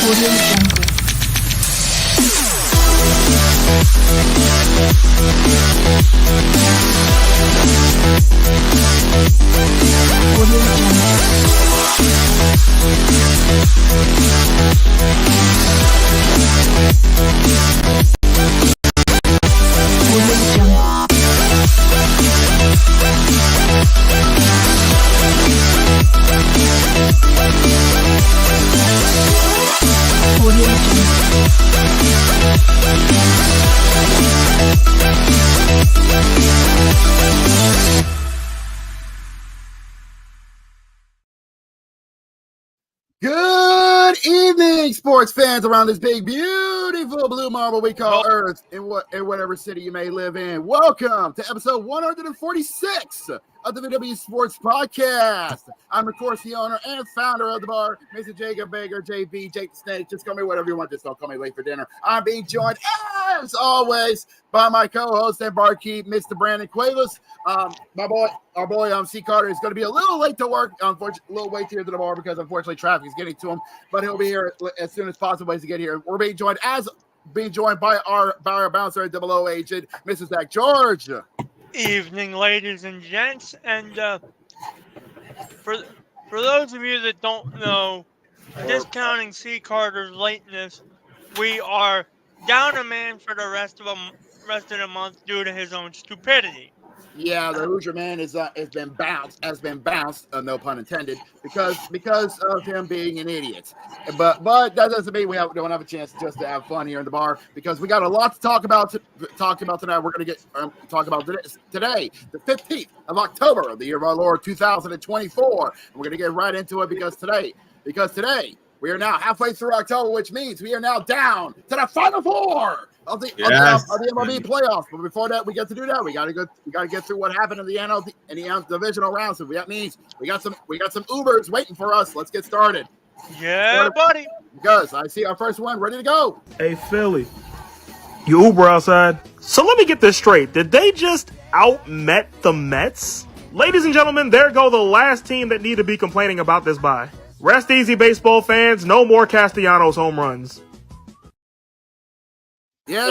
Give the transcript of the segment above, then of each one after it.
Audio Jungle. Audio Good evening, sports fans around this big, beautiful blue marble we call Earth in whatever city you may live in. Welcome to episode 146 of the VWU Sports Podcast. I'm, of course, the owner and founder of the bar, Mr. Jacob Baker, JB, Jake the Snake. Just call me whatever you want. Just don't call me late for dinner. I'm being joined, as always, by my co-host and barkeep, Mr. Brandon Cuevas. Our boy, C. Carter is going to be a little late to work. Unfortunately, a little late here to the bar because unfortunately traffic is getting to him. But he'll be here as soon as possible as he get here. We're being joined by our bouncer, double O agent, Mrs. Zach George. Evening, ladies and gents, and for those of you that don't know, discounting C. Carter's lateness, we are down a man for the rest of the month due to his own stupidity. Yeah, the Hoosier man has been bounced, no pun intended, because of him being an idiot. But that doesn't mean we don't have a chance just to have fun here in the bar, because we got a lot to talk about tonight. We're going to get talk about today, the 15th of October of the year of our Lord 2024. And we're going to get right into it because today we are now halfway through October, which means we are now down to the Final Four of the MLB playoffs. But before that, we get to do that. We got to get through what happened in the divisional rounds. So that means we got some Ubers waiting for us. Let's get started. Yeah, buddy. Because I see our first one ready to go. Hey, Philly, you Uber outside? So let me get this straight. Did they just out-Met the Mets? Ladies and gentlemen, there go the last team that need to be complaining about this bye. Rest easy, baseball fans. No more Castellanos home runs. Yes,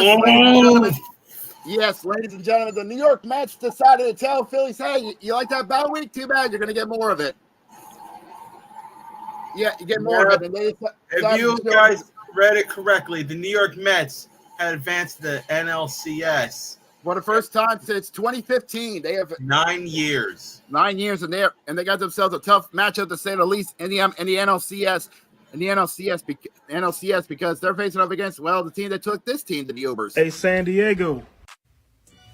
ladies and gentlemen, the New York Mets decided to tell Phillies, hey, you like that bye week? Too bad, you're going to get more of it. Yeah, you get more of it. And if you guys read it correctly, the New York Mets had advanced to the NLCS. For the first time since 2015, they have 9 years. 9 years, and they got themselves a tough matchup to say the least in the NLCS. In the NLCS because they're facing up against the team that took this team to the Ubers. Hey, San Diego,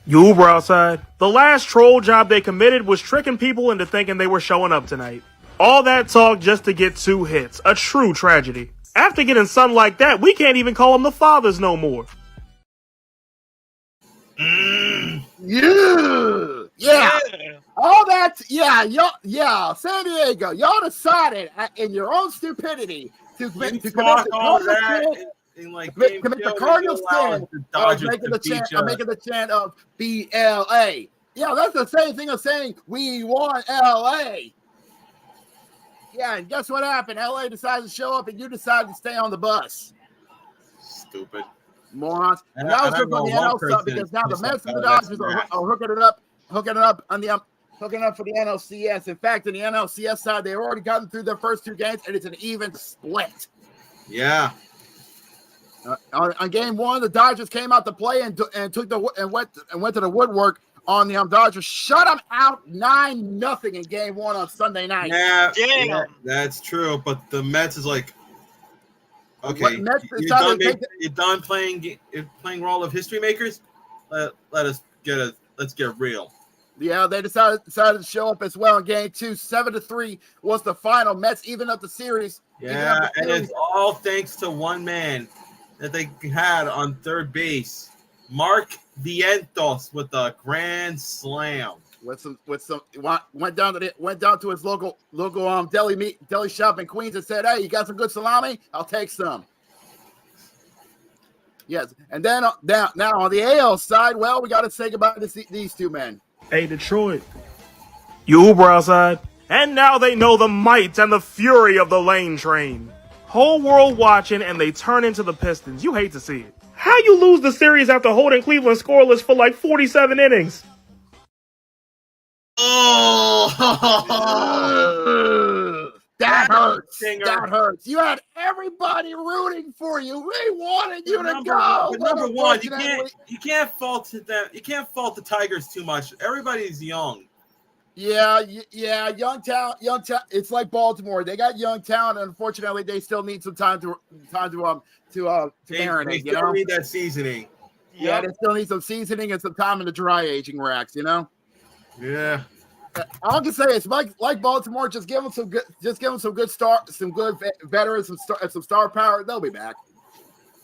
you Uber outside? The last troll job they committed was tricking people into thinking they were showing up tonight. All that talk just to get 2 hits. A true tragedy. After getting something like that, we can't even call them the fathers no more. Yeah. All that, San Diego, y'all decided in your own stupidity to commit the Cardinals sin of making the chant of BLA. Yeah, that's the same thing as saying we want LA. Yeah, and guess what happened? LA decided to show up and you decided to stay on the bus. Stupid. Morons. And that was good on the NL side because now the Mets and the Dodgers are hooking it up for the NLCS. In fact, in the NLCS side, they've already gotten through their first 2 games, and it's an even split. Yeah. On game 1, the Dodgers came out to play and went to the woodwork on the Dodgers. Shut them out 9-0 in game 1 on Sunday night. Yeah, that's true. But the Mets is like, okay, you're done playing role of history makers. Let's get real. Yeah, they decided to show up as well in game 2. 7-3 was the final. Mets even up the series. Yeah, and it's all thanks to one man that they had on third base, Mark Vientos, with a grand slam. Went down to his local deli shop in Queens and said, "Hey, you got some good salami? I'll take some." Yes, and then now on the AL side, we got to say goodbye to these 2 men. Hey, Detroit, you Uber outside? And now they know the might and the fury of the lane train. Whole world watching, and they turn into the Pistons. You hate to see it. How you lose the series after holding Cleveland scoreless for like 47 innings? Oh, that hurts. stinger. That hurts. You had everybody rooting for you. We wanted you to go. But number one, you Unfortunately- can't fault them. You can't fault the Tigers too much. Everybody's young. Yeah, young talent. It's like Baltimore. They got young talent, and unfortunately, they still need some time to marinate. They still need that seasening. Yeah, they still need some seasoning and some time in the dry aging racks. Yeah. All I can say is like Baltimore. Just give them some good veterans, some star power. They'll be back.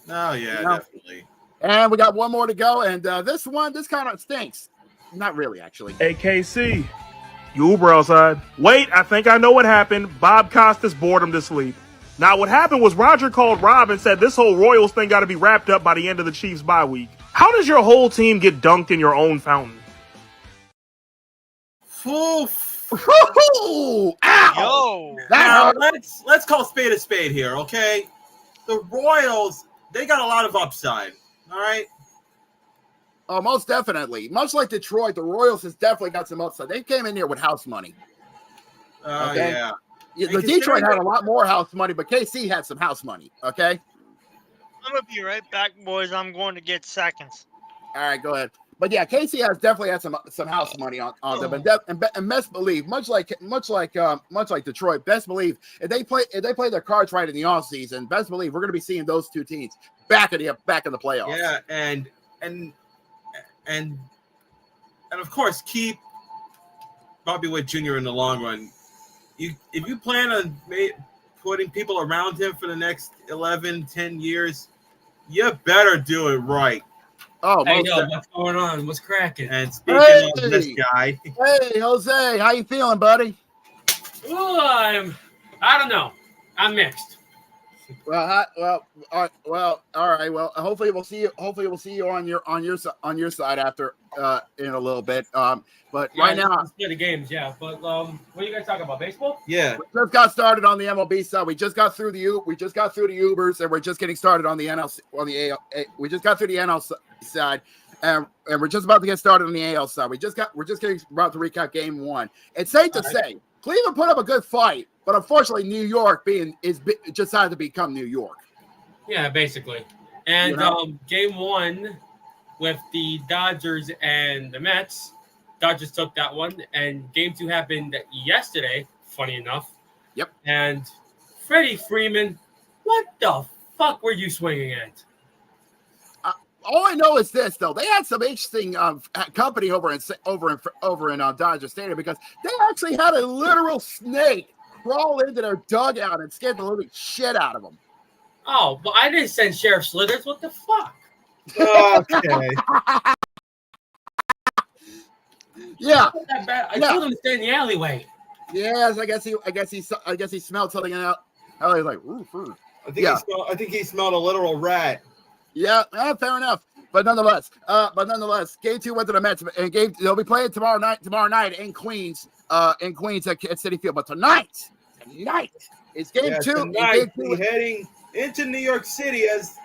Oh yeah, definitely. And we got one more to go, and this kind of stinks. Not really, actually. Hey, KC. You Uber outside. Wait, I think I know what happened. Bob Costas bored him to sleep. Now, what happened was Roger called Rob and said this whole Royals thing got to be wrapped up by the end of the Chiefs' bye week. How does your whole team get dunked in your own fountain? Oof. Ow! Yo. Now, let's call spade a spade here, okay? The Royals, they got a lot of upside, all right? Oh, most definitely. Much like Detroit, the Royals has definitely got some upside. They came in here with house money. Okay? Yeah. The Detroit had a lot more house money, but KC had some house money. Okay. I'm gonna be right back, boys. I'm going to get seconds. All right, go ahead. But yeah, KC has definitely had some house money on them, and best believe, much like Detroit, best believe if they play their cards right in the offseason, best believe we're going to be seeing those two teams back in the playoffs. Yeah, and of course keep Bobby Witt Jr. in the long run. If you plan on putting people around him for the next 11, 10 years, you better do it right. Oh, hey, yo, what's going on? What's cracking? And speaking of this guy, hey Jose, how you feeling, buddy? Ooh, I don't know. I'm mixed. Well, all right. Well, hopefully we'll see you. Hopefully we'll see you on your side after in a little bit. But yeah, right now, the games, yeah. But what are you guys talking about? Baseball? Yeah. We just got started on the MLB side. We just got through the Ubers, and we're just getting started on the NL. We just got through the NL side, and we're just about to get started on the AL side. We're just getting about to recap Game 1. It's safe to say Cleveland put up a good fight, but unfortunately, New York just had to become New York. Yeah, basically. And Game 1 with the Dodgers and the Mets. Dodgers took that one, and Game 2 happened yesterday, funny enough. Yep. And Freddie Freeman, what the fuck were you swinging at? All I know is this, though. They had some interesting company over in Dodger Stadium because they actually had a literal snake crawl into their dugout and scared the living shit out of them. Oh, but I didn't send Sheriff Slithers. What the fuck? Okay. Yeah. I told him to stay in the alleyway. Yes, I guess he smelled something out. I was like, ooh. I think he smelled a literal rat. Yeah, fair enough. But nonetheless, Game 2 went to the Mets, and they'll be playing tomorrow night in Queens at Citi Field. But tonight it's Game 2. Tonight we're heading into New York City as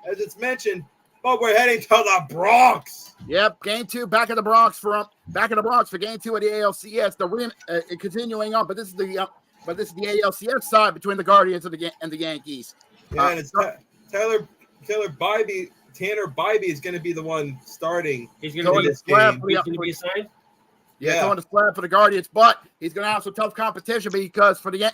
it's mentioned, but we're heading to the Bronx. Yep, Game 2 back in the Bronx for Game 2 of the ALCS. Continuing on, but this is the ALCS side between the Guardians and the Yankees. Yeah, and it's Tanner Bybee is going to be the one starting. He's going to be this game. He's going to be assigned. Yeah, going to slab for the Guardians, but he's going to have some tough competition because for the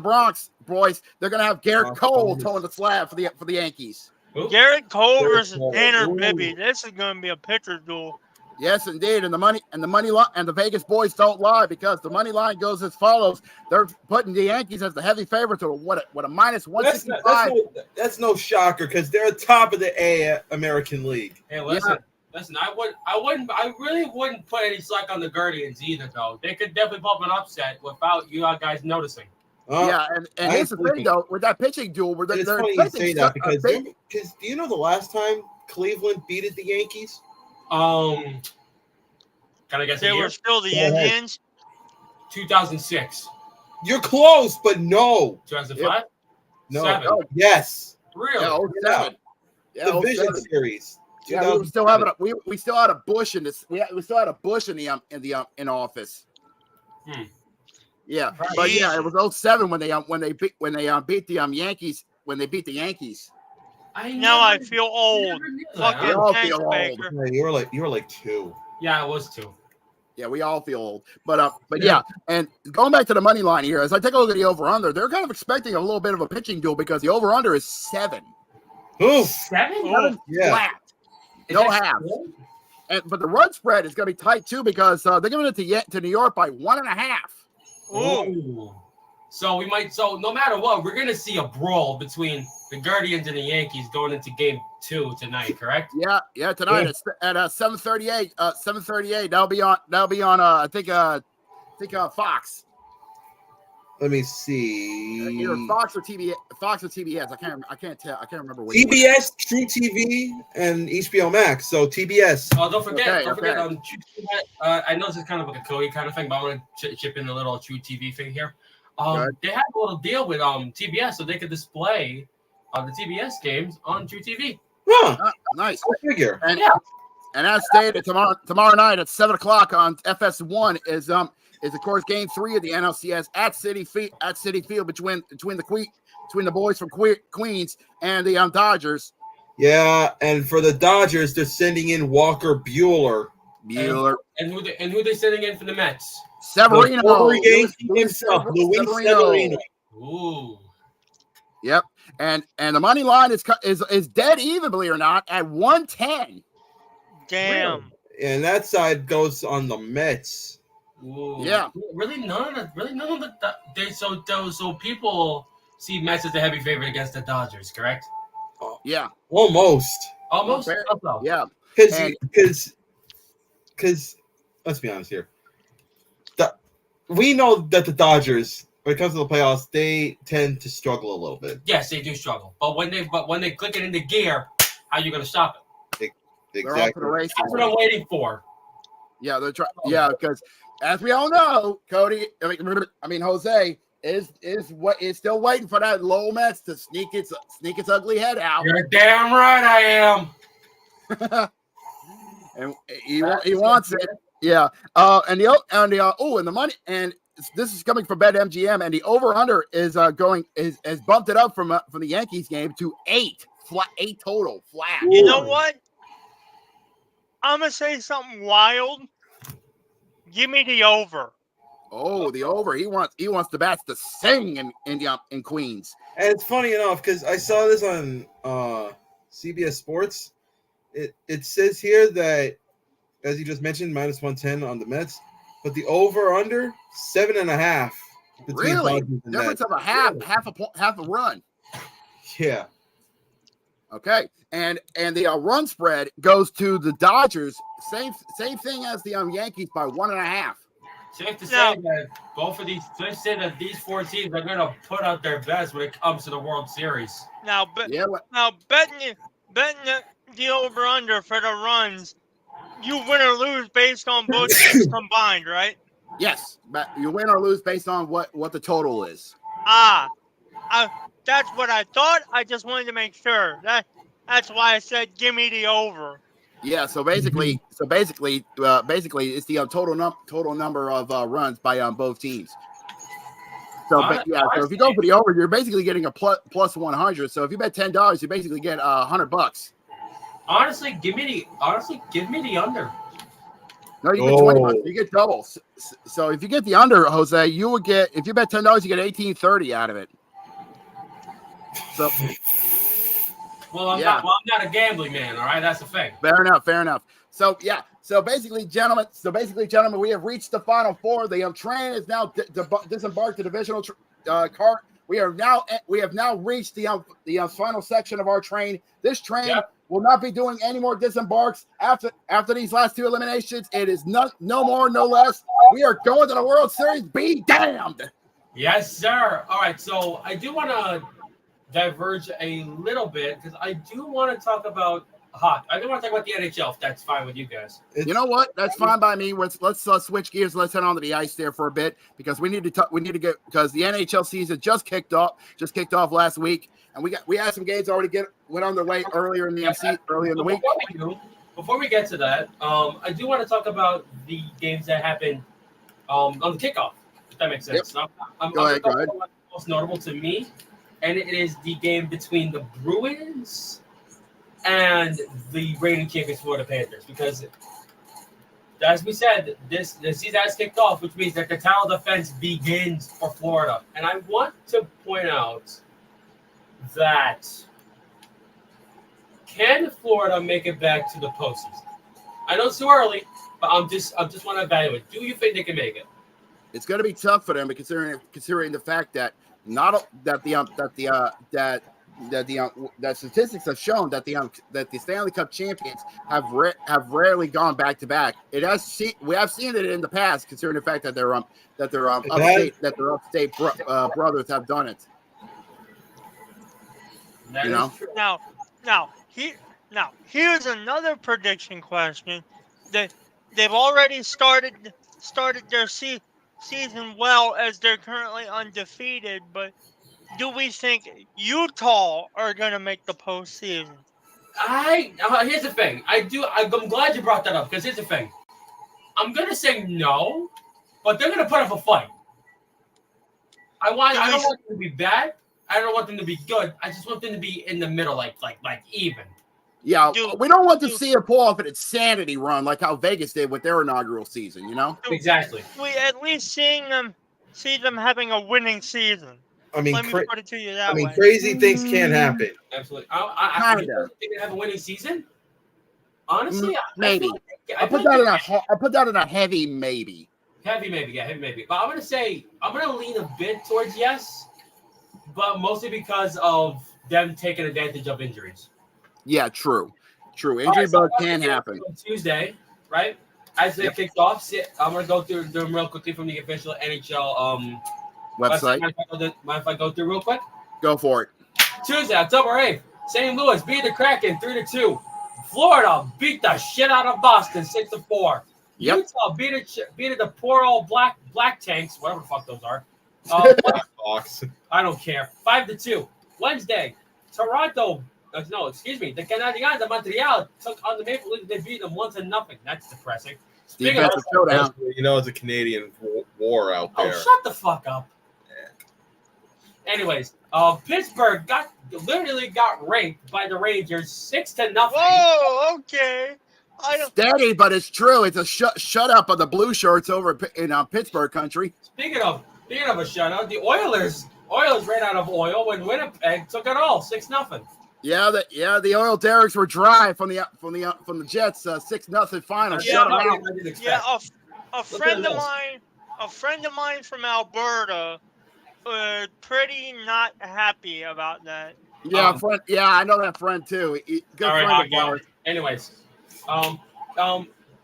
Bronx boys, they're going to have Garrett Cole towing the slab for the Yankees. Garrett Cole versus Tanner Bibby. This is going to be a pitcher's duel. Yes, indeed, and the money line and the Vegas boys don't lie because the money line goes as follows. They're putting the Yankees as the heavy favorite to what a minus 165. That's no shocker because they're top of the American League. Hey, listen, I really wouldn't put any slack on the Guardians either, though. They could definitely pull up an upset without you guys noticing. Yeah, and here's the thing though, with that pitching duel, where it's funny you say that because do you know the last time Cleveland beat the Yankees? Can I guess they were still the Indians? 2006. You're close, but no. 2005? No. 7. Oh, yes. Really? Yeah, 07. Yeah, Division 07. series. Yeah, we still have we still had a Bush in this. We still had a Bush in in office. Yeah, but yeah, it was 07 when they beat the Yankees when they beat the Yankees. Now I feel old. Fucking all thanks, feel old. Baker. Yeah, you were like 2. Yeah, it was 2. Yeah, we all feel old. But yeah, and going back to the money line here, as I take a look at the over/under, they're kind of expecting a little bit of a pitching duel because the over/under is 7. Ooh. 7? Yeah. Flat. No half. But the run spread is going to be tight too because they're giving it to New York by 1.5. Ooh. So we might. So no matter what, we're gonna see a brawl between the Guardians and the Yankees going into Game 2 tonight. Correct? Yeah. Tonight it's at 7:38. 7:38. That'll be on. I think Fox. Let me see. Either Fox or TBS. I can't remember which. TBS, True TV, and HBO Max. So TBS. Oh, don't forget. Okay. I know this is kind of like a Cody kind of thing, but I want to chip in a little True TV thing here. They have a little deal with TBS, so they could display the TBS games on True TV. Huh. Nice. I figure. And as stated, tomorrow night at 7:00 on FS1 is of course Game 3 of the NLCS at City Field between the boys from Queens and the Dodgers. Yeah, and for the Dodgers, they're sending in Walker Buehler. And who they sending in for the Mets? Severino. Luis Severino. Ooh. Yep. And the money line is dead even, believe it or not, at 110. Damn. And that side goes on the Mets. Ooh. Yeah. Really none of the so people see Mets as a heavy favorite against the Dodgers, correct? Yeah. Almost. Yeah. Because let's be honest here. We know that the Dodgers, when it comes to the playoffs, they tend to struggle a little bit. Yes, they do struggle. But when they click it into gear, how are you going to stop it? Exactly. That's what I'm waiting for. Yeah, they're trying. Yeah, because as we all know, Cody, Jose is still waiting for that Lowell Mets to sneak its ugly head out. You're damn right I am. And he wants it. Yeah. And the money, and this is coming from BetMGM, and the over/under is has bumped it up from the Yankees game to 8 total flat. You know what? I'm gonna say something wild. Give me the over. Oh, the over. He wants the bats to sing in Queens. And it's funny enough because I saw this on CBS Sports. It says here that, as you just mentioned, minus 110 on the Mets, but the over/under 7.5. Really? Difference of a half a run. Yeah. Okay, and the run spread goes to the Dodgers. Same thing as the Yankees by 1.5. Safe to say that these 4 teams are going to put out their best when it comes to the World Series. Now betting the over/under for the runs, you win or lose based on both teams combined, right? Yes, but you win or lose based on what the total is. That's what I thought. I just wanted to make sure. That's why I said give me the over. Yeah. So basically, it's the total number of runs by both teams. So so if you go for the over, you're basically getting a plus 100. So if you bet $10, you basically get $100. Honestly, give me the under. No, you get $20. You get double. So if you get the under, Jose, you would get, if you bet $10, you get $18.30 out of it. So, well, I'm not a gambling man. All right, that's the thing. Fair enough. So yeah. So basically, gentlemen, we have reached the final 4. The train is now disembarked the divisional cart. We have now reached the final section of our train. This train will not be doing any more disembarks after these last 2 eliminations. It is no more, no less. We are going to the World Series. Be damned. Yes, sir. All right, so I do want to diverge a little bit because I do want to talk about hot. I don't want to talk about the NHL. If that's fine with you guys. You know what? That's fine by me. Let's switch gears. Let's head on to the ice there for a bit because we need to get because the NHL season just kicked off last week, and we had some games already went on their way earlier in the earlier in the week. Before we get to that, I do want to talk about the games that happened on the kickoff. If that makes sense. Yep. Go ahead. Most notable to me, and it is the game between the Bruins and the reigning champions Florida Panthers, because as we said, the season has kicked off, which means that the title defense begins for Florida. And I want to point out that can Florida make it back to the postseason? I know it's too early, but I just want to evaluate. Do you think they can make it? It's going to be tough for them, considering the fact that that statistics have shown that the Stanley Cup champions have rarely gone back to back. We have seen it in the past, considering the fact that their upstate brothers have done it. That you know. True. Here's another prediction question. They've already started their season well, as they're currently undefeated, but do we think Utah are going to make the postseason? Here's the thing. I'm glad you brought that up, because here's the thing. I'm going to say no, but they're going to put up a fight. I don't want them to be bad. I don't want them to be good. I just want them to be in the middle, like even. Yeah, we don't want to see it pull off an insanity run like how Vegas did with their inaugural season, you know? Exactly. We at least see them having a winning season. I mean, Let me put it to you that way. crazy things can happen. Absolutely. I think they have a winning season. Honestly, maybe. I put that in a heavy maybe. Heavy maybe. But I'm gonna lean a bit towards yes, but mostly because of them taking advantage of injuries. Yeah, true. Injury bug can happen. Tuesday, right? As they kicked off, I'm gonna go through them real quickly from the official NHL website. Mind if I go through real quick? Go for it. Tuesday, October 8th, St. Louis beat the Kraken 3-2. Florida beat the shit out of Boston 6-4. Yep. Utah beat the poor old black tanks, whatever the fuck those are. I don't care. 5-2. Wednesday, Toronto. No, excuse me. The Canadiens de Montreal took on the Maple Leafs. They beat them 1-0. That's depressing. Defensive showdown. You know, it's a Canadian war out there. Oh, shut the fuck up. Anyways, Pittsburgh literally got raped by the Rangers 6-0. Whoa, okay. Steady, but it's true. It's a shut up of the blue shirts over in Pittsburgh country. Speaking of a shutout, the Oilers ran out of oil when Winnipeg took it all 6-0. Yeah, the oil derricks were dry from the Jets 6-0 final. A friend of mine from Alberta pretty not happy about that. Yeah, I know that friend too. Good friend of ours. Anyways, the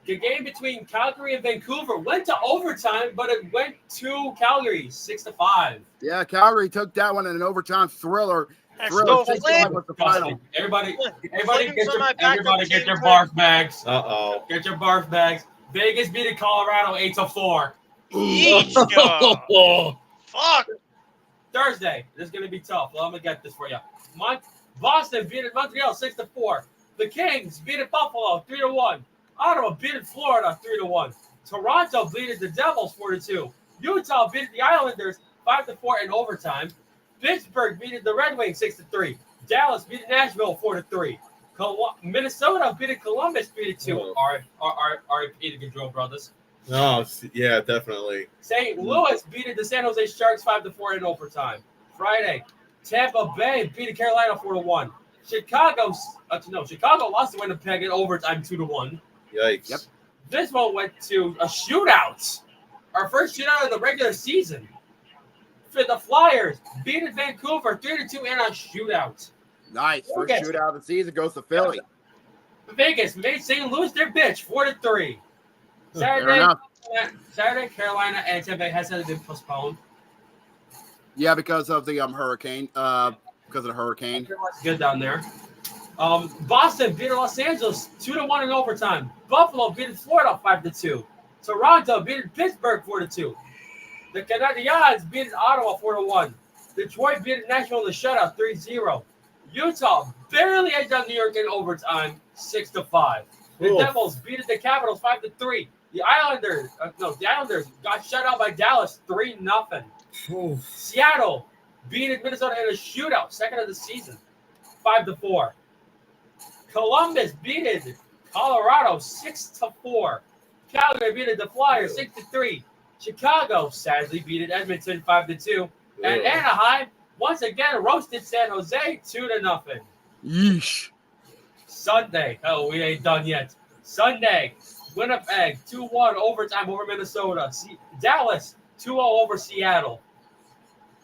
game between Calgary and Vancouver went to overtime, but it went to Calgary 6-5. Yeah, Calgary took that one in an overtime thriller. Everybody get your barf bags. Get your barf bags. Vegas beat Colorado 8-4. Fuck. Thursday, this is gonna be tough. Well, I'm gonna get this for you. Boston beat Montreal 6-4. The Kings beat Buffalo 3-1. Ottawa beat Florida 3-1. Toronto beat the Devils 4-2. Utah beat the Islanders 5-4 in overtime. Pittsburgh beat the Red Wings 6-3. Dallas beat Nashville 4-3. Minnesota beat Columbus 3-2. R.I.P. the Gaudreau brothers. Oh, yeah, definitely. St. Louis beat the San Jose Sharks 5-4 in overtime. Friday, Tampa Bay beat Carolina 4-1. Chicago lost to Winnipeg in overtime 2-1. Yikes. Yep. This one went to a shootout. Our first shootout of the regular season. For the Flyers, beat Vancouver 3-2 in a shootout. Nice. First shootout of the season goes to Philly. Vegas made St. Louis their bitch 4-3. Saturday, Carolina and Tampa has been postponed. Yeah, because of the hurricane. Because of the hurricane. It's good down there. Boston beat Los Angeles 2-1 in overtime. Buffalo beat Florida 5-2. Toronto beat Pittsburgh 4-2. The Canadiens beat Ottawa 4-1. Detroit beat Nashville in the shutout 3-0. Utah barely edged out New York in overtime 6-5. The Devils beat the Capitals 5-3. The Islanders got shut out by Dallas 3-0. Seattle beat Minnesota in a shootout, second of the season, 5-4. Columbus beat Colorado 6-4. Calgary beat the Flyers 6-3. Chicago sadly beat Edmonton 5-2. And Anaheim once again roasted San Jose 2-0. Yeesh. Sunday. Oh, we ain't done yet. Sunday. Winnipeg 2-1 overtime over Minnesota. Dallas 2-0 over Seattle.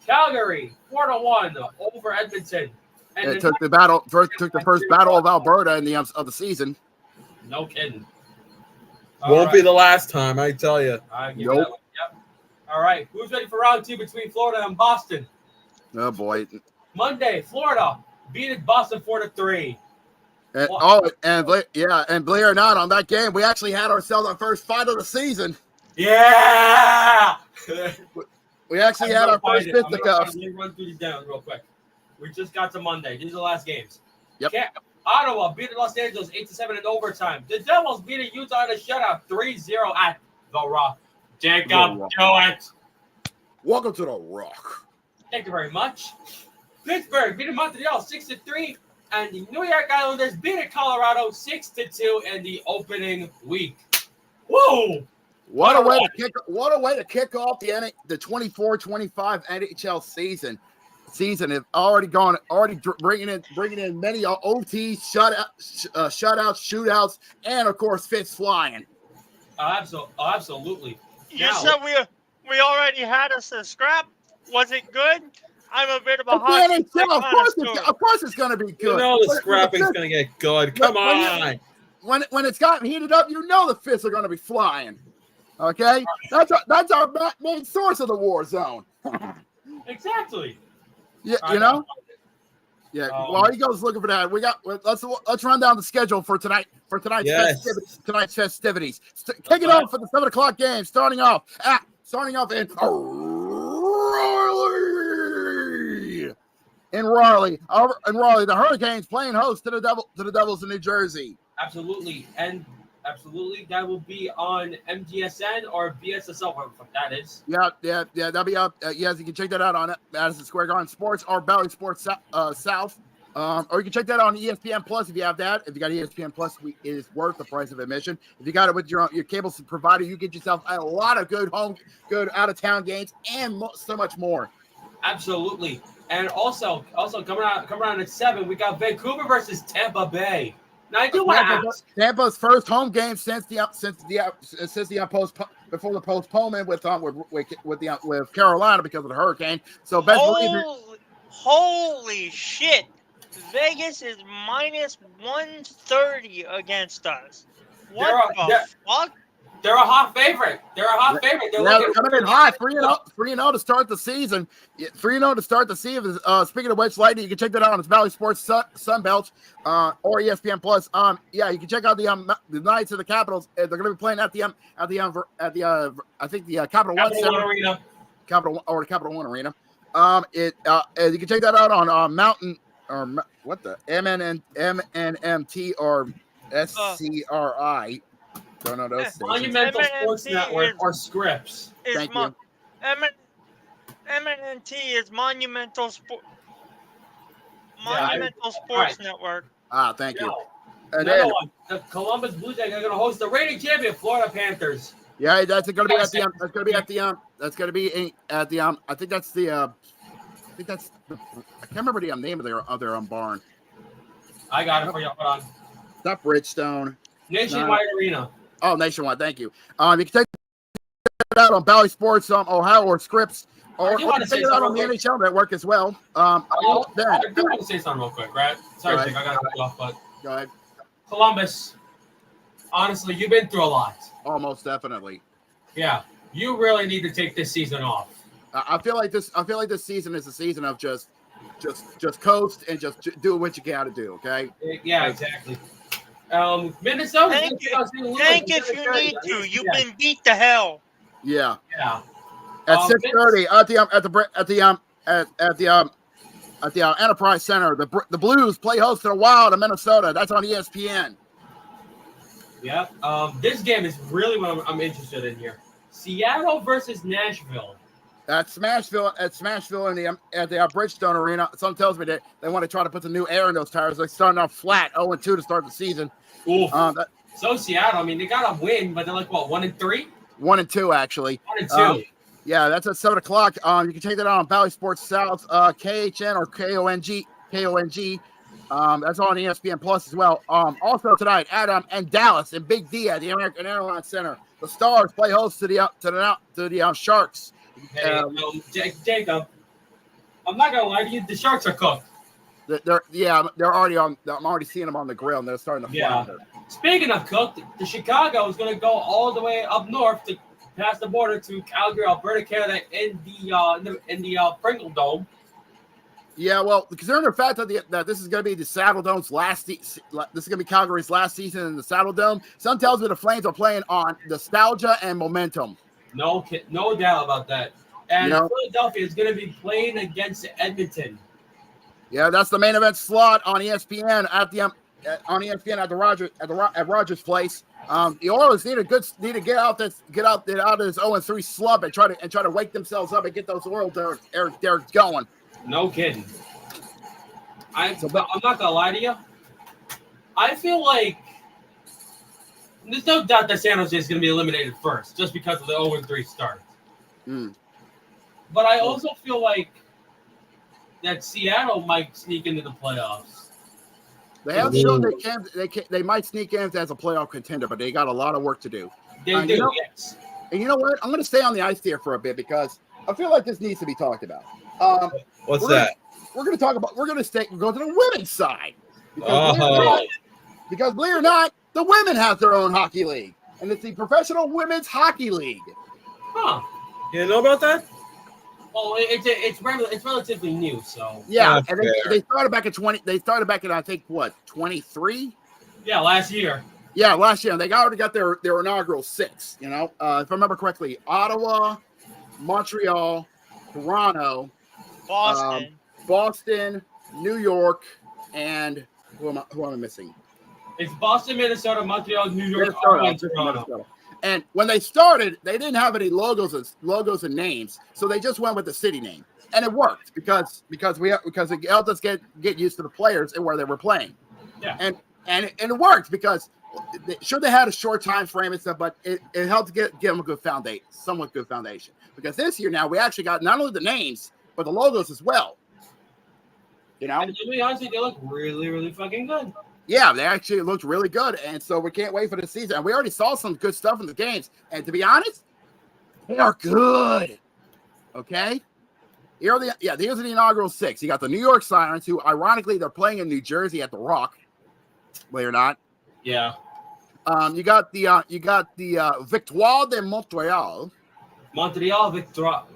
Calgary 4-1 over Edmonton. And It took the first battle of Alberta in the of the season. No kidding. Won't be the last time, I tell you. Nope. Yep. All right. Who's ready for round 2 between Florida and Boston? Oh boy. Monday, Florida beat Boston 4-3. And believe it or not, on that game, we actually had ourselves our first fight of the season. Yeah. We actually had our first fisticuffs. Let me run through these down real quick. We just got to Monday. These are the last games. Yep. Ottawa beat Los Angeles 8-7 in overtime. The Devils beat Utah in a shutout 3-0 at The Rock. Jacob, do it. Welcome to The Rock. Thank you very much. Pittsburgh beat Montreal 6-3. And the New York Islanders beat Colorado 6-2 in the opening week. Whoa! What a way to kick off the 24-25 NHL season. Have already bringing in many OTs, shutouts, shootouts, and of course Fitz flying. Absolutely. You said we already had us a scrap. Was it good? I'm a bit of a hot. Of course it's going to be good. You know the scrapping's going to get good. Come on. When it's gotten heated up, you know the fists are going to be flying. Okay, that's our main source of the war zone. Exactly. Yeah, you know. Yeah. While he goes looking for that, let's run down the schedule for tonight. For tonight's festivities. Kick it off for the 7:00 game. Starting off in Raleigh. The Hurricanes playing host to the Devils in New Jersey. Absolutely, that will be on MGSN or BSSL, whatever that is. Yeah, that'll be up. Yes, you can check that out on Madison Square Garden Sports or Valley Sports South. Or you can check that out on ESPN Plus if you have that. If you got ESPN Plus, it is worth the price of admission. If you got it with your cable provider, you get yourself a lot of good out of town games and so much more. Absolutely, and also coming around at 7, we got Vancouver versus Tampa Bay. Now I do want to ask. Tampa's first home game since the postponement with Carolina because of the hurricane. So best believe it. Holy shit! Vegas is minus 130 against us. What the fuck? They're a hot favorite. They're coming in hot, 3-0 to start the season. 3-0 to start the season. Speaking of which, Lightning, you can check that out on Valley Sports Sunbelt or ESPN Plus. You can check out the Knights of the Capitals. They're going to be playing at the Capital One Arena. Capital One Arena. You can check that out on Mountain or what the MNMT or SCRI. Don't know those things. Monumental Sports Network or Scripps. Thank you. MNT is Monumental Sports Network. Thank you. The Columbus Blue Jays are going to host the reigning champion Florida Panthers. Yeah, that's going to be at the. That's going to be at the. That's going to be at the. I think that's the. I can't remember the name of their barn. I got it for you. Hold on. It's not Bridgestone. Nationwide Arena. Oh, Nationwide. Thank you. You can check it out on Valley Sports, Ohio, or Scripps, or you can check it out on the NHL Network as well. I do want to say something real quick, right? Sorry, Jake, I got to cut you off, but go ahead. Columbus. Honestly, you've been through a lot. Oh, most definitely. Yeah, you really need to take this season off. I feel like this season is a season of just just coast and just do what you got to do. Okay. Yeah, exactly. Minnesota. Tank if you need to. You've been beat to hell. Yeah. Yeah. At 6:30 at the Enterprise Center, the Blues play host to the Wild of Minnesota. That's on ESPN. Yeah. This game is really what I'm interested in here. Seattle versus Nashville. At Smashville at the Bridgestone Arena. Something tells me that they want to try to put some new air in those tires. They're starting off flat, 0-2 to start the season. Ooh. So Seattle, I mean, they got to win, but they're like what, 1-3? 1-2 actually. 1-2. Yeah, that's at 7:00. You can take that out on Valley Sports South, KHN or KONG. That's on ESPN Plus as well. Also tonight, Adam and Dallas and Big D at the American Airlines Center. The Stars play host to the Sharks. Hey, Jacob, I'm not gonna lie to you. The Sharks are cooked. They're already on. I'm already seeing them on the grill, and they're starting to fly. Yeah. Speaking of cooked, the Chicago is gonna go all the way up north to pass the border to Calgary, Alberta, Canada, in the Pringle Dome. Yeah, well, considering the fact that this is going to be the Saddle Dome's this is going to be Calgary's last season in the Saddle Dome. Some tells me the Flames are playing on nostalgia and momentum. No doubt about that. And Philadelphia is going to be playing against Edmonton. Yeah, that's the main event slot on ESPN at Rogers Place. The Oilers need to get out of this 0-3 slump and try to wake themselves up and get those Oil Derricks going. No kidding. I'm not gonna lie to you. I feel like there's no doubt that San Jose is going to be eliminated first, just because of the 0-3 start. But I also feel like that Seattle might sneak into the playoffs. They have shown they might sneak in as a playoff contender, but they got a lot of work to do. They do, yes. And you know what? I'm going to stay on the ice here for a bit because I feel like this needs to be talked about. What's that? We're going to go to the women's side. Because believe it or not, the women have their own hockey league, and it's the Professional Women's Hockey League. Huh? You know about that? Well, it's relatively new, so yeah. And they started back in 20. They started back in I think 23. Yeah, last year. Yeah, last year. They already got their inaugural 6. You know, if I remember correctly, Ottawa, Montreal, Toronto, Boston, New York, and who am I missing? It's Boston, Minnesota, Montreal, New York, Minnesota. And when they started, they didn't have any logos and names, so they just went with the city name, and it worked because it helped us get used to the players and where they were playing. Yeah. And it worked because they had a short time frame and stuff, but it helped give them a good foundation, somewhat good foundation. Because this year now we actually got not only the names but the logos as well. You know, and to be honest, they look really, really fucking good. Yeah, they actually looked really good, and so we can't wait for the season. And we already saw some good stuff in the games. And to be honest, they are good. Okay, here's the inaugural 6. You got the New York Sirens, who ironically they're playing in New Jersey at the Rock. Believe it or not. Yeah. You got the Victoire de Montreal. Montreal Victoire.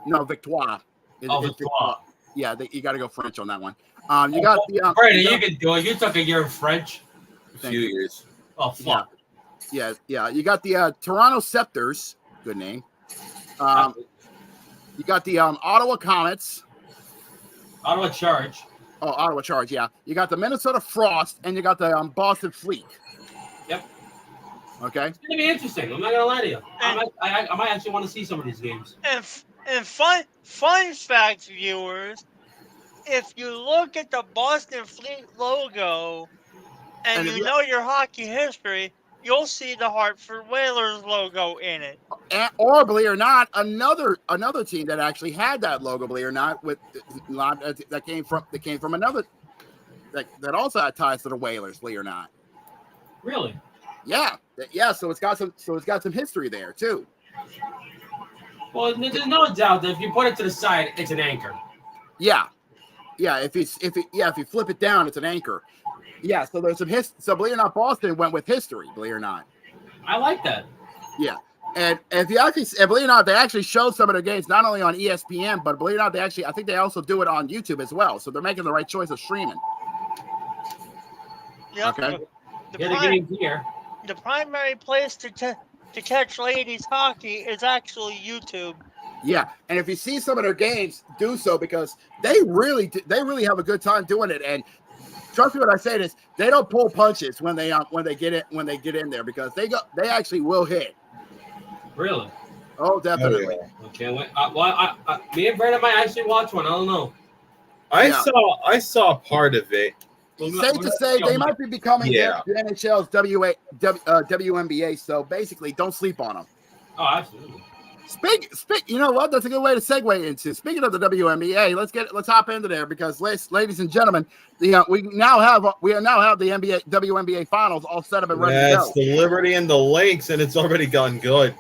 No, Victoire. Victoire. Yeah, you got to go French on that one. You got the Brady, you can do it. You took a year in French. A few years. Oh fuck. Yeah. You got the Toronto Scepters. Good name. You got the Ottawa Comets. Ottawa Charge. Oh, Ottawa Charge. Yeah. You got the Minnesota Frost, and you got the Boston Fleet. Yep. Okay. It's gonna be interesting. I'm not gonna lie to you. I might actually want to see some of these games. And fun fact, viewers. If you look at the Boston Fleet logo and you know your hockey history, you'll see the Hartford Whalers logo in it. Or believe it or not, another team that actually had that logo, believe it or not, that came from another that also had ties to the Whalers, believe it or not. Really? Yeah. So it's got some history there too. Well, there's no doubt that if you put it to the side, it's an anchor. Yeah. Yeah, if you flip it down, it's an anchor. Yeah, so there's some history. So believe it or not, Boston went with history, believe it or not. I like that. Yeah. And if you actually, and believe it or not, they actually showed some of their games not only on ESPN, but believe it or not, I think they also do it on YouTube as well. So they're making the right choice of streaming. Yep. Okay. The primary place to catch ladies hockey is actually YouTube. Yeah, and if you see some of their games, do so because they really have a good time doing it. And trust me when I say this, they don't pull punches when they get in there because they actually will hit. Really? Oh, definitely. Oh, yeah. Okay. Me and Brandon might actually watch one. I don't know. I saw part of it. Safe to say they might be becoming the NHL's WNBA. So basically, don't sleep on them. Oh, absolutely. You know what? That's a good way to segue into. Speaking of the WNBA, let's hop into there because, ladies and gentlemen, we now have the WNBA finals all set up and ready to go. It's the Liberty and the Lynx, and it's already gone good.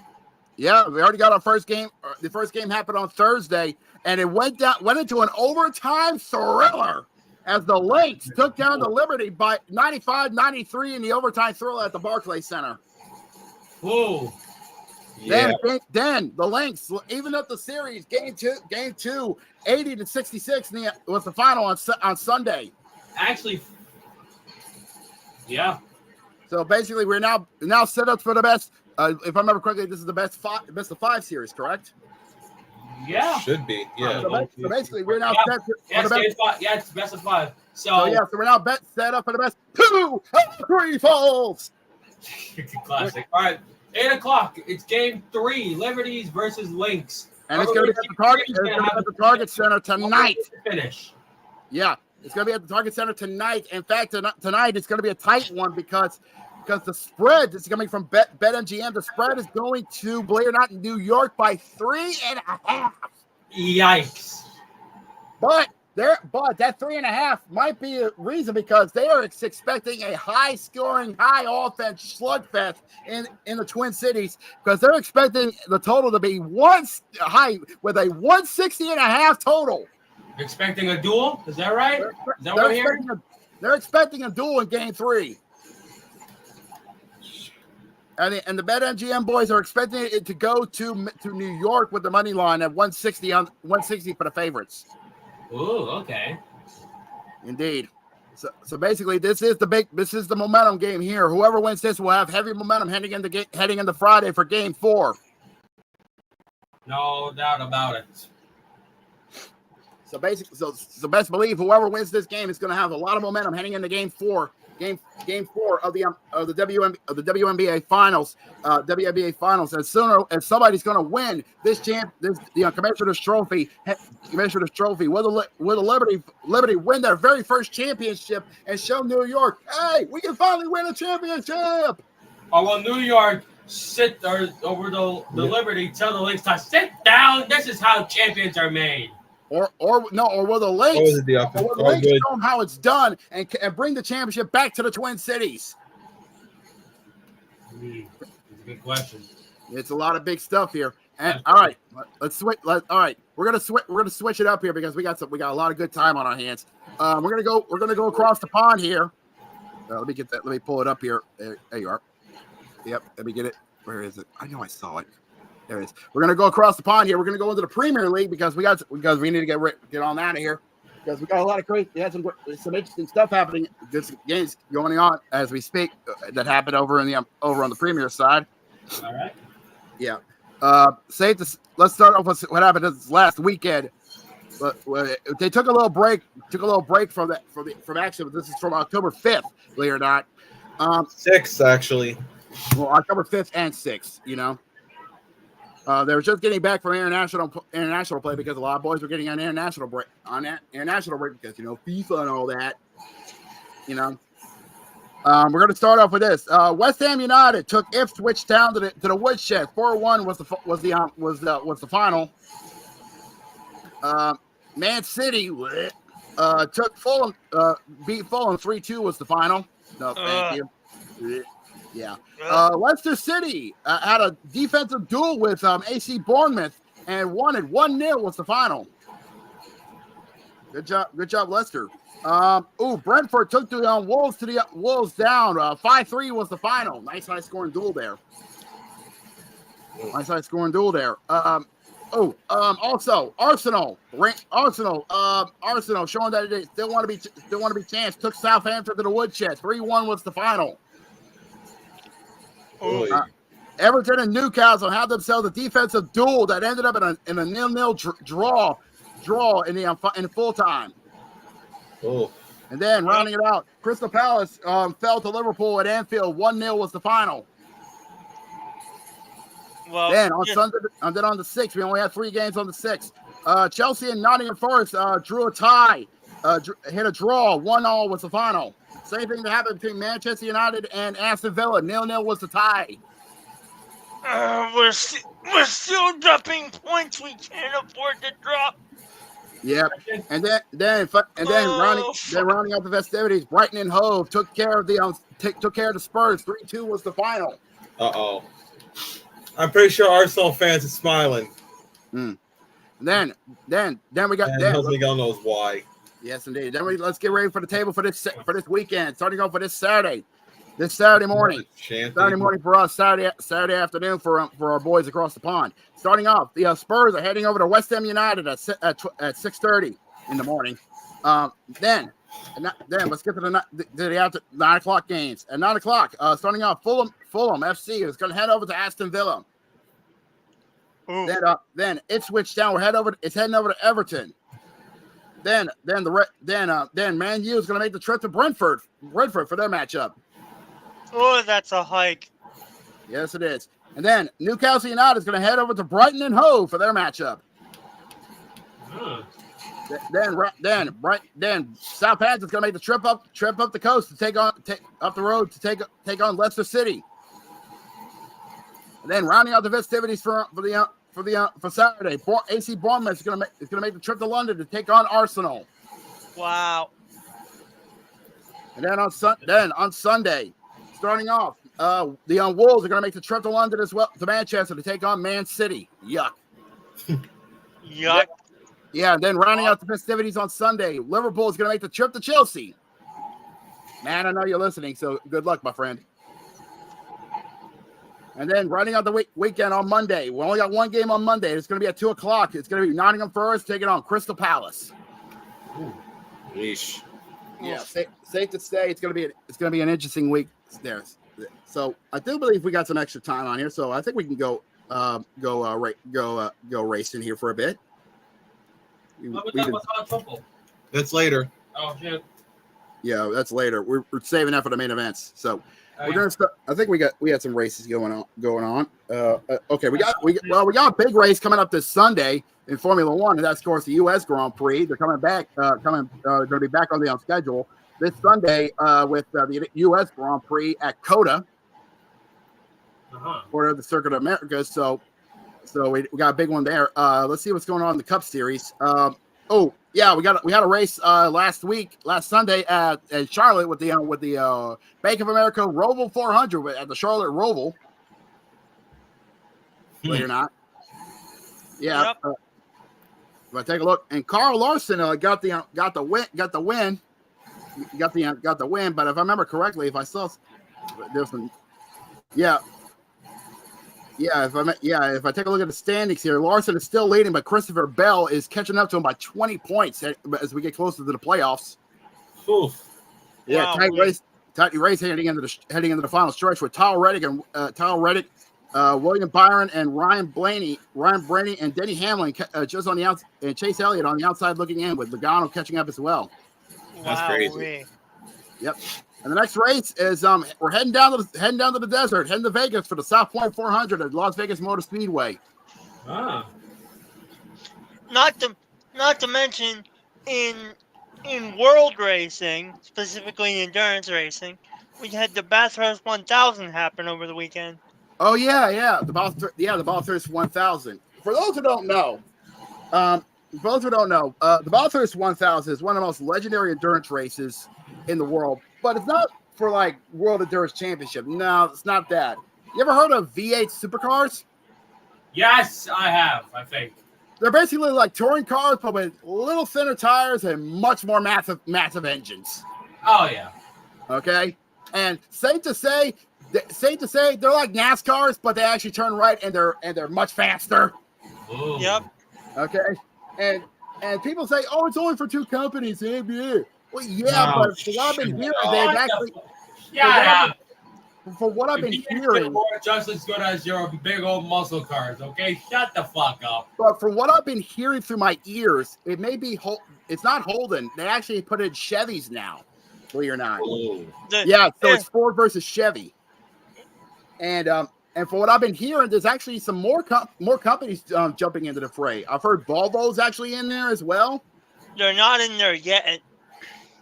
Yeah, we already got our first game. The first game happened on Thursday, and it went into an overtime thriller as the Lynx took down the Liberty by 95-93 in the overtime thriller at the Barclays Center. Whoa. Yeah. Then the Lynx even up the series. Game two, 80-66 was the final on Sunday. Actually, yeah. So basically, we're now set up for the best. If I remember correctly, this is the best of five series, correct? Yeah. Should be. Yeah. So basically, we're now set for the best. It's best of five. So we're now set up for the best 2 of 3 falls. Classic. All right. 8 o'clock. It's game 3. Liberties versus Lynx. And it's going to be at the Target Center tonight. Finish. Yeah, it's going to be at the Target Center tonight. In fact, tonight it's going to be a tight one because the spread is coming from BetMGM. The spread is going to, believe it or not, New York by 3.5. Yikes! But that 3.5 might be a reason because they are expecting a high-scoring, high-offense slugfest in the Twin Cities because they're expecting the total to be with a 160.5 total. You're expecting a duel? Is that right? Is that what I'm hearing? They're expecting a duel in Game 3. And the BetMGM boys are expecting it to go to New York with the money line at 160 for the favorites. Ooh, okay. Indeed. So basically, this is the momentum game here. Whoever wins this will have heavy momentum heading into Friday for Game 4. No doubt about it. So basically, so best believe whoever wins this game is going to have a lot of momentum heading into Game 4. Game 4 of the WNBA finals, WNBA finals. As sooner as somebody's going to win this Commissioner's Trophy. Commissioner's Trophy. Will the Liberty win their very first championship and show New York, hey, we can finally win a championship? Or will New York sit over the Liberty, tell the Lynx to sit down? This is how champions are made. Or will the Lynx show them how it's done and bring the championship back to the Twin Cities? That's a good question. It's a lot of big stuff here. And all right, let's switch. All right, we're gonna switch it up here because we got a lot of good time on our hands. We're gonna go across the pond here. Let me pull it up here. There you are. Yep. Let me get it. Where is it? I know I saw it. There it is. We're gonna go across the pond here. We're gonna go into the Premier League because we need to get on out of here because we got a lot of great. We had some interesting stuff happening. Good games going on as we speak that happened over on the Premier side. All right. Yeah. Let's start off with what happened this last weekend. They took a little break. From action. This is from October 5th, believe it or not. 6th actually. Well, October 5th and 6th. You know. They were just getting back from international play because a lot of boys were getting on international break because FIFA and all that. We're going to start off with this. West Ham United took Ipswich down to the woodshed. 4-1 was the final. Man City took Fulham, beat Fulham 3-2 was the final. No, thank you. Yeah. Leicester City had a defensive duel with AC Bournemouth and won it 1-0 was the final. Good job, Leicester. Brentford took the Wolves down. 5-3 was the final. Nice scoring duel there. Nice high scoring duel there. Also Arsenal showing that they still want to be chance. Took Southampton to the woodshed. 3-1 was the final. Everton and Newcastle had themselves a defensive duel that ended up in a 0-0 draw in full time. Oh. And then rounding it out, Crystal Palace fell to Liverpool at Anfield. 1-0 was the final. Well, then on Sunday, and then on the 6th, we only had 3 games on the 6th. Chelsea and Nottingham Forest drew a tie, hit a draw. 1-1 was the final. Same thing that happened between Manchester United and Aston Villa. 0-0 was the tie. We're still dropping points we can't afford to drop. Yep. And then rounding out the festivities, Brighton and Hove took care of the Spurs. 3-2 was the final. Uh-oh. I'm pretty sure Arsenal fans are smiling. Then we got And hopefully God knows why. Yes, indeed. Then let's get ready for the table for this weekend. Starting off with this Saturday morning. Saturday morning for us. Saturday afternoon for our boys across the pond. Starting off, the Spurs are heading over to West Ham United at 6:30 in the morning. Then let's get to the 9 o'clock games. At 9 o'clock, starting off, Fulham FC is going to head over to Aston Villa. Then Ipswich Town will heading over to Everton. Then Man U is going to make the trip to Brentford for their matchup. Oh, that's a hike. Yes, it is. And then Newcastle United is going to head over to Brighton and Hove for their matchup. Then Southampton is going to make the trip up the coast to take up the road to take on Leicester City. And then rounding out the festivities for Saturday, AC Bournemouth is going to make the trip to London to take on Arsenal. Wow. And then on Sunday, starting off, the Wolves are going to make the trip to London as well, to Manchester to take on Man City. Yuck. Yuck. Yeah, and then rounding out the festivities on Sunday, Liverpool is going to make the trip to Chelsea. Man, I know you're listening, so good luck, my friend. And then rounding out the weekend on Monday, we only got 1 game on Monday. It's going to be at 2 o'clock. It's going to be Nottingham Forest taking on Crystal Palace. Yeesh. Yeah, safe to say it's going to be an interesting week there. So I do believe we got some extra time on here, so I think we can go racing here for a bit. That's later. Oh shit. Yeah, that's later. We're saving that for the main events. So we're gonna start. I think we had some races going on. Okay, we got a big race coming up this Sunday in Formula One, and that's of course the U.S. Grand Prix. They're coming back. Going to be back on the schedule this Sunday with the U.S. Grand Prix at COTA for the Circuit of America. So we got a big one there. Let's see what's going on in the Cup Series. We had a race last Sunday at Charlotte with the Bank of America Roval 400 at the Charlotte Roval. Believe it or not. Yeah. Yep. If I take a look, and Carl Larson got the win. But if I remember correctly, if I saw there's some, if I take a look at the standings here, Larson is still leading, but Christopher Bell is catching up to him by 20 points as we get closer to the playoffs. Oof. Yeah, Wow, tight race heading into the final stretch with Tyler Reddick, William Byron, and Ryan Blaney, and Denny Hamlin just on the outside, and Chase Elliott on the outside looking in, with Logano catching up as well. That's crazy. Yep. And the next race is we're heading down to the desert, heading to Vegas for the South Point 400 at Las Vegas Motor Speedway. Ah. Not to mention in world racing, specifically endurance racing, we had the Bathurst 1000 happen over the weekend. Oh yeah, the Bathurst 1000. For those who don't know, the Bathurst 1000 is one of the most legendary endurance races in the world. But it's not for like World Endurance Championship. No, it's not that. You ever heard of V8 supercars? Yes, I have. I think They're basically like touring cars, but with little thinner tires and much more massive engines. Oh yeah. Okay, and safe to say, safe to say they're like NASCARs, but they actually turn right and they're much faster. Ooh. Yep. Okay, and people say, "Oh, it's only for two companies." NBA. Well, yeah, No, but from what I've been hearing, they've actually. Yeah. For what I've been You're hearing, more just as good as your big old muscle cars. Okay, shut the fuck up. but from what I've been hearing through my ears, it may be it's not Holden. They actually put in Chevys now, believe it or not. Yeah, so it's Ford versus Chevy, and for what I've been hearing, there's actually some more companies jumping into the fray. I've heard Volvo's actually in there as well. They're not in there yet.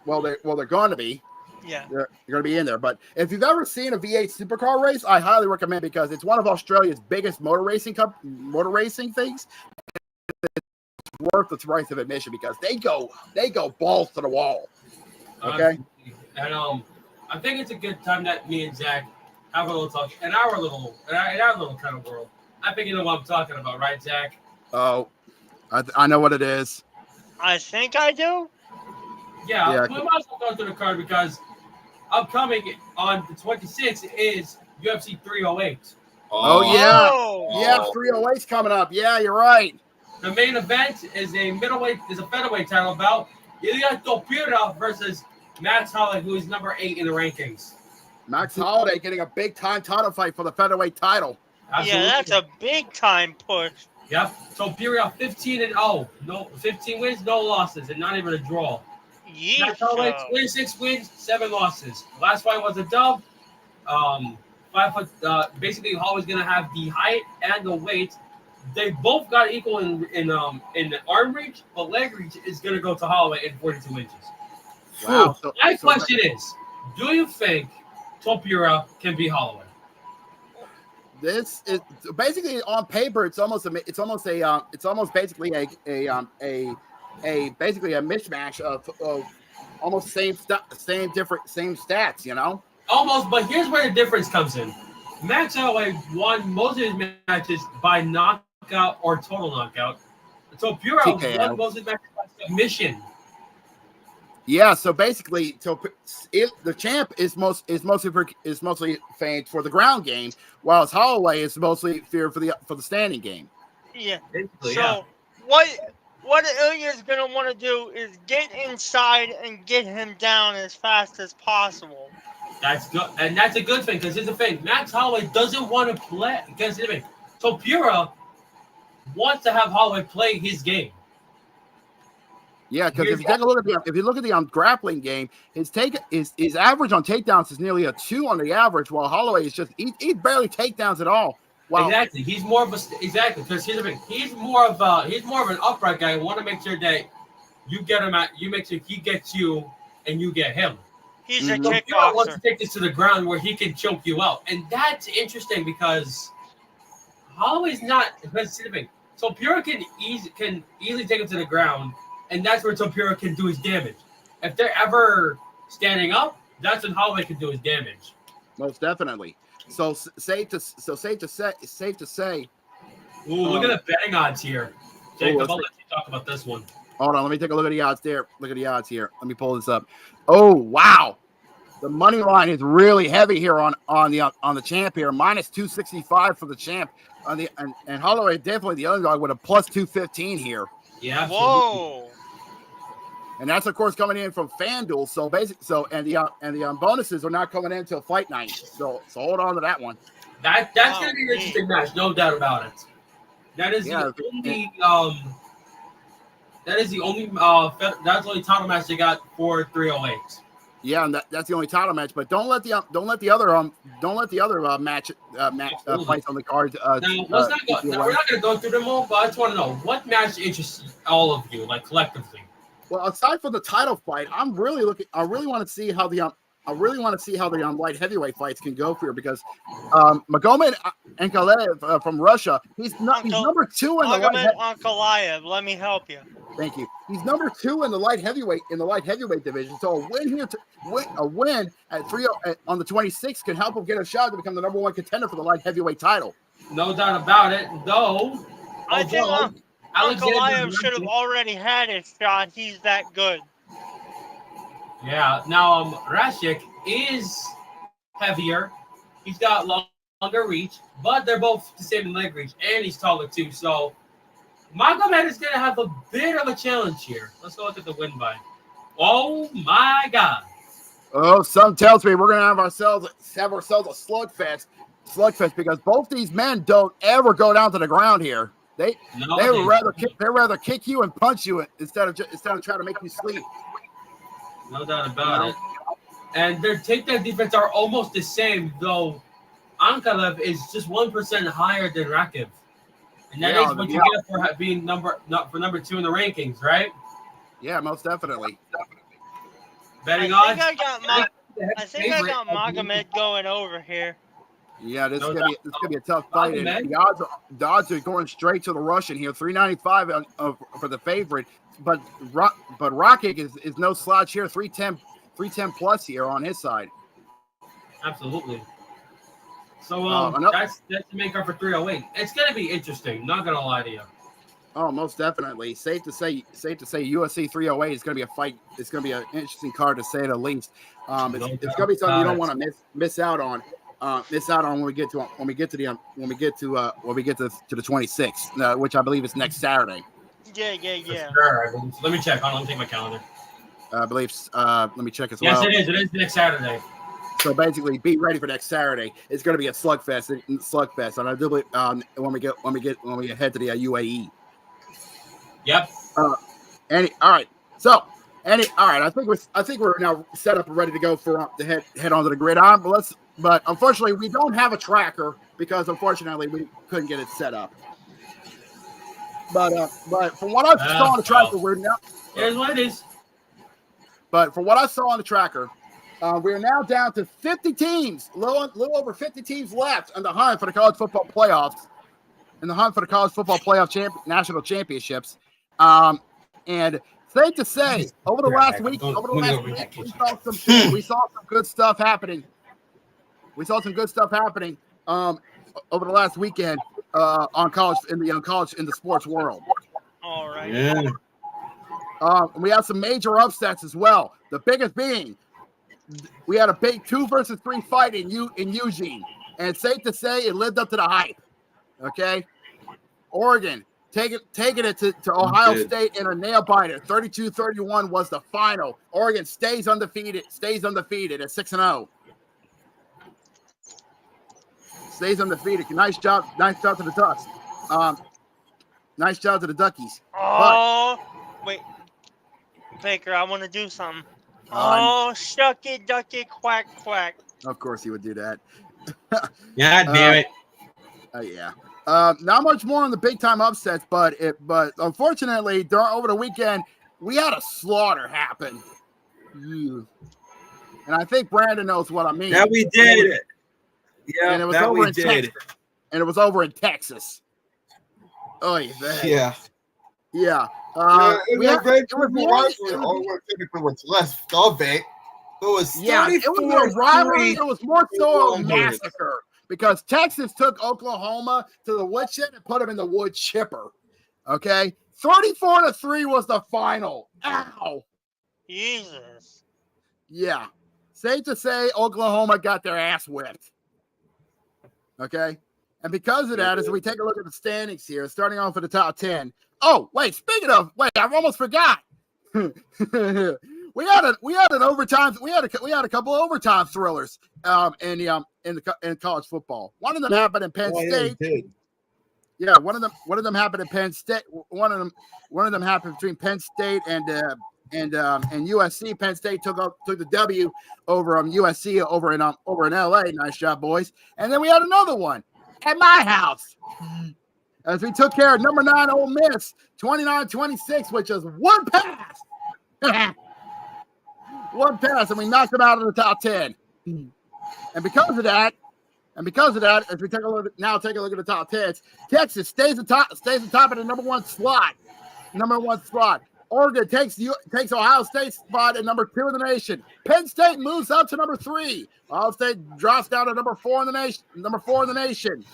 Well, they're going to be. Yeah. They're going to be in there. But if you've ever seen a V8 supercar race, I highly recommend because it's one of Australia's biggest motor racing things. It's worth the price of admission because they go balls to the wall. Okay. And I think it's a good time that me and Zach have a little talk in our little kind of world. I think you know what I'm talking about, right, Zach? Oh, I know what it is. I think I do. Yeah. We might as well go through the card because upcoming on the 26th is UFC 308. Oh yeah. 308's coming up. Yeah, you're right. The main event is a featherweight title bout. Ilya Topuria versus Max Holloway, who is number 8 in the rankings. Max Holloway getting a big time title fight for the featherweight title. Absolutely. Yeah, that's a big time push. Yep. Topuria 15-0. No 15 wins, no losses, and not even a draw. Max Holloway 26 wins, 7 losses. Last fight was a dub. 5 foot. Basically, Holloway's gonna have the height and the weight. They both got equal in the arm reach, but leg reach is gonna go to Holloway in 42 inches. Wow. My question is, do you think Topuria can beat Holloway? This is basically on paper. It's almost basically a mishmash of almost same stats. You know. Almost, but here's where the difference comes in. Max Holloway won most of his matches by knockout or total knockout. Topuria won most of his matches by submission. Yeah, so basically, the champ is mostly famed for the ground game, while Holloway is mostly feared for the standing game. Yeah. Basically, so what Ilya's gonna want to do is get inside and get him down as fast as possible. That's good, and that's a good thing because here's the thing: Max Holloway doesn't want to play against him. Topuria wants to have Holloway play his game. Yeah, because if you look at the grappling game, his average on takedowns is nearly a 2 on the average, while Holloway is just he barely takedowns at all. Wow. Exactly, he's more of because here's the thing: he's more of an upright guy. Want to make sure that you get him you make sure he gets you and you get him. He's a Topuria kickboxer. wants to take this to the ground where he can choke you out, and that's interesting because Holloway's not. Here's the thing: Topuria can easily take him to the ground. And that's where Topuria can do his damage. If they're ever standing up, that's when Holloway can do his damage. Most definitely. So safe to say. Ooh, look at the betting odds here. Jacob, I'll let you talk about this one. Hold on, let me take a look at the odds there. Look at the odds here. Let me pull this up. Oh wow, the money line is really heavy here on the champ here. Minus 265 for the champ. And Holloway definitely the underdog with a plus 215 here. Yeah. Absolutely. Whoa. And that's of course coming in from FanDuel. So the bonuses are not coming in until fight night. So hold on to that one. That's gonna be an interesting match, no doubt about it. That is the only title match they got for 308. Yeah, and that's the only title match. But don't let the other match fights on the card. Now, we're not gonna go through them all, but I just want to know what match interests all of you, like collectively. Well, aside from the title fight, I really want to see how the light heavyweight fights can go for you because Magomed Ankalaev from Russia, he's number 2 in the light. Ankalaev, let me help you. Thank you. He's number 2 in the light heavyweight division. So a win at 3 on the 26th can help him get a shot to become the number 1 contender for the light heavyweight title. No doubt about it. Though I think Ankalaev should have already had his shot. He's that good. Yeah. Now Rashik is heavier. He's got longer reach, but they're both the same in leg reach, and he's taller too. So Magomed is going to have a bit of a challenge here. Let's go look at the win by. Oh my God! Oh, some tells me we're going to have ourselves a slugfest because both these men don't ever go down to the ground here. They would rather kick you and punch you instead of trying to make you sleep. No doubt about it. And their takedown defense are almost the same, though Ankalev is just 1% higher than Rakiv. And that is what you get for being number 2 in the rankings, right? Yeah, most definitely. Betting odds? I think I got Magomed going over here. Yeah, this is gonna be a tough fight. And the odds are going straight to the Russian here. 395 for the favorite, but Rakic is no slouch here. 310 plus here on his side. Absolutely. So that's the main card for 308. It's gonna be interesting. Not gonna lie to you. Oh, most definitely. Safe to say UFC 308 is gonna be a fight. It's gonna be an interesting card to say the least. It's gonna be something you don't want to miss out on. When we get to the 26th, which I believe is next Saturday. Yeah. Sure. Let me check. Hold on, let me take my calendar. I believe. Let me check as well. Yes, it is. It is next Saturday. So basically, be ready for next Saturday. It's going to be a slugfest, and I do believe when we head to the UAE. Yep. All right. I think we're now set up and ready to go for the head onto the gridiron. But unfortunately, we don't have a tracker because unfortunately we couldn't get it set up. But from what I saw on the tracker, we're now. Here's what it is. But from what I saw on the tracker, we're now down to 50 teams, little over 50 teams left in the hunt for the college football playoffs, national championships. And safe to say, over the last week, we saw some good stuff happening. Over the last weekend on college in the sports world. All right. Yeah. We have some major upsets as well. The biggest being we had a big 2 versus 3 fight in Eugene, and it's safe to say it lived up to the hype. Okay, Oregon taking it to Ohio State in a nail biter. 32-31 was the final. Oregon stays undefeated at 6-0. Stays undefeated. Nice job to the Ducks. Nice job to the Duckies. Oh, wait. Baker, I want to do something. Shucky, ducky, quack, quack. Of course he would do that. Yeah, damn it. Yeah. Not much more on the big time upsets, but unfortunately, over the weekend, we had a slaughter happen. And I think Brandon knows what I mean. Yeah, we did. Yeah, and it was over in Texas. And it was over in Texas. Oh, yeah. Yeah. It was less of it. It was it was a rivalry. It was more so a massacre because Texas took Oklahoma to the woodshed and put them in the wood chipper. Okay, 34-3 was the final. Ow, Jesus. Yeah, safe to say Oklahoma got their ass whipped. Okay, and because of that, as we take a look at the standings here, starting off with the top 10. Oh, wait, I almost forgot. we had an overtime. We had a couple of overtime thrillers in college football. One of them happened in Penn State. Yeah, one of them happened in Penn State. One of them happened between Penn State and USC. Penn State took the W over USC over in LA. Nice job, boys. And then we had another one at my house. As we took care of number 9 Ole Miss, 29-26, which is one pass. One pass, and we knocked them out of the top 10. And because of that, as we take a look at the top 10, Texas stays atop of the number 1 slot. Oregon takes Ohio State's spot at number 2 in the nation. Penn State moves up to number 3. Ohio State drops down to number 4 in the nation.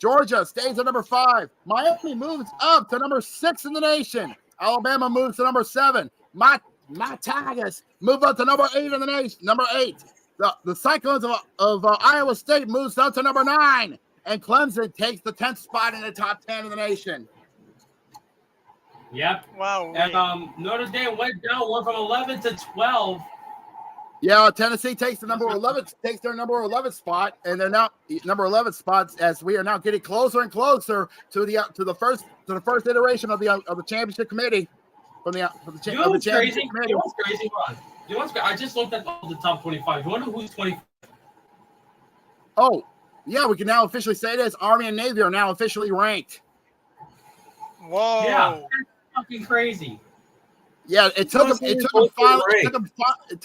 Georgia stays at number 5. Miami moves up to number 6 in the nation. Alabama moves to number 7. My Tigers move up to number 8 in the nation. Number 8. The Cyclones of Iowa State moves up to number 9, and Clemson takes the 10th spot in the top 10 of the nation. Yep. Wow. And Notre Dame went down, went from 11 to 12. Yeah, Tennessee takes the number 11, takes their number 11 spot, and they're now number 11 spots as we are now getting closer and closer to the first iteration of the championship committee from the championship crazy? committee. You know what's crazy? Ron? You know what's crazy? I just looked at all the top 25. You wonder who's 25? Oh, yeah, we can now officially say this: Army and Navy are now officially ranked. Whoa. Yeah, that's fucking crazy. Yeah, it took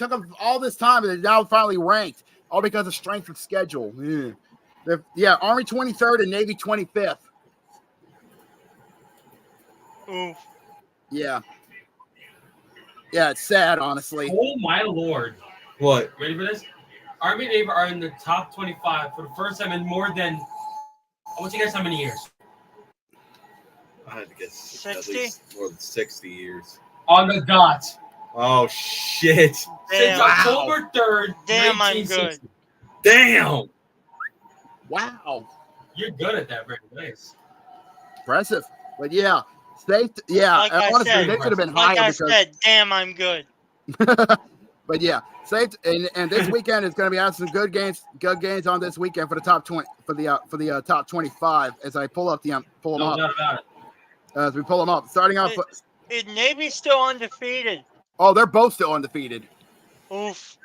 them all this time, and they're now finally ranked, all because of strength of schedule. Yeah, Army 23rd and Navy 25th. Oof. Yeah, it's sad, honestly. Oh my lord! What? Ready for this? Army and Navy are in the top 25 for the first time in more than, I want you to guess how many years? I had to guess 60? at least more than 60 years. On the dot. Oh shit! Since Damn. October 3rd, Damn, I'm 1960. good. Damn! Wow, You're good at that, very nice. impressive. But yeah, state. Yeah, Like I honestly, said, they could have been Like higher I because. said, damn, I'm good. But yeah, safe. And this weekend is going to be some good games on this weekend for the top 20 for the top 25. As I pull them No up. doubt about it. As we pull them up, starting off. Is Navy still undefeated? Oh, they're both still undefeated. Oof.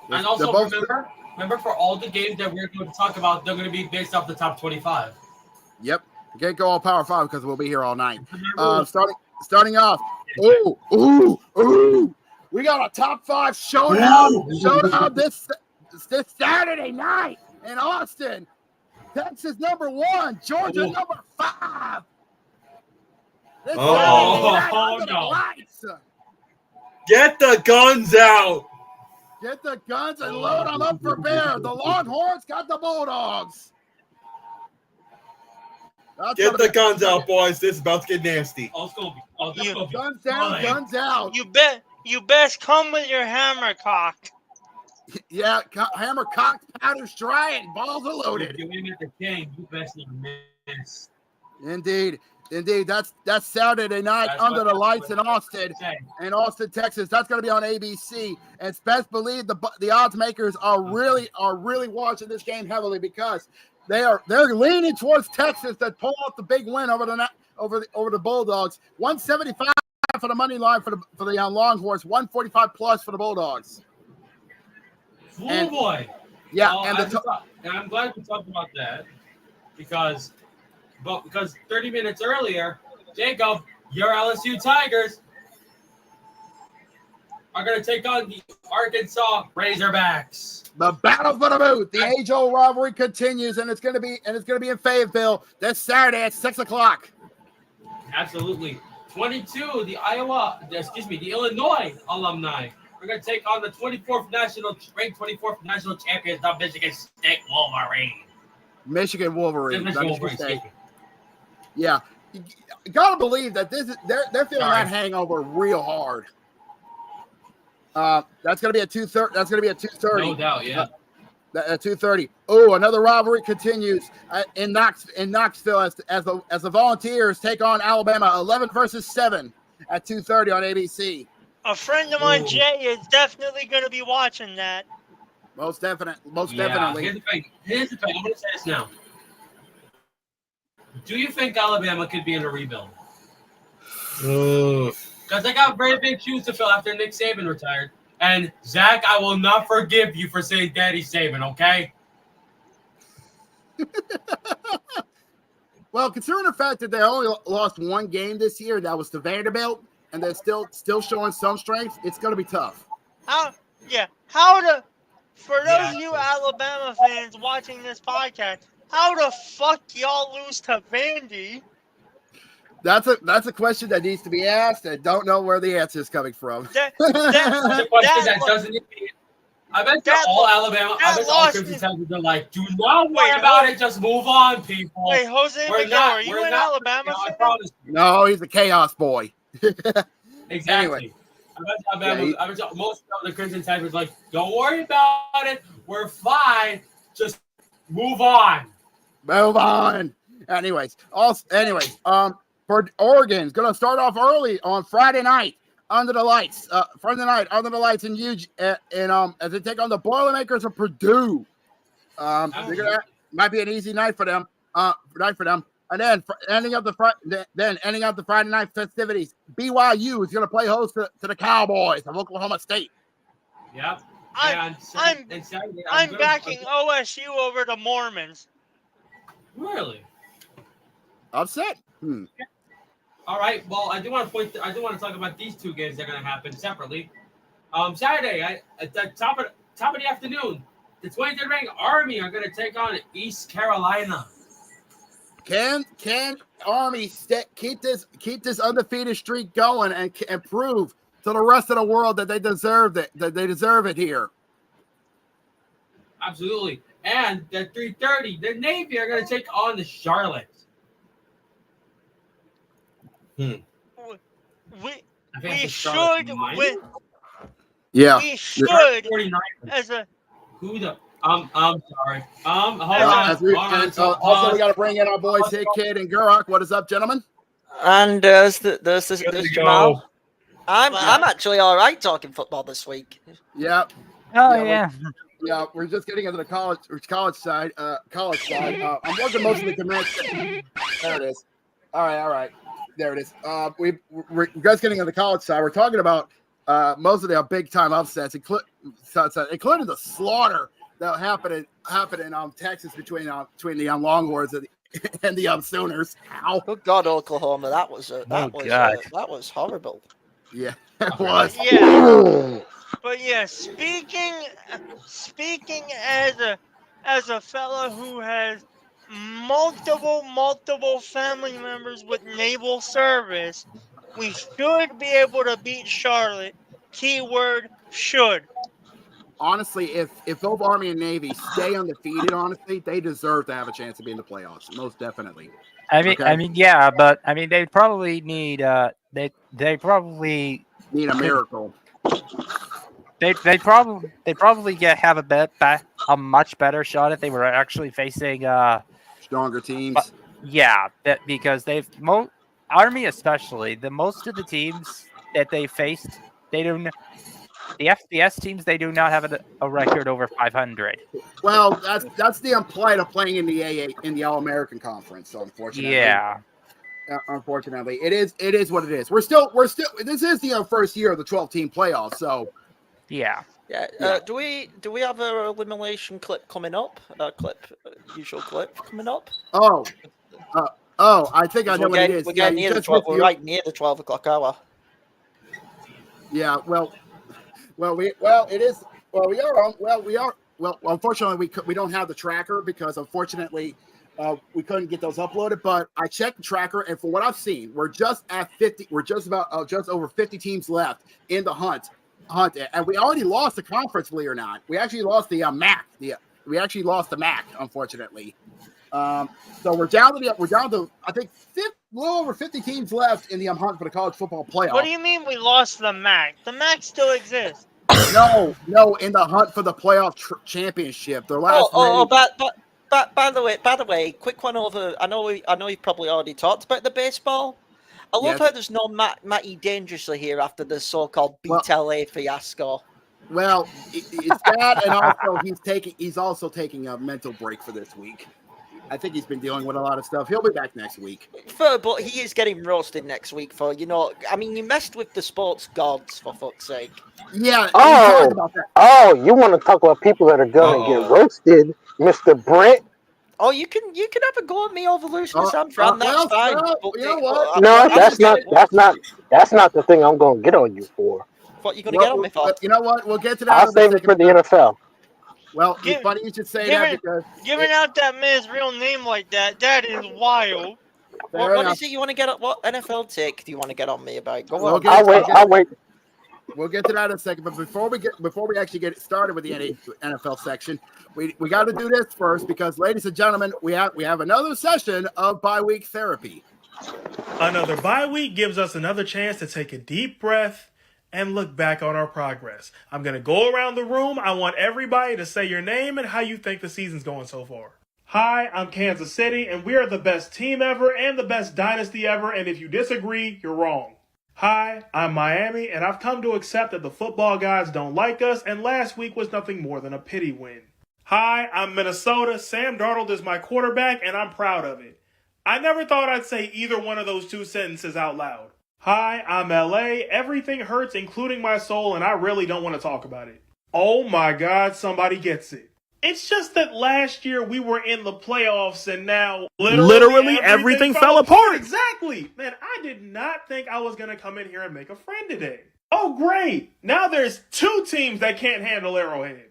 And also remember for all the games that we're going to talk about, they're going to be based off the top 25. Yep. You can't go all Power 5 because we'll be here all night. Starting off. Ooh. We got a top 5 showdown this Saturday night in Austin. Texas number 1, Georgia number 5. This Saturday night under the lights. Get the guns out! Get the guns and load them up for bear. The Longhorns got the Bulldogs. Get the guns out, boys. This is about to get nasty. Guns down, guns out. You best come with your hammer cock. Yeah, hammer cocked, powder's dry, and balls are loaded. If you aim at the king, you best not miss. Indeed. That's Saturday night under the lights in Austin, Texas. That's going to be on ABC. And best believe the odds makers are really watching this game heavily because they're leaning towards Texas to pull off the big win over the Bulldogs. 175 for the money line for the Longhorns. 145 plus for the Bulldogs. Oh boy! Yeah, and I'm glad we talked about that because 30 minutes earlier, Jacob, your LSU Tigers are going to take on the Arkansas Razorbacks. The battle for the boot, the age-old rivalry continues, and it's going to be in Fayetteville this Saturday at 6:00. Absolutely. 22, the Illinois alumni. We're going to take on the ranked 24th national champions, the Michigan State Wolverine. Michigan Wolverine. Yeah, you gotta believe that they're feeling that hangover real hard. That's gonna be at 2:30. That's gonna be at 2:30. No doubt, yeah. At 2:30. Oh, another rivalry continues in Knoxville as the Volunteers take on Alabama. 11 versus 7 at 2:30 on ABC. A friend of mine, Jay, is definitely going to be watching that. Most definitely. Here's the thing. I'm going to say this now. Do you think Alabama could be in a rebuild? Because they got very big shoes to fill after Nick Saban retired. And Zach, I will not forgive you for saying Daddy Saban, okay? Well, considering the fact that they only lost one game this year, that was to Vanderbilt, and they're still showing some strength, it's going to be tough. For those of you Alabama fans watching this podcast, how the fuck y'all lose to Vandy? That's a question that needs to be asked, and don't know where the answer is coming from. That's a question that doesn't need to be. I bet all Alabama, I bet all Crimson Tigers are like, do not worry about it, just move on, people. Wait, Jose Miguel, are you an Alabama fan? No, he's a chaos boy. Exactly. Anyway. Most of the Crimson Tide was like, "Don't worry about it. We're fine. Just move on." Move on. Anyways, for Oregon's going to start off early on Friday night under the lights. Friday night under the lights in Eugene, as they take on the Boilermakers of Purdue. Might be an easy night for them. And then ending up the Friday night festivities, BYU is going to play host to the Cowboys of Oklahoma State. Yep. I'm backing OSU over the Mormons. Really? Upset. All right. Well, I do want to talk about these two games that are going to happen separately. Saturday, at the top of the afternoon, the 23rd ranked Army are going to take on East Carolina. Can Army keep this undefeated streak going and prove to the rest of the world that they deserve it here? Absolutely. And at 3:30, the Navy are going to take on the Charlotte. We should win. Yeah. We should as a. Who the? I'm sorry. Hold on. Also, we got to bring in our boys Hit Kid and Gurok. What is up, gentlemen? And there's Jamal. I'm actually all right talking football this week. Yeah. Yeah. Yeah, we're just getting into the college side. I'm working most of the commits. There it is. All right. There it is. We're just getting into the college side. We're talking about most of the big time upsets, including the slaughter that happened in Texas between the Longhorns and the Sooners. Ow. Good God, Oklahoma! That was horrible. Yeah, it was. Yeah. But yeah, speaking as a fella who has multiple family members with naval service, we should be able to beat Charlotte. Keyword should. Honestly, if both Army and Navy stay undefeated, honestly, they deserve to have a chance to be in the playoffs. Most definitely. Yeah, but they probably need they probably need a miracle. They probably have a much better shot if they were actually facing stronger teams. Because Army especially, most of the teams that they faced, the FBS teams, they do not have a record over 500. Well, that's the plight of playing in the All-American Conference. So unfortunately, unfortunately, it is what it is. We're still. This is the first year of the 12-team playoffs. So yeah. Do we have a elimination clip coming up? Usual clip coming up? I think I know what it is. We're getting near the 12. We're right near the 12 o'clock hour. Yeah. We are. Unfortunately, we don't have the tracker because unfortunately, we couldn't get those uploaded. But I checked the tracker, and from what I've seen, we're just at 50. We're just about just over 50 teams left in the hunt, and we already lost the conference, believe it or not. We actually lost the MAC. We actually lost the MAC, unfortunately. So we're down to I think a little over 50 teams left in the hunt for the college football playoff. What do you mean we lost the MAC? The MAC still exists. No, in the hunt for the playoff championship. Their last. By the way, quick one over. I know you've probably already talked about the baseball. I love how there's no Matty Dangerously here after the so-called Beat LA fiasco. Well, it's that, and also he's also taking a mental break for this week. I think he's been dealing with a lot of stuff. He'll be back next week. But he is getting roasted next week for, you messed with the sports gods, for fuck's sake. Yeah. You want to talk about people that are going to get roasted, Mr. Brent? Oh, you can have a go at me over Looseness and Fran. That's fine. You know what? No, that's not the thing I'm going to get on you for. What you going to get on me for? You know what? We'll get to that. I'll save it for the NFL. Well, it's funny you should say that because giving out that man's real name like that is wild. What is it you want to get on? What NFL take do you want to get on me about? Go on. I'll wait. We'll get to that in a second, but before we actually get started with the NFL section, we got to do this first because, ladies and gentlemen, we have another session of bye week therapy. Another bye week gives us another chance to take a deep breath and look back on our progress. I'm going to go around the room. I want everybody to say your name and how you think the season's going so far. Hi, I'm Kansas City, and we are the best team ever and the best dynasty ever, and if you disagree, you're wrong. Hi, I'm Miami, and I've come to accept that the football gods don't like us, and last week was nothing more than a pity win. Hi, I'm Minnesota. Sam Darnold is my quarterback, and I'm proud of it. I never thought I'd say either one of those two sentences out loud. Hi, I'm LA. Everything hurts, including my soul, and I really don't want to talk about it. Oh my God, somebody gets it. It's just that last year we were in the playoffs and now literally everything fell apart. Exactly. Man, I did not think I was going to come in here and make a friend today. Oh, great. Now there's 2 teams that can't handle Arrowhead.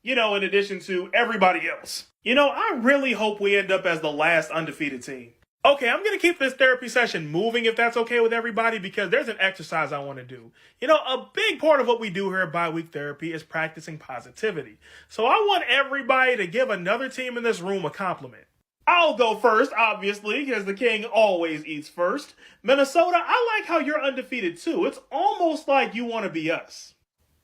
In addition to everybody else. I really hope we end up as the last undefeated team. Okay, I'm going to keep this therapy session moving if that's okay with everybody because there's an exercise I want to do. A big part of what we do here at Bi-Week Therapy is practicing positivity. So I want everybody to give another team in this room a compliment. I'll go first, obviously, because the king always eats first. Minnesota, I like how you're undefeated too. It's almost like you want to be us.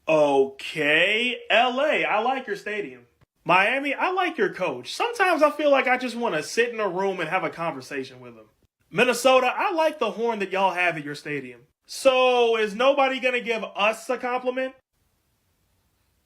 Okay, LA, I like your stadium. Miami, I like your coach. Sometimes I feel like I just want to sit in a room and have a conversation with him. Minnesota, I like the horn that y'all have at your stadium. So, is nobody going to give us a compliment?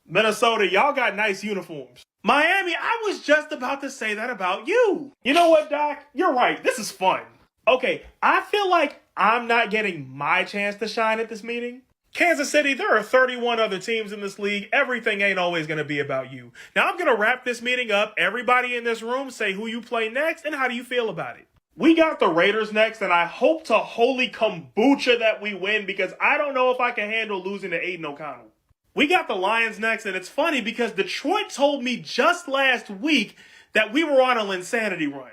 Minnesota, y'all got nice uniforms. Miami, I was just about to say that about you. You know what, Doc? You're right. This is fun. Okay, I feel like I'm not getting my chance to shine at this meeting. Kansas City, there are 31 other teams in this league. Everything ain't always going to be about you. Now, I'm going to wrap this meeting up. Everybody in this room, say who you play next and how do you feel about it. We got the Raiders next, and I hope to holy kombucha that we win because I don't know if I can handle losing to Aiden O'Connell. We got the Lions next, and it's funny because Detroit told me just last week that we were on an insanity run.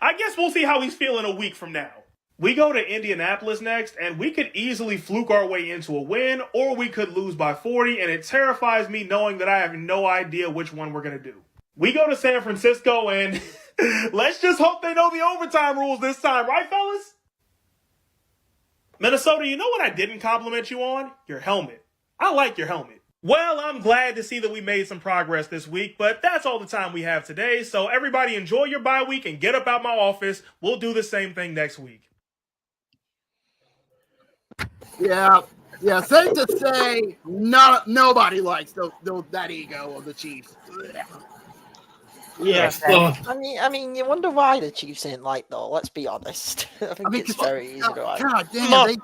I guess we'll see how he's feeling a week from now. We go to Indianapolis next, and we could easily fluke our way into a win, or we could lose by 40, and it terrifies me knowing that I have no idea which one we're going to do. We go to San Francisco, and let's just hope they know the overtime rules this time, right, fellas? Minnesota, you know what I didn't compliment you on? Your helmet. I like your helmet. Well, I'm glad to see that we made some progress this week, but that's all the time we have today, so everybody enjoy your bye week and get up out my office. We'll do the same thing next week. Yeah, safe to say, nobody likes that ego of the Chiefs. Yes. I mean, you wonder why the Chiefs ain't like though. Let's be honest. I think it's very easy to like. God damn,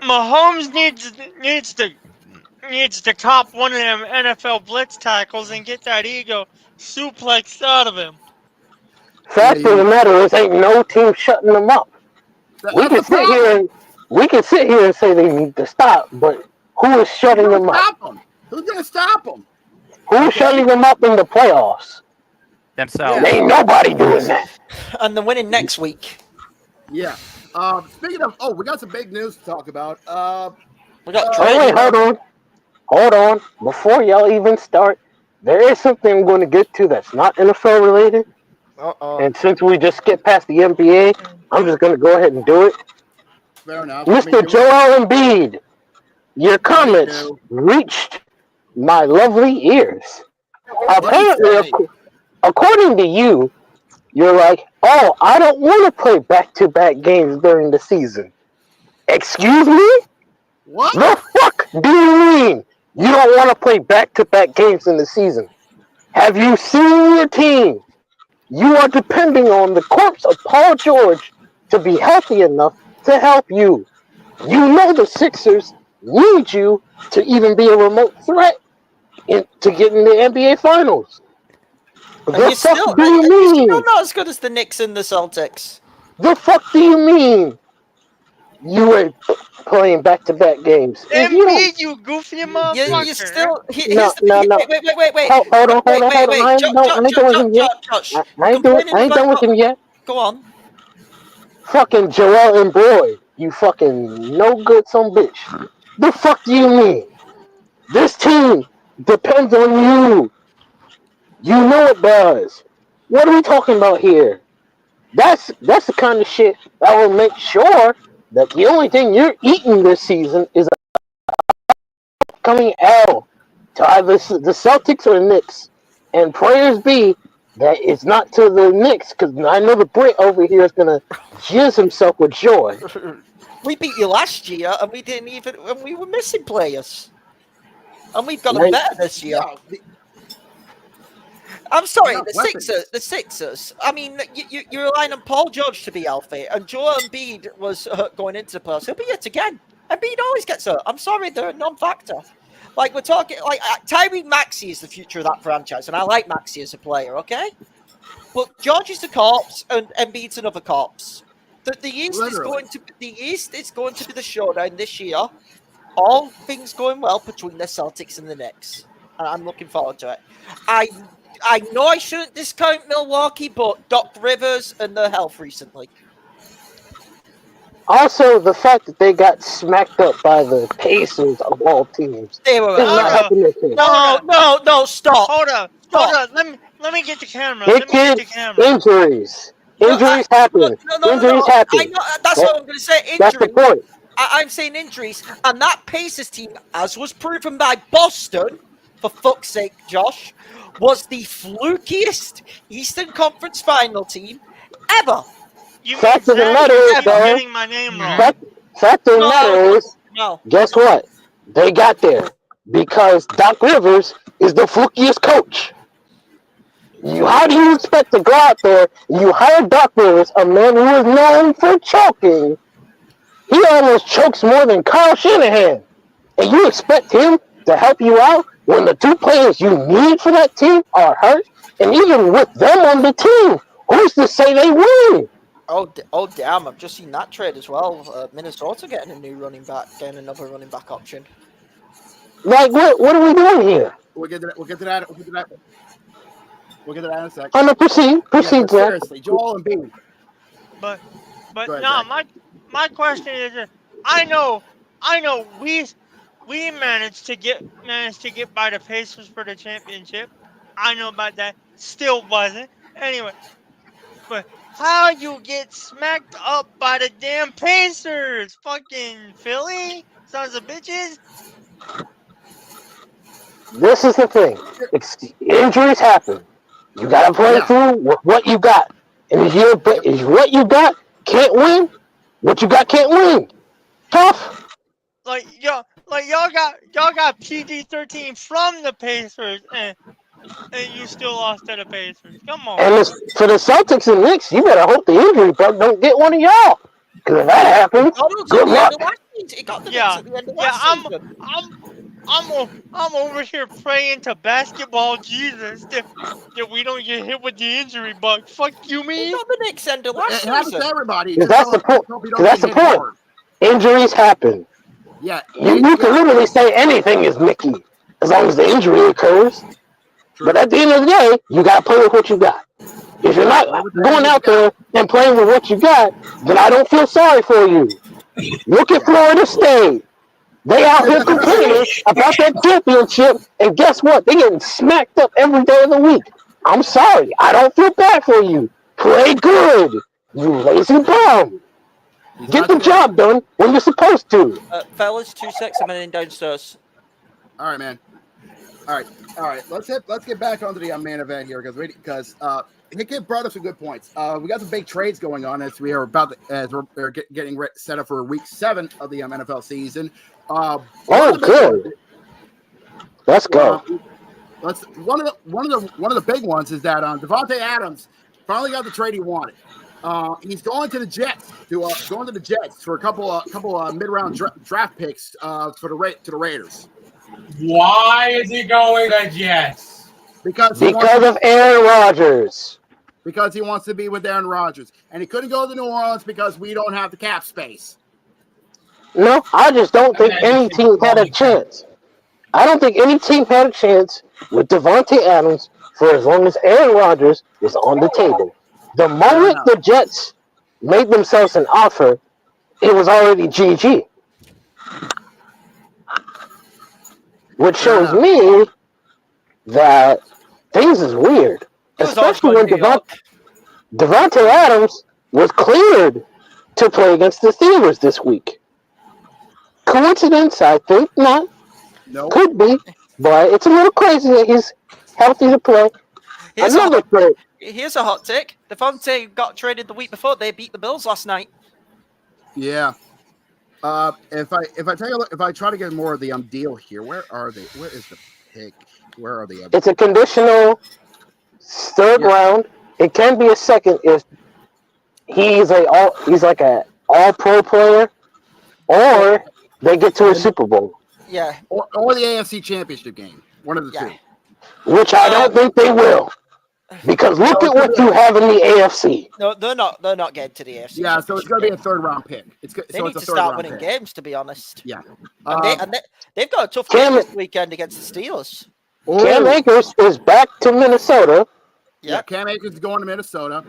Mahomes needs to cop one of them NFL blitz tackles and get that ego suplexed out of him. Fact of the matter is, ain't no team shutting them up. We can sit here and say they need to stop, but who is shutting them up? Who's going to stop them? Who's shutting them up in the playoffs? Themselves. Ain't nobody doing that. And they're winning next week. Yeah. Speaking of, we got some big news to talk about. We got wait, hold on. Before y'all even start, there is something I'm going to get to that's not NFL related. And since we just skipped past the NBA, I'm just going to go ahead and do it. Fair enough. Mr. Joel Embiid, your comments reached my lovely ears. Apparently, according to you, you're like, oh, I don't want to play back-to-back games during the season. Excuse me? What? The fuck do you mean you don't want to play back-to-back games in the season? Have you seen your team? You are depending on the corpse of Paul George to be healthy enough to help you. You know the Sixers need you to even be a remote threat to get in the NBA Finals. You're still not as good as the Knicks and the Celtics. The fuck do you mean? You ain't playing back-to-back games. Embiid, you goofy motherfucker. You're still... No. Wait. Hold on. I ain't done with him yet. Go on. Fucking Joel Embiid, you fucking no good son bitch. The fuck do you mean? This team depends on you. You know it does. What are we talking about here? That's the kind of shit that will make sure that the only thing you're eating this season is a upcoming L to either the Celtics or the Knicks. And prayers be that it's not to the Knicks, because I know the Brit over here is going to jizz himself with joy. We beat you last year, and we were missing players. And we've got them better this year. Yeah, I'm sorry, weapons. The Sixers. I mean, you're relying on Paul George to be healthy, and Joel Embiid was going into the playoffs. He'll be hurt again. Embiid always gets hurt. I'm sorry, they're a non-factor. Like, we're talking, like, Tyrese Maxey is the future of that franchise, and I like Maxey as a player, okay? But George is the corpse, and Embiid's another corpse. The East is going to be the showdown this year. All things going well between the Celtics and the Knicks. And I'm looking forward to it. I know I shouldn't discount Milwaukee, but Doc Rivers and their health recently. Also, the fact that they got smacked up by the Pacers of all teams. They were not helping their team. No, stop. Hold up. Let me get the camera. Injuries. Injuries happen. Injuries happen. I know, that's what I'm going to say. Injuries. That's the point. I'm saying injuries, and that Pacers team, as was proven by Boston, for fuck's sake, Josh, was the flukiest Eastern Conference final team ever. Fact of the matter is, getting my name wrong. Fact of the matter is, guess what? They got there because Doc Rivers is the flukiest coach. How do you expect to go out there? You hire Doc Rivers, a man who is known for choking. He almost chokes more than Kyle Shanahan. And you expect him to help you out when the two players you need for that team are hurt? And even with them on the team, who's to say they win? Oh damn, I've just seen that trade as well. Minnesota getting a new running back, getting another running back option. Like, what are we doing here? We'll get to that in a second. I'm gonna proceed, Zach. Seriously, Joel Embiid. But ahead, no, Zach. my question is, I know we managed to get by the Pacers for the championship. I know about that. Still wasn't. Anyway, but how you get smacked up by the damn Pacers? Fucking Philly? Sons of bitches? This is the thing. Injuries happen. You gotta play through with what you got. And if what you got can't win, what you got can't win. Tough. Like y'all got PG-13 from the Pacers, and you still lost to the Pacers. Come on. And for the Celtics and Knicks, you better hope the injury bug don't get one of y'all. Because if that happens, good luck. I'm over here praying to basketball Jesus that we don't get hit with the injury bug. Fuck you, me. Not the Knicks end of last It happens to season. everybody. That's the point. That's the point. Injuries happen. Yeah. You can literally say anything is Mickey as long as the injury occurs. True. But at the end of the day, you got to play with what you got. If you're not going out there and playing with what you got, then I don't feel sorry for you. Look at Florida State. They out here complaining about that championship, and guess what? They're getting smacked up every day of the week. I'm sorry. I don't feel bad for you. Play good, you lazy bum. Get the job done when you're supposed to. Fellas, 2 seconds, I'm heading downstairs. All right, man. All right. Let's get back onto the main event here because Hickett brought up some good points. We got some big trades going on as we're getting set up for week 7 of the NFL season. Good. Let's go. One of the big ones is that Devontae Adams finally got the trade he wanted. He's going to the Jets for a couple of mid-round draft picks to the Raiders. Why is he going to Jets? Because of Aaron Rodgers. Because he wants to be with Aaron Rodgers, and he couldn't go to New Orleans because we don't have the cap space. No, I just don't think any team had a chance. I don't think any team had a chance with Devontae Adams for as long as Aaron Rodgers was on the table. The moment the Jets made themselves an offer, it was already GG. Which shows me that things is weird. Especially when Devontae Adams was cleared to play against the Steelers this week. Coincidence? I think not. No. Could be, but it's a little crazy that he's healthy to play. Another thing. Here's a hot take. Devontae got traded the week before. They beat the Bills last night. Yeah. If I take a look, if I try to get more of the deal here, where are they? Where is the pick? Where are they? It's a conditional third round. It can be a second if he's like a all pro player, or they get to a Super Bowl. Yeah. Or the AFC Championship game. One of the two. Which I don't think they will. Because look at what you have in the AFC. No, they're not getting to the AFC. Yeah, so it's going to be a third round pick. They need to start winning games, to be honest. Yeah. They've got a tough game this weekend against the Steelers. Cam Akers is back to Minnesota. Yeah, Cam Akers is going to Minnesota.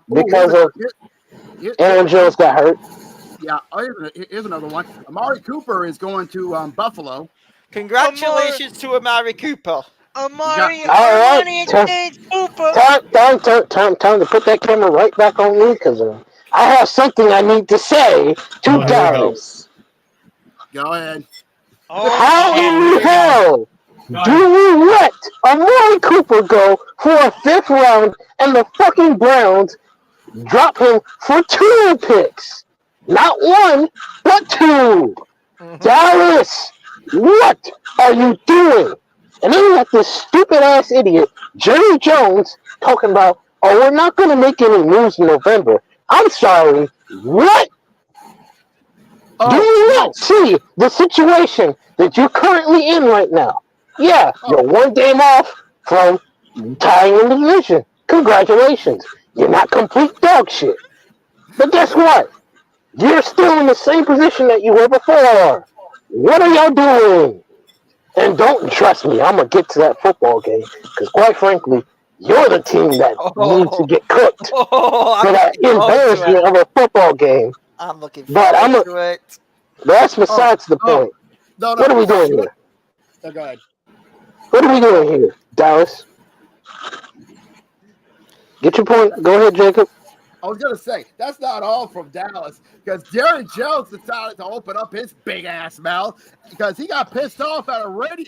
Because of Aaron Jones got hurt. Yeah, here's another one. Amari Cooper is going to Buffalo. Congratulations to Amari Cooper. Amari Cooper. Time to put that camera right back on me because I have something I need to say to Dallas. Go ahead. How in the hell do we let Amari Cooper go for a 5th round and the fucking Browns drop him for 2 picks? Not 1, but 2. Dallas, what are you doing? And then you got this stupid-ass idiot, Jerry Jones, talking about, oh, we're not going to make any moves in November. I'm sorry, what? Do you not see the situation that you're currently in right now? Yeah, you're 1 game off from tying in the division. Congratulations. You're not complete dog shit. But guess what? You're still in the same position that you were before. What are y'all doing? And don't trust me, I'm going to get to that football game. Because quite frankly, you're the team that needs to get cooked for that embarrassment of a football game. I'm looking forward to it. That's besides the point. What are we doing here? Oh, go ahead. What are we doing here, Dallas? Get your point. Go ahead, Jacob. I was going to say, that's not all from Dallas, because Jerry Jones decided to open up his big-ass mouth because he got pissed off at a radio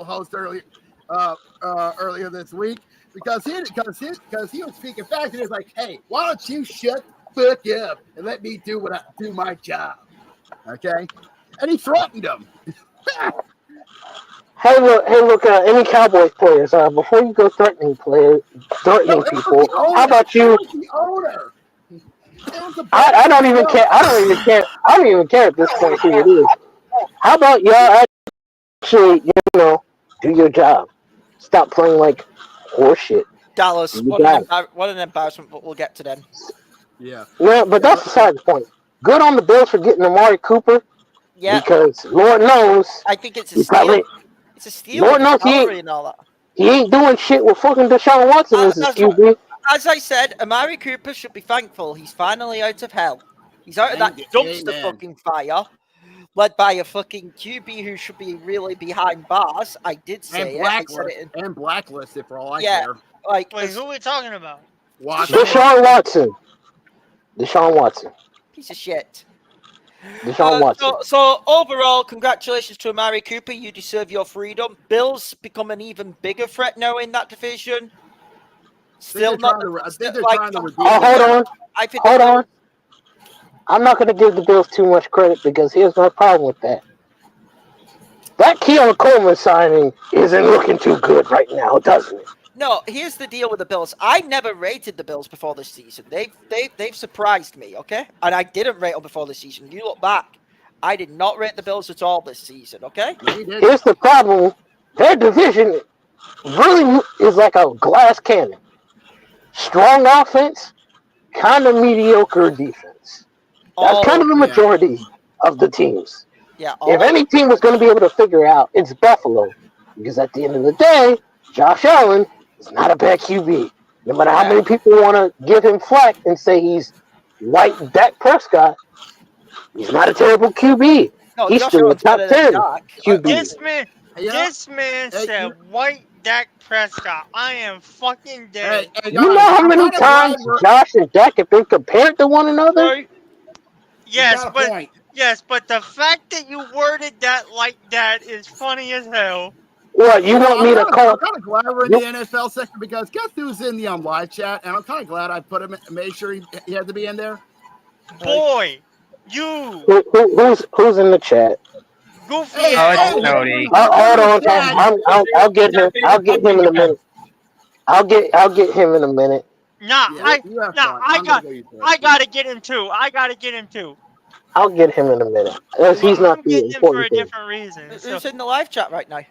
host earlier this week because he was speaking facts, and he was like, hey, why don't you shut the fuck up and let me do my job, okay? And he threatened him. Hey, look! Any Cowboys players? Before you go threatening people, how about you? I don't even care. I don't even care at this point who it is. How about y'all actually, do your job? Stop playing like horseshit. Dallas, what an embarrassment, but we'll get to them. Yeah. Yeah, but that's beside the point. Good on the Bills for getting Amari Cooper. Yeah. Because Lord knows, I think it's a steal. It's a steal. Lord knows he ain't doing shit with fucking Deshaun Watson as his QB. As I said, Amari Cooper should be thankful. He's finally out of hell. He's out of that dumpster fucking fire, led by a fucking QB who should be really behind bars. I did say and blacklisted for all I care. Wait, who are we talking about? Deshaun Watson. Piece of shit. Deshaun Watson. So overall, congratulations to Amari Cooper. You deserve your freedom. Bills become an even bigger threat now in that division. Still not. Hold on. I'm not going to give the Bills too much credit because here's my problem with that. That Keon Coleman signing isn't looking too good right now, doesn't it? No, here's the deal with the Bills. I never rated the Bills before this season. They've surprised me, okay? And I didn't rate them before this season. You look back, I did not rate the Bills at all this season, okay? Here's the problem. Their division really is like a glass cannon. Strong offense, kind of mediocre defense. That's kind of the majority of the teams. Yeah. If any team was going to be able to figure out, it's Buffalo. Because at the end of the day, Josh Allen is not a bad QB. No matter how many people want to give him flack and say he's white Dak Prescott, he's not a terrible QB. No, he's still a top 10 QB. This man said white Dak Prescott. I am fucking dead. You know how many times Josh and Dak have been compared to one another? Yes, but Yes, but the fact that you worded that like that is funny as hell. What, you want me to call? I'm kind of glad we're in the NFL section because guess who's in the live chat? And I'm kind of glad I put him, made sure he had to be in there. Boy, you Who's in the chat? goofy Hey, ass. it's Cody. Hold on. I'll get him. I'll get him in a minute. I'll get him in a minute. Nah, Yeah, I gotta get him too. I'll get him in a minute. He's not I'm the getting him for a important thing. different reason. Who's in the live chat right now?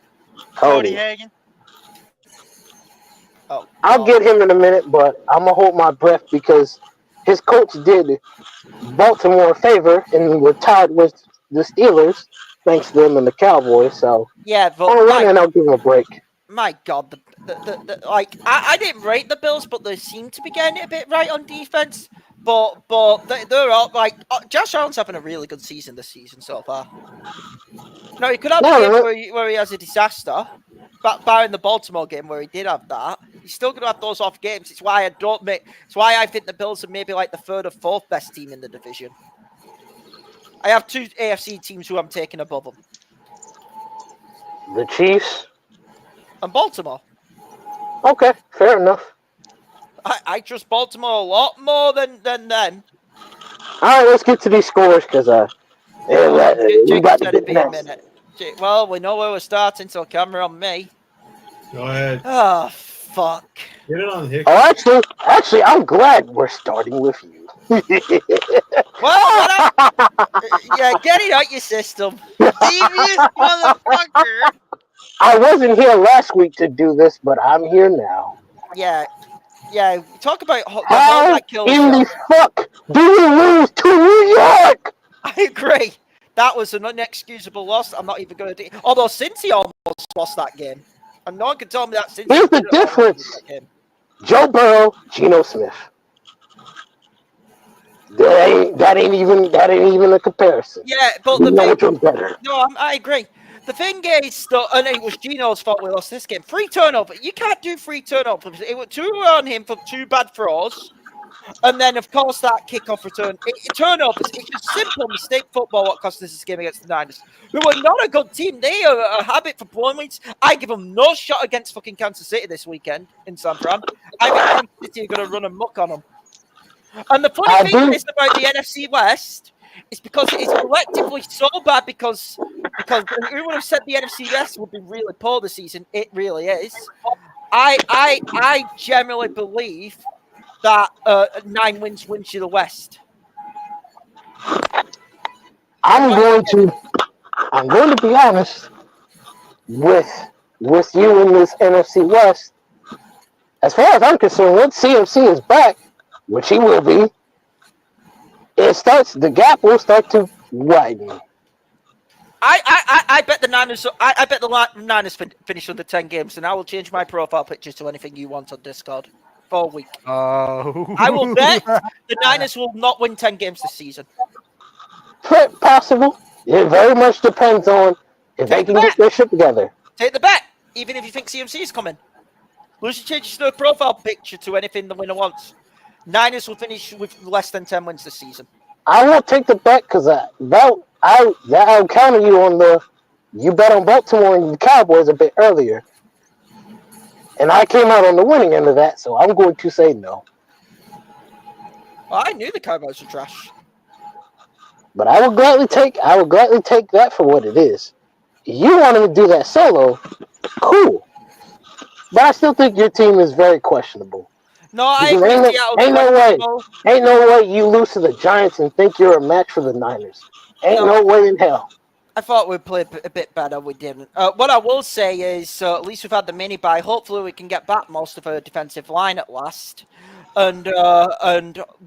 Cody Hagen. Oh, I'll get him in a minute, but I'm gonna hold my breath because his coach did Baltimore a favor and we're tied with the Steelers, thanks to them and the Cowboys. So yeah, but on one hand, I'll give him a break. My God, the like I didn't rate the Bills, but they seem to be getting it a bit right on defense. But they're all like Josh Allen's having a really good season this season so far. No, he could have a game where he has a disaster, but barring the Baltimore game where he did have that, he's still going to have those off games. It's why I think the Bills are maybe like the third or fourth best team in the division. I have two AFC teams who I'm taking above them. The Chiefs and Baltimore. Okay, fair enough. I trust Baltimore a lot more than them. All right, let's get to these scores because we got to get next. Well, we know where we're starting, so camera on me. Go ahead. Oh, fuck. Get it on Hick. Oh, actually, I'm glad we're starting with you. Well, yeah, get it out your system. Devious motherfucker. I wasn't here last week to do this, but I'm here now. Yeah. Talk about how in the fuck do you lose to New York? I agree. That was an inexcusable loss. I'm not even going to do. Although Cincy almost lost that game, and no one can tell me that Cincy. Here's the difference: Joe Burrow, Geno Smith. That ain't even a comparison. Yeah, but you know which one's better. No, I agree. The thing is, and it was Geno's fault we lost this game. Free turnover. You can't do free turnovers. It was 2 on him for 2 bad throws. And then, of course, that kickoff return. Turnovers. It's just simple mistake football what cost us this game against the Niners, who are not a good team. They are a habit for blowing leads. I give them no shot against fucking Kansas City this weekend in San Fran. I think Kansas City are going to run amok on them. And the funny thing is about the NFC West is because it is collectively so bad because who would have said the NFC West would be really poor this season? It really is. I generally believe that 9 wins wins you the West. I'm going to be honest with you in this NFC West. As far as I'm concerned, once CMC is back, which he will be, the gap will start to widen. I bet the Niners. I bet the Niners finish under 10 games, and I will change my profile picture to anything you want on Discord for a week. I will bet the Niners will not win 10 games this season. Possible. It very much depends on if they can get their shit together. Take the bet, even if you think CMC is coming. Lucy changes their profile picture to anything the winner wants. Niners will finish with less than 10 wins this season. I won't take the bet because I'll counter you on you bet on Baltimore and the Cowboys a bit earlier. And I came out on the winning end of that, so I'm going to say no. Well, I knew the Cowboys were trash. But I would gladly take that for what it is. You wanted to do that solo, cool. But I still think your team is very questionable. No, I agree. Ain't no way you lose to the Giants and think you're a match for the Niners. Ain't no way in hell. I thought we'd play a bit better. We didn't. What I will say is, at least we've had the mini bye. Hopefully, we can get back most of our defensive line at last. And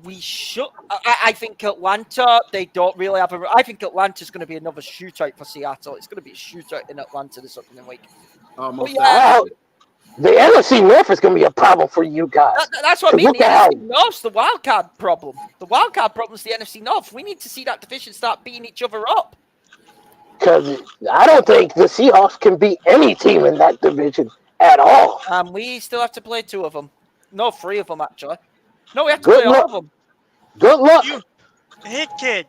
we should. I think Atlanta. They don't really have a. I think Atlanta's going to be another shootout for Seattle. It's going to be a shootout in Atlanta this upcoming week. The NFC North is going to be a problem for you guys. That's what I mean. The NFC North's the wild card problem. The wild card problem is the NFC North. We need to see that division start beating each other up. Because I don't think the Seahawks can beat any team in that division at all. We still have to play 2 of them. No, 3 of them, actually. No, we have to play all of them. Good luck. Hey, kid.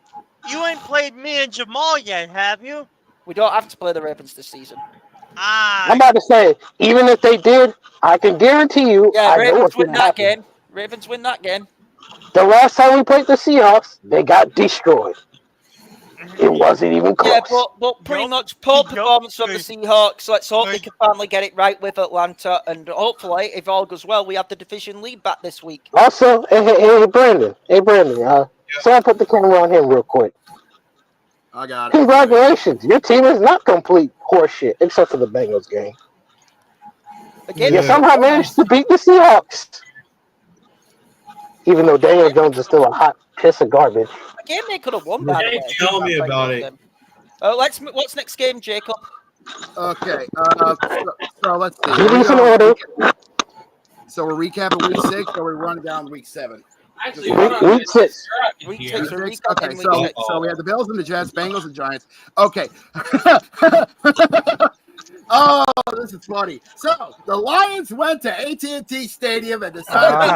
You ain't played me and Jamal yet, have you? We don't have to play the Ravens this season. I'm about to say, even if they did, I can guarantee you, Yeah, I know Ravens what's win going to that happen. game. Ravens win that game. The last time we played the Seahawks, they got destroyed. It wasn't even close. Yeah, but pretty much poor performance from the Seahawks. Let's hope they can finally get it right with Atlanta, and hopefully, if all goes well, we have the division lead back this week. Also, hey, Brandon. Someone put the camera on him real quick. I got it. Congratulations. Your team is not complete horseshit, except for the Bengals game. Again, You somehow managed to beat the Seahawks. Even though Daniel Jones is still a hot piss of garbage. Again, they could have won, by the way. Tell me about it. What's next game, Jacob? Okay. So let's see. Do these in order. So we're recapping week 6, or we're running down week 7. Actually, week 6. Week 6. Okay, so we had the Bills and the Jets, Bengals and Giants. Okay. Oh, this is funny. So the Lions went to AT&T Stadium and decided.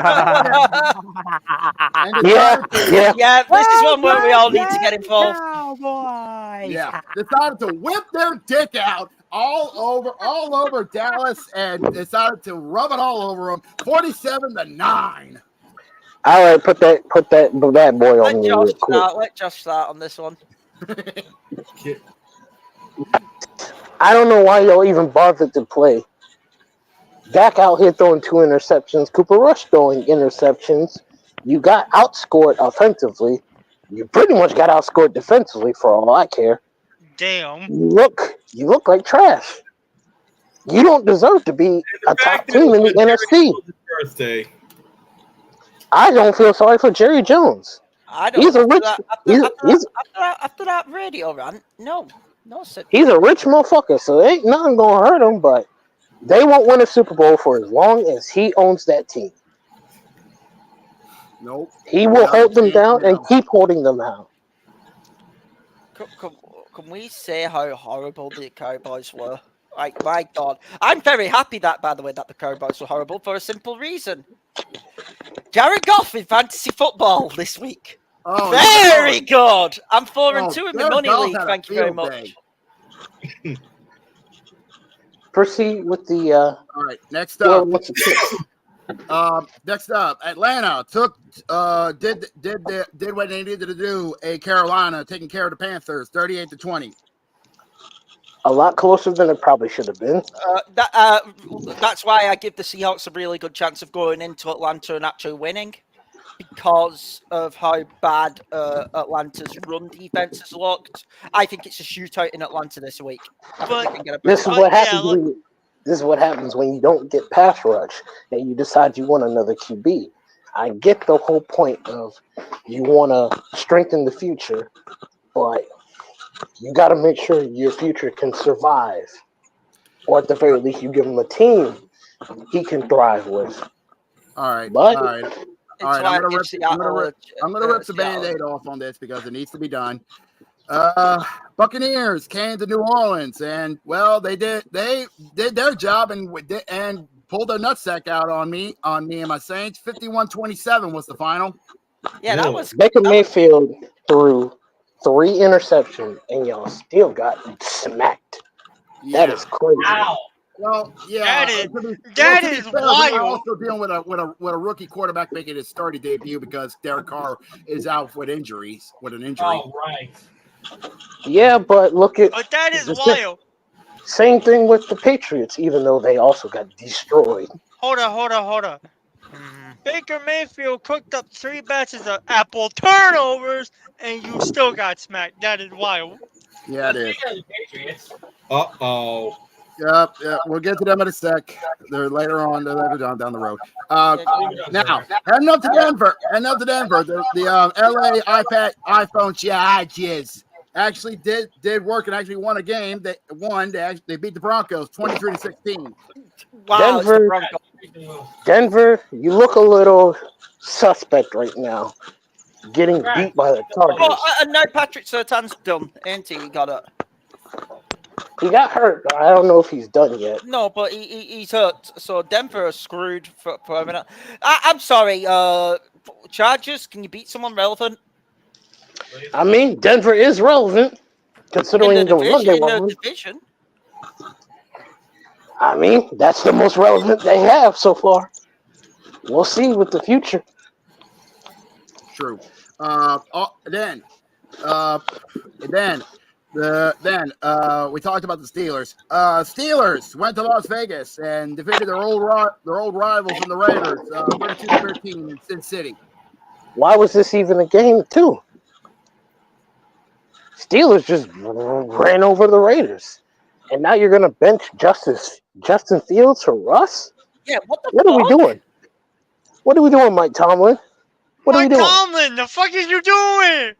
Yeah. This is one where we all need to get involved. Yeah, decided to whip their dick out all over Dallas, and decided to rub it all over them. 47-9. All right, put that bad boy on me real quick. Let Josh start on this one. I don't know why y'all even bothered to play. Dak out here throwing 2 interceptions. Cooper Rush throwing interceptions. You got outscored offensively. You pretty much got outscored defensively for all I care. Damn. You look like trash. You don't deserve to be a top team in the NFC. Birthday. I don't feel sorry for Jerry Jones. I don't. He's a rich. After that radio rant, no, sir. He's a rich motherfucker, so ain't nothing gonna hurt him. But they won't win a Super Bowl for as long as he owns that team. Nope. He will hold them down and keep holding them down. Can we say how horrible the Cowboys were? Like, my God. I'm very happy that, by the way, that the Cowboys were horrible for a simple reason. Jared Goff in fantasy football this week. Oh, very good. I'm 4-2 in my money league. Thank you very much. Proceed with the. All right. Next up. Next up, Atlanta did what they needed to do. Carolina taking care of the Panthers, 38-20. A lot closer than it probably should have been. That's why I give the Seahawks a really good chance of going into Atlanta and actually winning, because of how bad Atlanta's run defense has looked. I think it's a shootout in Atlanta this week. This is what happens when you don't get pass rush and you decide you want another QB. I get the whole point of you want to strengthen the future, but you got to make sure your future can survive, or at the very least, you give him a team he can thrive with. All right. But, all right. I'm gonna rip the Band-Aid off on this because it needs to be done. Buccaneers came to New Orleans, and well, they did their job and pulled their nutsack out on me and my Saints. 51-27 was the final. Yeah, that was Baker Mayfield threw 3 interceptions, and y'all still got smacked. Yeah. That is crazy. Wow. Well, yeah, that is wild. We're also dealing with a rookie quarterback making his starting debut because Derek Carr is out with an injury. Oh, right. Yeah, but But that is wild. Same thing with the Patriots, even though they also got destroyed. Hold on. Baker Mayfield cooked up 3 batches of apple turnovers, and you still got smacked. That is wild. Yeah, it is. Uh-oh. Yep, we'll get to them in a sec. They're later on down the road. Now, heading up to Denver. The LA iPhone charges actually did work and actually won a game. They beat the Broncos 23-16. Wow, Denver, you look a little suspect right now. Getting beat by the Chargers. And now Patrick Surtain's done, ain't he? He got it. He got hurt. I don't know if he's done yet. No, but he's hurt. So Denver is screwed for a minute. I'm sorry. Chargers, can you beat someone relevant? I mean, Denver is relevant considering the run they in won. the division. I mean, that's the most relevant they have so far. We'll see with the future. True. Then we talked about the Steelers. Steelers went to Las Vegas and defeated their old rivals in the Raiders, 32-13 in Sin City. Why was this even a game, too? Steelers just ran over the Raiders. And now you're going to bench Justin Fields for Russ? Yeah, what are we doing? What are we doing, Mike Tomlin? What are we doing? Mike Tomlin, the fuck is you doing?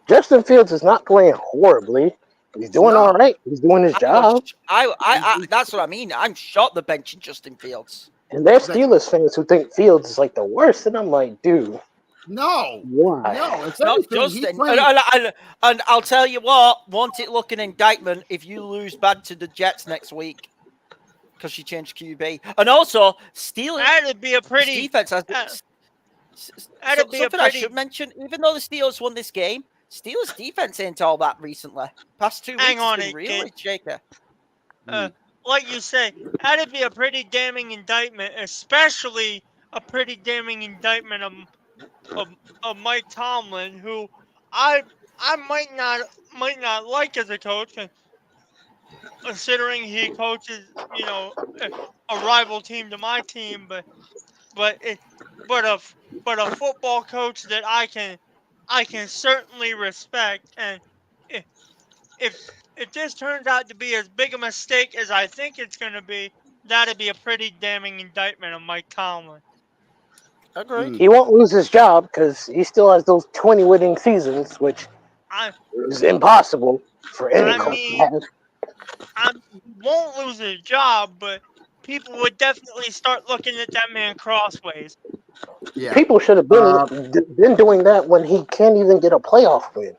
Justin Fields is not playing horribly. He's doing all right. He's doing his job. That's what I mean. I'm shocked the benching Justin Fields. And there's Steelers fans who think Fields is like the worst. And I'm like, dude. No. Why? No, it's not Justin. And I'll tell you what, won't it look an indictment if you lose bad to the Jets next week? Because you changed QB. And also, Steelers. That'd be a pretty defense. I should mention, even though the Steelers won this game, Steelers defense ain't all that recently. Past 2 weeks, on it's been really shaky. Like you say, that'd be a pretty damning indictment, especially a pretty damning indictment of Mike Tomlin, who I might not like as a coach, considering he coaches, a rival team to my team, but a football coach that I can certainly respect. And if this turns out to be as big a mistake as I think it's going to be, that'd be a pretty damning indictment of Mike Tomlin. Agreed. He won't lose his job because he still has those 20 winning seasons, which is impossible for any coach to have. I won't lose his job, but people would definitely start looking at that man crossways. Yeah. People should have been doing that when he can't even get a playoff win.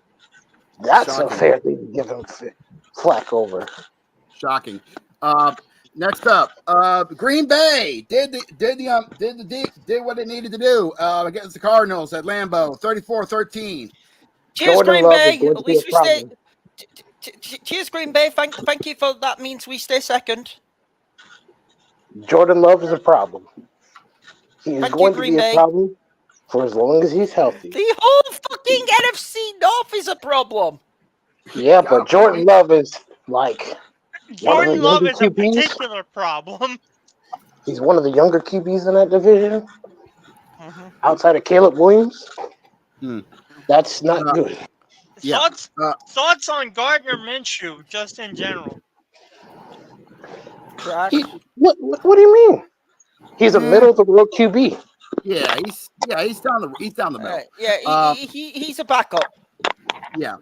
That's a fair thing to give him flack over. Shocking. Next up, Green Bay did what it needed to do against the Cardinals at Lambeau, 34-13. Cheers, Green Bay. At least we stay. Cheers, Green Bay. Thank you for that. Means we stay second. Jordan Love is a problem. He is going to be a problem for as long as he's healthy. The whole fucking NFC North is a problem. Yeah, but Jordan Love is like Jordan Love is a particular problem. He's one of the younger QBs in that division. Outside of Caleb Williams. That's not good. Thoughts on Gardner Minshew, just in general? What do you mean? He's a middle of the road QB. Yeah, he's down the middle. He's a backup. Yeah.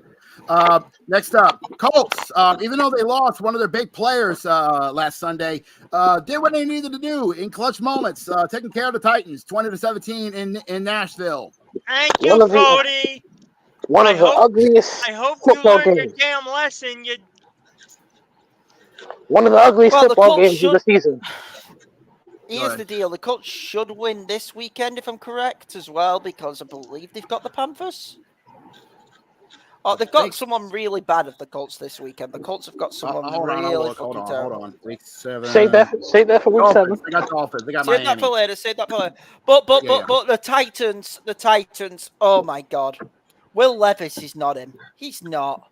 Next up, Colts. Even though they lost one of their big players last Sunday, did what they needed to do in clutch moments, taking care of the Titans, 20-17 in Nashville. Thank you, Cody. One of the ugliest football games. You learned your damn lesson. One of the ugliest football games of the season. Here's the deal. The Colts should win this weekend, if I'm correct, as well, because I believe they've got the Panthers. Oh, they've got someone really bad at the Colts this weekend. The Colts have got someone really fucking terrible. Hold on. Week 7. Save that for week 7. They got Dolphins. They got Save Miami. Save that for later. But the Titans. Oh my God, Will Levis is not him. He's not.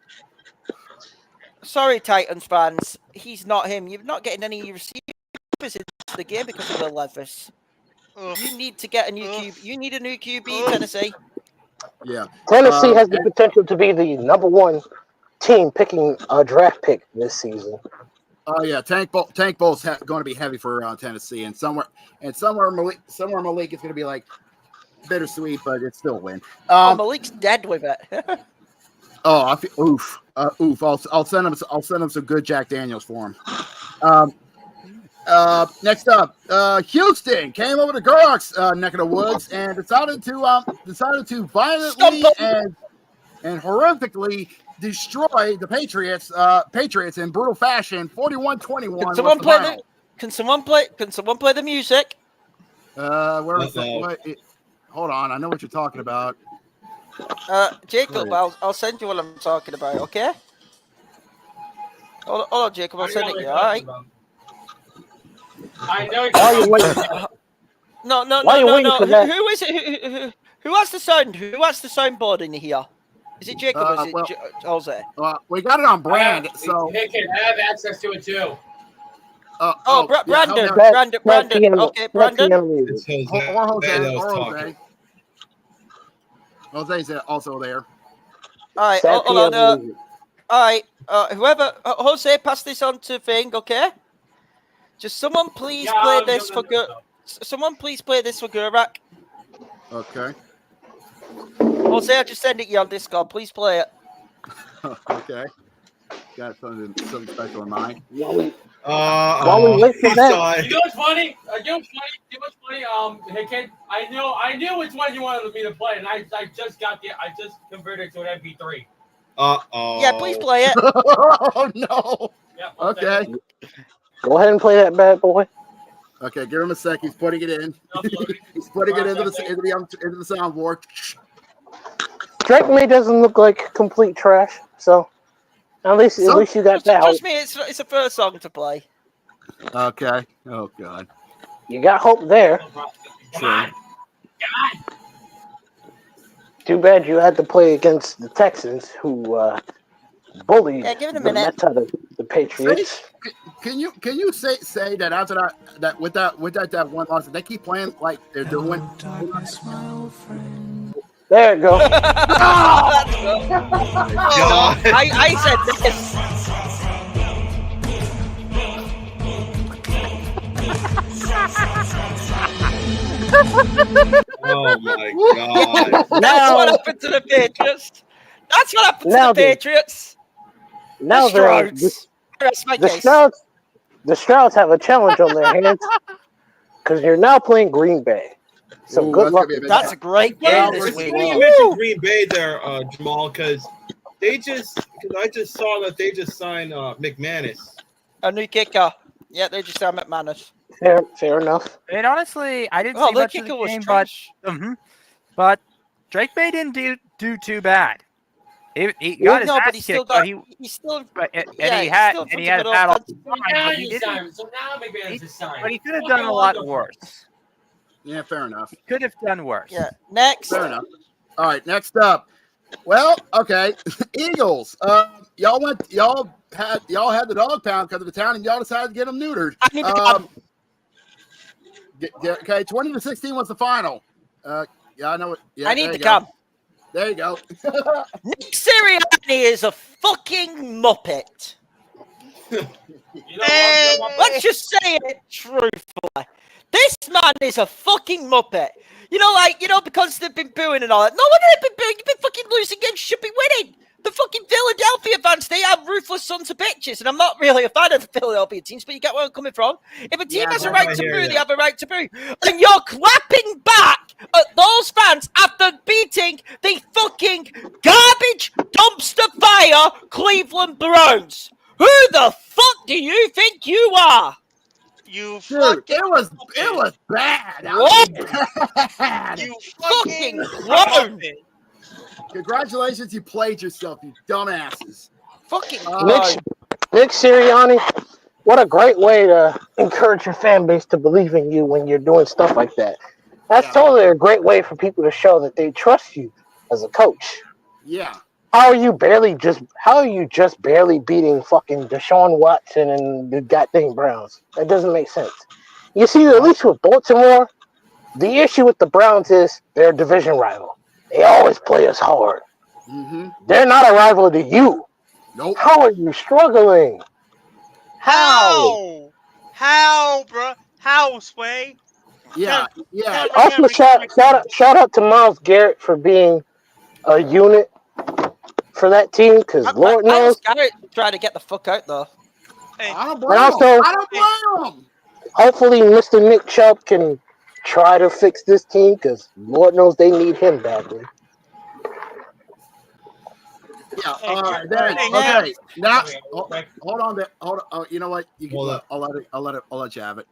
Sorry, Titans fans. He's not him. You're not getting any receivers into the game because of Will Levis. You need to get a new QB. You need a new QB, Tennessee. Yeah. Tennessee has the potential to be the number 1 team picking a draft pick this season. Oh yeah, Tank Bowl's going to be heavy for Tennessee, and somewhere Malik is going to be like bittersweet, but it's still a win. Malik's dead with it. I feel oof. I'll send him some good Jack Daniels for him. Next up, Houston came over to Gurok's neck of the woods and decided to violently and horrifically destroy the Patriots in brutal fashion, 41-21. Can someone play the music? Where is that? Hold on, I know what you're talking about. Jacob, I'll send you what I'm talking about, okay? Hold on, Jacob, I'll send it you, alright? I know. While you're waiting, No. While you're waiting for that- Who is it? Who has the sound? Who has the soundboard in here? Is it Jacob or is it Jose? We got it on brand, so. Hey, kid, I have access to it too. Brandon. Okay, Brandon. It's Jose. Or Jose. that was Or talking. Jose. Jose's also there. All right, Sad hold on. piano music. All right, whoever, Jose, pass this on to Thing, okay? Just someone please play this for Someone please play this for Gurak. Okay. Jose, I just send it you on Discord. Please play it. Okay. Got something special in mind. While we wait for that, You know what's funny? Hey kid, I knew which one you wanted me to play, and I just converted to an MP3. Yeah, please play it. Oh no. Yeah, Okay. go ahead and play that bad boy. Okay, give him a sec. He's putting it in. He's putting it into the soundboard. Drake May doesn't look like complete trash, so at least you got that. Trust me, it's a first song to play. Okay. Oh god. You got hope there. Come on. Too bad you had to play against the Texans, who bullied give it a the minute. Mets out of the Patriots. Can you say that after that with that one loss, they keep playing like they're doing? There you go. God. I said this. Oh my god. That's what happened to the Patriots. That's what happened to Now the the- Patriots. Now Strouds. That's my the case. Strouds have a challenge on their hands because you're now playing Green Bay. So Ooh, good luck. That's a great game Well, this It's week. funny you mentioned Green Bay there, Jamal, because I just saw that they just signed McManus. A new kicker. Yeah, they just signed McManus. Fair enough. And honestly, I didn't Oh, see the much of kicker the was game, trash. but Drake May didn't do too bad. He got his No, ass but he still kicked, got. but He's still. he had still bad front of all it the all. time, Now but he he's didn't. signed. So now McManus is signed. But he could have done a lot worse. Yeah, fair enough. Could have done worse. Yeah. Next. Fair enough. All right, next up. Well, okay, Eagles. Y'all had the dog pound because of the town, and y'all decided to get them neutered. I need to come. Okay, 20-16 was the final. Yeah, I know it. Yeah, I need to come. There you go. Nick Sirianni is a fucking muppet. Let's just say it truthfully. This man is a fucking muppet. Because they've been booing and all that. No one has been booing. You've been fucking losing games. You should be winning. The fucking Philadelphia fans, they are ruthless sons of bitches. And I'm not really a fan of the Philadelphia teams, but you get where I'm coming from. If a team has a right to boo, they have a right to boo. And you're clapping back at those fans after beating the fucking garbage dumpster fire Cleveland Browns. Who the fuck do you think you are? You Dude, fucking it was bad. What? Bad. You Fucking fucking clown. Congratulations, you played yourself, you dumbasses. Fucking Nick Sirianni, what a great way to encourage your fan base to believe in you when you're doing stuff like that. That's totally a great way for people to show that they trust you as a coach. Yeah. How are you just barely beating fucking Deshaun Watson and the goddamn Browns? That doesn't make sense. You see, at least with Baltimore, the issue with the Browns is they're a division rival. They always play us hard. Mm-hmm. They're not a rival to you. Nope. How are you struggling? How, bro? How, Sway? Yeah. Also, shout out to Myles Garrett for being a unit for that team, because Lord knows. Garrett trying to get the fuck out though. Hey, I don't blame him. Hopefully, Mr. Nick Chubb can try to fix this team, because Lord knows they need him badly. Yeah. Okay. Now, hold on. Hold on. Oh, you know what? You can. I'll let you have it.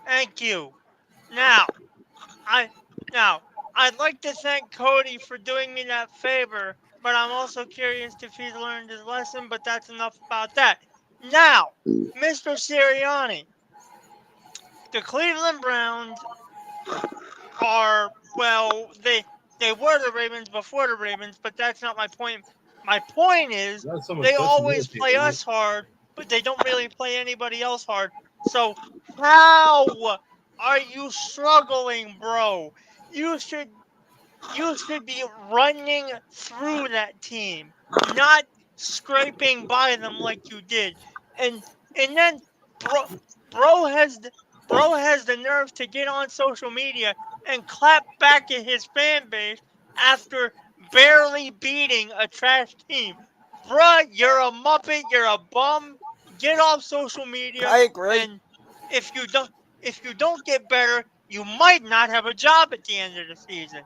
thank you. Now, I'd like to thank Cody for doing me that favor, but I'm also curious if he's learned his lesson, but that's enough about that. Now, Mr. Sirianni, the Cleveland Browns are, well, they were the Ravens before the Ravens, but that's not my point. My point is they always play us hard, but they don't really play anybody else hard. So how are you struggling, bro? You should be running through that team, not scraping by them like you did. And then bro bro has the, bro has the nerve to get on social media and clap back at his fan base after barely beating a trash team. Bruh, you're a muppet, you're a bum. Get off social media. I agree. And if you don't get better, you might not have a job at the end of the season.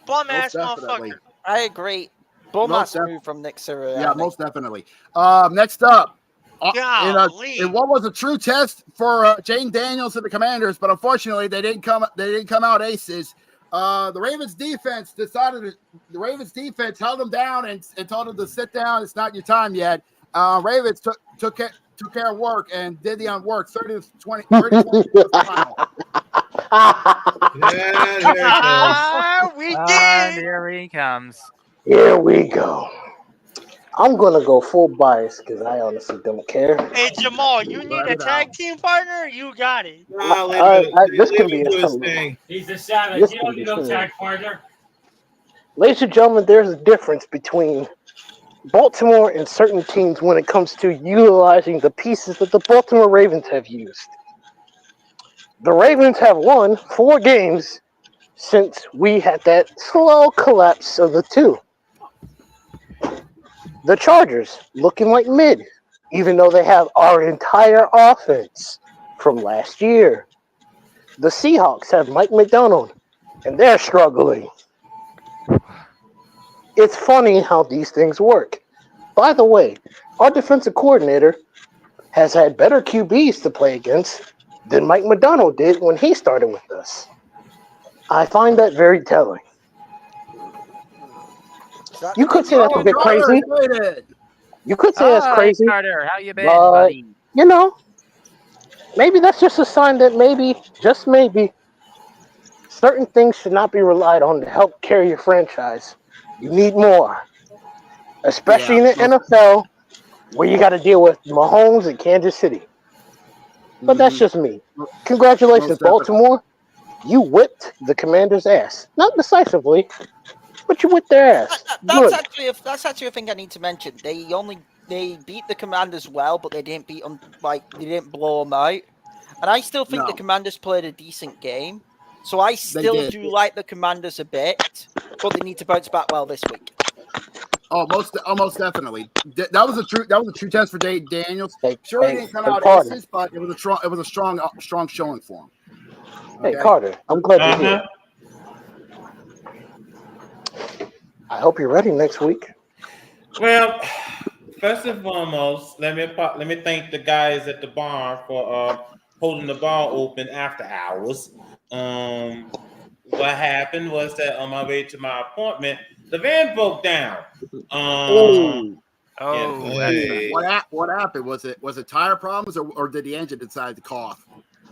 Bum ass motherfucker. I agree. Bum ass move from Nick Sirianni. Yeah, most definitely. Next up, in what was a true test for Jane Daniels and the Commanders, but unfortunately they didn't come out aces. The Ravens defense held them down and told them to sit down. It's not your time yet. Ravens took care of work and did the work. 30-20 we did. Here he comes. Here we go. I'm gonna go full bias because I honestly don't care. Hey Jamal, you need a tag team partner? You got it. This can be a He's a savage. You don't need no tag partner. Ladies and gentlemen, there's a difference between Baltimore and certain teams when it comes to utilizing the pieces that the Baltimore Ravens have used. The Ravens have won 4 games since we had that slow collapse of the two. The Chargers looking like mid, even though they have our entire offense from last year. The Seahawks have Mike McDonald, and they're struggling. It's funny how these things work. By the way, our defensive coordinator has had better QBs to play against than Mike McDonald did when he started with us. I find that very telling. You could say that's a bit crazy. You could say that's crazy. Carter, how you been, buddy? You know, maybe that's just a sign that maybe, just maybe, certain things should not be relied on to help carry your franchise. You need more. Especially in the NFL, where you got to deal with Mahomes and Kansas City. But that's just me. Congratulations, Baltimore. You whipped the Commanders' ass. Not decisively, but you whipped their ass. That's actually a thing I need to mention. They beat the Commanders well, but they didn't beat them, they didn't blow them out. And I still think the Commanders played a decent game. So I still do like the Commanders a bit, but they need to bounce back well this week. Almost definitely. That was a true test for Daniels. Sure, he didn't come out aces, but it was a strong showing for him. Okay? Hey Carter, I'm glad you're here. I hope you're ready next week. Well, first and foremost, let me thank the guys at the bar for holding the bar open after hours. What happened was that on my way to my appointment, the van broke down. What happened? Was it tire problems or did the engine decide to cough?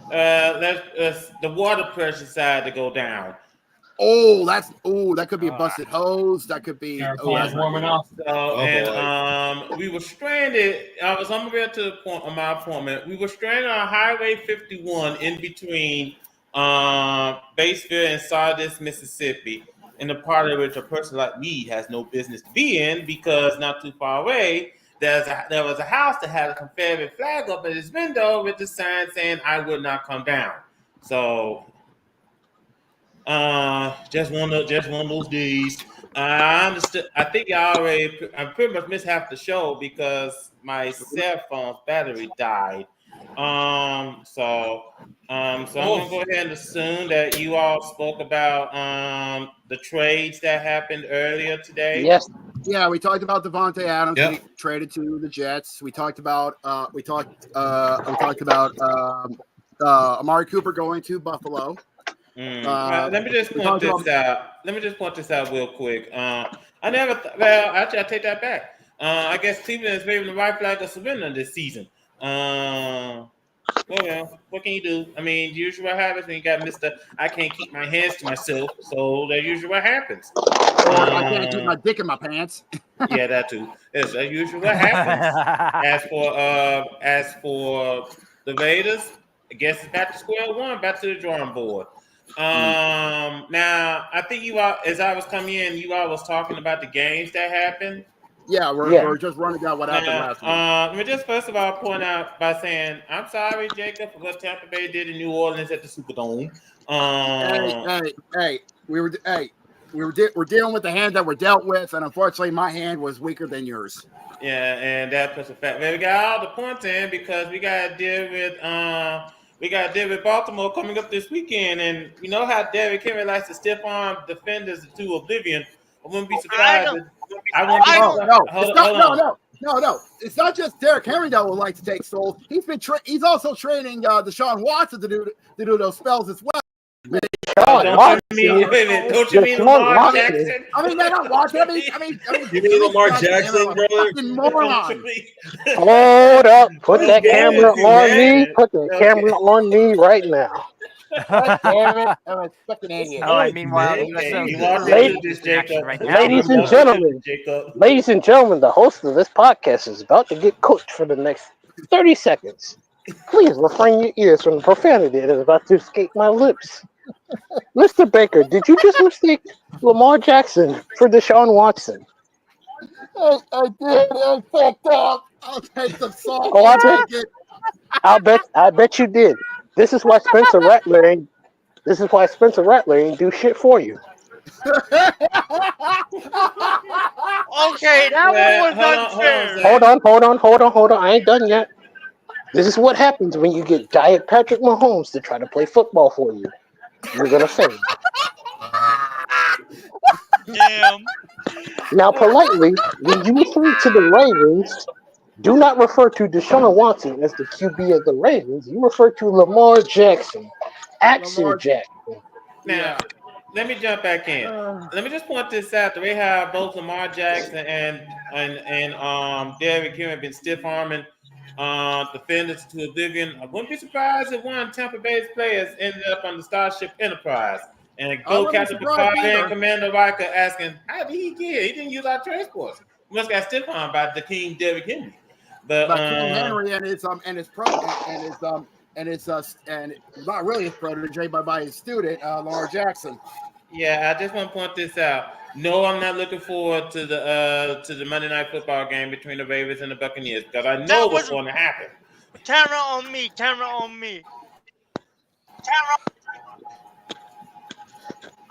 The water pressure decided to go down. That could be a busted hose. That could be warming up. We were stranded. I was on my way to the point on my appointment. We were stranded on Highway 51 in between Batesville and Sardis, Mississippi, in a part of which a person like me has no business to be in, because not too far away there was a house that had a Confederate flag up at its window with the sign saying "I would not come down." So, just one of those days. I understood. I think I pretty much missed half the show because my cell phone's battery died. So I'm gonna go ahead and assume that you all spoke about the trades that happened earlier today. Yes. Yeah, we talked about Devontae Adams. Yep. We traded to the Jets. We talked about Amari Cooper going to Buffalo. Let me just point this out. Let me just point this out real quick. Actually, I take that back. I guess Cleveland is waving the white flag of surrender this season. Well, what can you do? I mean, usually what happens when you got Mr. I can't keep my hands to myself, so that's usually what happens. I can't keep my dick in my pants. Yeah, that too. That's usually what happens. As for the Raiders, I guess it's back to square one, back to the drawing board. Now I think you all, as I was coming in, you all was talking about the games that happened. Yeah, we're just running down what happened last week. Let me just first of all point out by saying I'm sorry, Jacob, for what Tampa Bay did in New Orleans at the Superdome. We're dealing with the hand that we're dealt with, and unfortunately, my hand was weaker than yours. Yeah, and that puts a fact. We got all the points in because we got to deal with Baltimore coming up this weekend, and you know how Derrick Henry likes to stiff arm defenders to oblivion. I wouldn't be surprised. No. It's not just Derrick Henry that would like to take souls. He's also training Deshaun Watson to do those spells as well. Don't you mean Lamar Jackson? I mean, not Watson. I mean, you mean Lamar Jackson, brother? Moron. Hold up. Put that camera on me. Put the camera on me right now. God damn it. I'm a fucking idiot. Meanwhile, ladies and gentlemen, the host of this podcast is about to get cooked for the next 30 seconds. Please refrain your ears from the profanity that is about to escape my lips. Mr. Baker, did you just mistake Lamar Jackson for Deshaun Watson? I did. I fucked up. I'll take the salt. Oh, I bet you did. This is why Spencer Rattler ain't do shit for you. Okay, that one was unfair. Hold on. I ain't done yet. This is what happens when you get Diet Patrick Mahomes to try to play football for you. You're gonna fail. Damn. Now, politely, when you refer to the Ravens, do not refer to Deshaun Watson as the QB of the Ravens. You refer to Lamar Jackson. Jackson. Now, let me jump back in. Let me just point this out. The way how both Lamar Jackson and Derrick Henry have been stiff arming defenders to oblivion. I wouldn't be surprised if one of Tampa Bay's players ended up on the Starship Enterprise. And go Captain Picard and Commander Riker asking, how did he get? He didn't use our transports. He must got stiff armed by the King Derrick Henry. But King Henry and not really his protege, but by his student, Lamar Jackson. Yeah, I just want to point this out. No, I'm not looking forward to the Monday Night Football game between the Ravens and the Buccaneers because I know what's going to happen. Camera on me.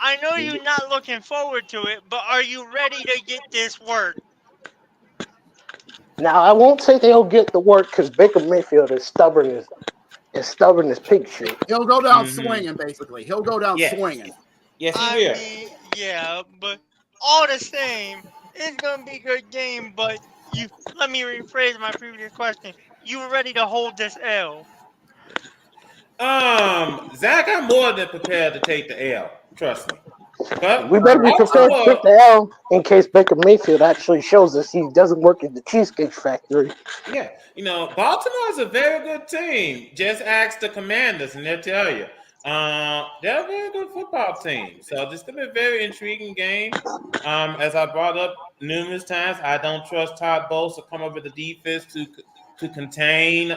I know you're not looking forward to it, but are you ready to get this work? Now, I won't say they'll get the work because Baker Mayfield is stubborn as pig shit. He'll go down swinging, basically. He'll go down swinging. Yes, he will. Yeah, but all the same, it's gonna be a good game. But let me rephrase my previous question. You were ready to hold this L? Zach, I'm more than prepared to take the L. Trust me. But we better be prepared to take the L in case Baker Mayfield actually shows us he doesn't work at the Cheesecake Factory. Yeah, Baltimore is a very good team. Just ask the Commanders, and they'll tell you. They're a very good football team. So this could be a very intriguing game. As I brought up numerous times, I don't trust Todd Bowles to come up with the defense to contain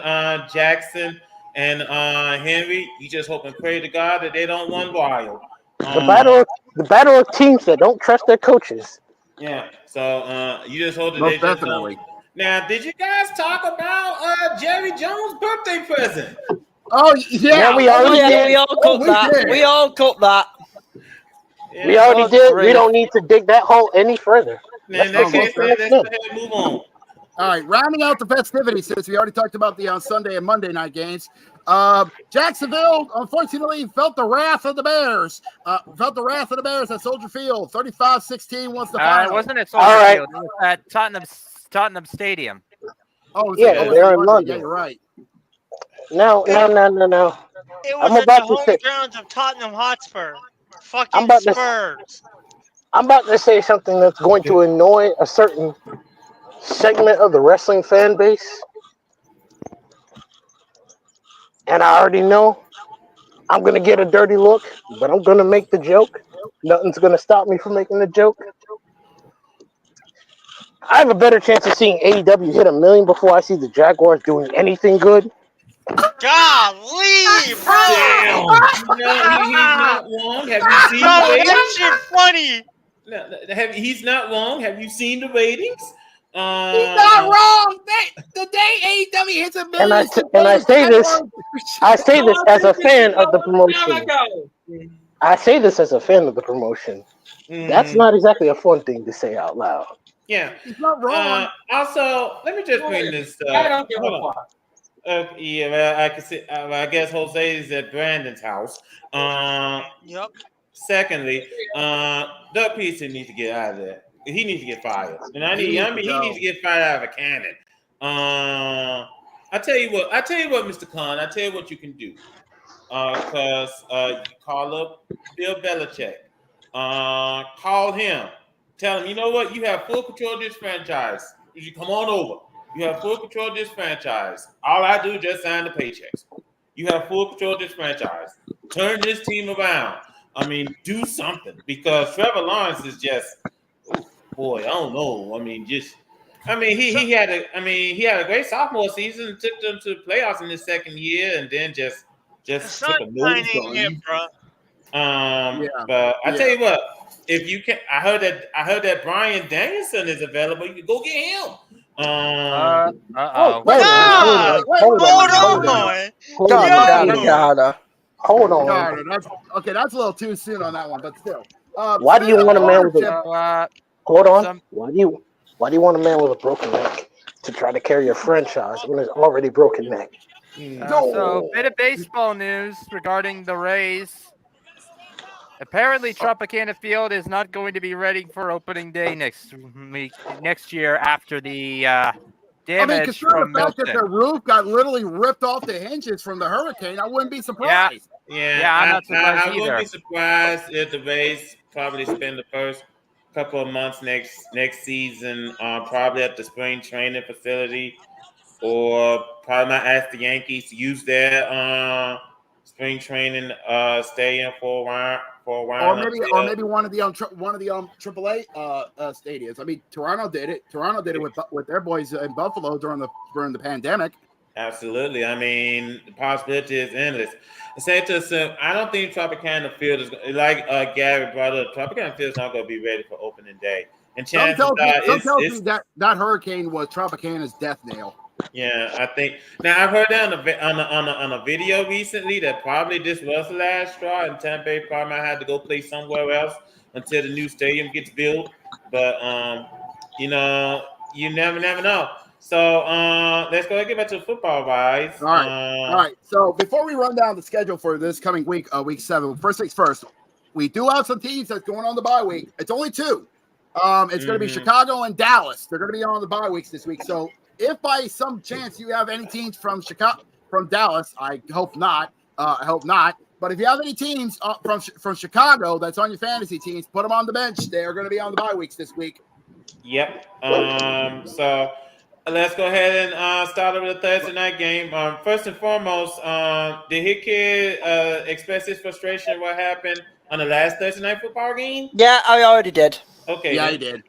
Jackson and Henry. You just hope and pray to God that they don't run wild. The battle of teams that don't trust their coaches. Yeah. So you just hope that they just don't. Now, did you guys talk about Jerry Jones' birthday present? Oh yeah, we all cut that. We all cut that. Yeah, we already did. We don't need to dig that hole any further. Let's go ahead and move on. All right, rounding out the festivities, since we already talked about the Sunday and Monday night games. Jacksonville, unfortunately, felt the wrath of the Bears. At Soldier Field. 35-16 was the final. It wasn't at Soldier Field. It was at Tottenham Stadium. Oh, yeah, they're in London. Yeah, you're right. No. It I'm was at the about to home say. grounds of Tottenham Hotspur. I'm Fucking about to. Spurs. I'm about to say something that's going to annoy a certain segment of the wrestling fan base, and I already know I'm gonna get a dirty look, but I'm gonna make the joke. Nothing's gonna stop me from making the joke. I have a better chance of seeing AEW hit 1 million before I see the Jaguars doing anything good. Golly, bro! Damn. He's not wrong. Have you seen the No, that ratings? shit funny. He's not wrong. Have you seen the ratings? He's not wrong. The day AEW hits 1 And million, I say this, as a fan of the promotion. I say this as a fan of the promotion. That's not exactly a fun thing to say out loud. Yeah. He's not wrong. Also, let me just bring this I don't give a hold on. fuck. Yeah, well, I can see. I guess Jose is at Brandon's house. Yep. Secondly, Doug Peterson needs to get out of there. He needs to get fired, and he needs to get fired out of a cannon. I tell you what, Mr. Khan. I tell you what you can do. Because you call up Bill Belichick. Call him. Tell him, you know what? You have full control of this franchise. You should come on over. You have full control of this franchise. All I do is just sign the paychecks. You have full control of this franchise. Turn this team around. I mean, do something because Trevor Lawrence is just, boy, I don't know. I mean, he had a great sophomore season, took them to the playoffs in his second year, and then just took a nosedive. But I tell you what, if you can, I heard that Brian Danielson is available. You can go get him. Hold on. That's a little too soon on that one, but still. Why do you want a man with a hold on? Why do you want a man with a broken neck to try to carry a franchise when it's already broken neck? So, bit of baseball news regarding the Rays. Apparently, Tropicana Field is not going to be ready for opening day next year after the damage from the fact Milton. that the roof got literally ripped off the hinges from the hurricane, I wouldn't be surprised. I'm not surprised I either. wouldn't be surprised if the Rays probably spend the first couple of months next season probably at the spring training facility, or probably might ask the Yankees to use their spring training stadium for a while. Or maybe one of the AAA stadiums. I mean, Toronto did it. Toronto did it with their boys in Buffalo during the pandemic. Absolutely. I mean, the possibility is endless. I don't think Tropicana Field is like Gary brought up. Tropicana Field is not going to be ready for opening day. And chances are, me that hurricane was Tropicana's death nail. Yeah, I think. Now I've heard that on a video recently that probably this was the last straw, and Tampa Bay probably might have to go play somewhere else until the new stadium gets built. But you never know. So let's go ahead and get back to the football, guys. All right. So before we run down the schedule for this coming week, week 7, first things first, we do have some teams that's going on the bye week. It's only 2. It's going to be Chicago and Dallas. They're going to be on the bye weeks this week. So if by some chance you have any teams from Dallas, I hope not. But if you have any teams from Chicago that's on your fantasy teams, put them on the bench. They are going to be on the bye weeks this week. Yep. So let's go ahead and start with the Thursday night game. First and foremost, did Hit Kid express his frustration at what happened on the last Thursday night football game? Yeah, I already did. Okay. Yeah, he did.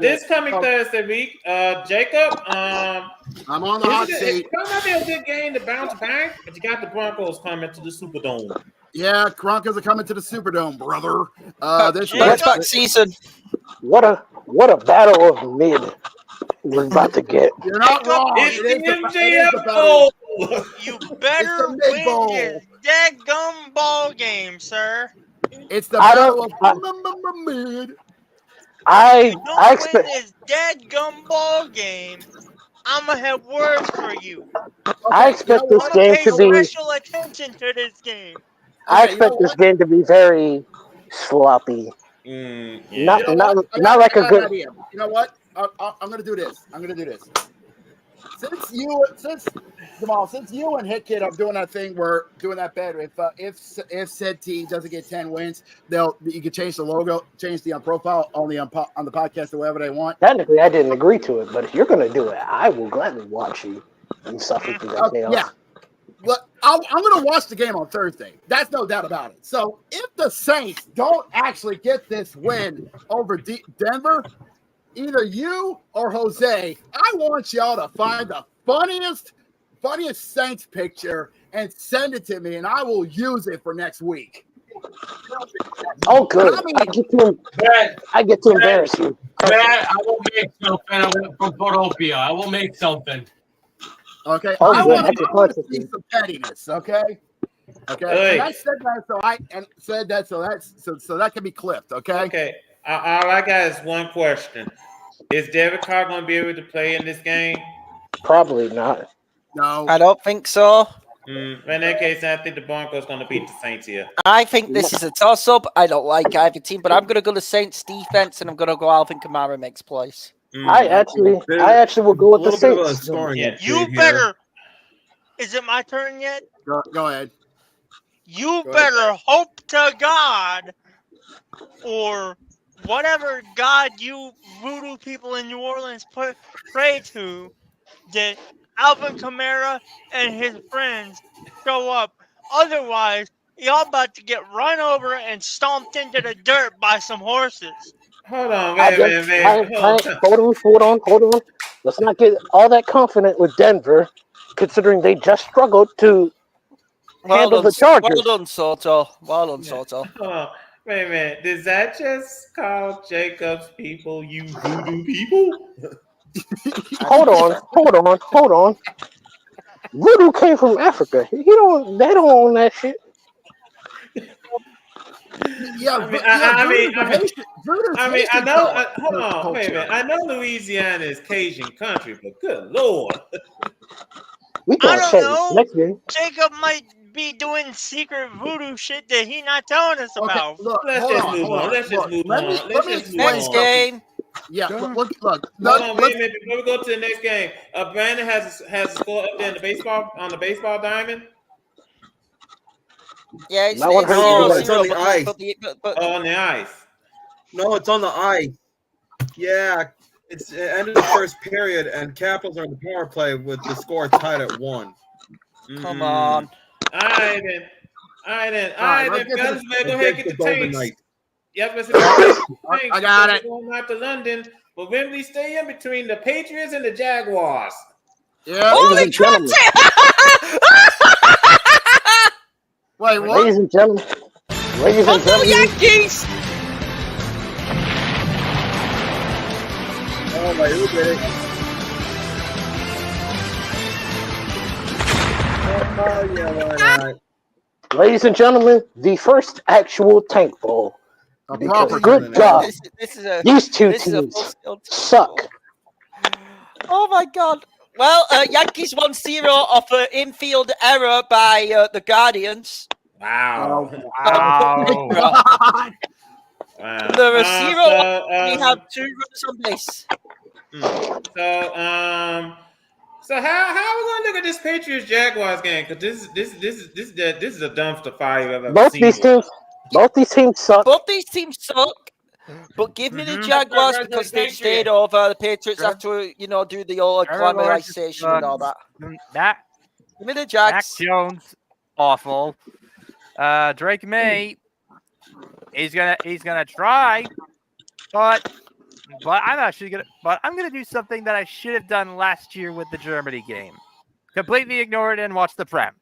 This coming Thursday week, Jacob. I'm on the hot seat. It's going to be a good game to bounce back, but you got the Broncos coming to the Superdome. Yeah, Broncos are coming to the Superdome, brother. Back season. What a battle of mid we're about to get. You're not wrong. It's the MJF Bowl. You better win this dadgum ball game, sir. It's the battle of mid. I expect this dadgum ball game. I'm gonna have words for you. I expect this game to be special attention to this game. I expect this game to be very sloppy. Not like a good. Idea. You know what? I'm gonna do this. since Jamal, since you and Hit Kid are doing that thing, we're doing that better. If said team doesn't get 10 wins, you can change the logo, change the profile on the podcast or whatever they want. Technically, I didn't agree to it, but if you're gonna do it, I will gladly watch you and suffer through that chaos. Yeah. But I'm going to watch the game on Thursday. That's no doubt about it. So if the Saints don't actually get this win over Denver, either you or Jose, I want y'all to find the funniest Saints picture and send it to me, and I will use it for next week. Oh, good. I get to embarrass you. Matt, I will make something. I went from Philadelphia. I will make something. Okay, Oh, I good. want to see some pettiness. Okay. And I said that so that can be clipped. Okay. Okay. All I got is one question: is Derek Carr going to be able to play in this game? Probably not. No, I don't think so. In that case, I think the Broncos going to beat the Saints here. I think this is a toss-up. I don't like either team, but I'm going to go to Saints defense, and I'm going to go Alvin Kamara makes plays. I actually will go with the Saints. You better. Is it my turn yet? Go ahead. You better hope to God, or whatever God you voodoo people in New Orleans pray to, that Alvin Kamara and his friends show up. Otherwise, y'all about to get run over and stomped into the dirt by some horses. Hold on, man. Hold on. Let's not get all that confident with Denver, considering they just struggled to handle the Chargers. Well done, Soto. Soto. Oh, wait a minute. Does that just call Jacob's people you voodoo people? Hold on. Voodoo came from Africa. They don't own that shit. Yeah, I know Louisiana is Cajun country, but good Lord. I don't know. Jacob might be doing secret voodoo shit that he's not telling us about. Let's just move on. Let me explain next game. Yeah, look. Hold on, wait a minute. Before we go to the next game, Brandon has a score up there in the baseball diamond. Yeah, it's on the ice. On the ice. No, it's on the ice. Yeah, it's the end of the first period, and Capitals are in the power play with the score tied at 1. Come on. All right, then. Guns, man, go ahead and get the tanks. Yep, I got it. Going out to London, but Wembley Stadium between the Patriots and the Jaguars. Yeah. Holy crap! Wait, what? Ladies and gentlemen. Yankees! Oh my goodness. Oh yeah, why not? Ladies and gentlemen, the first actual tank bowl. Because good job. These two teams suck. Oh my god. Well, Yankees 1-0 off an infield error by the Guardians. Wow. The receiver only had 2 runs on base. So how are we gonna look at this Patriots Jaguars game? Because this is a dumpster fire you've ever seen. Both these teams suck. Both these teams suck. But give me the Jaguars because they stayed over. The Patriots have to, do the old acclimatization and all that. Give me the Jags. Mac Jones, awful. Drake May, he's gonna try, but I'm gonna do something that I should have done last year with the Germany game. Completely ignore it and watch the Prem.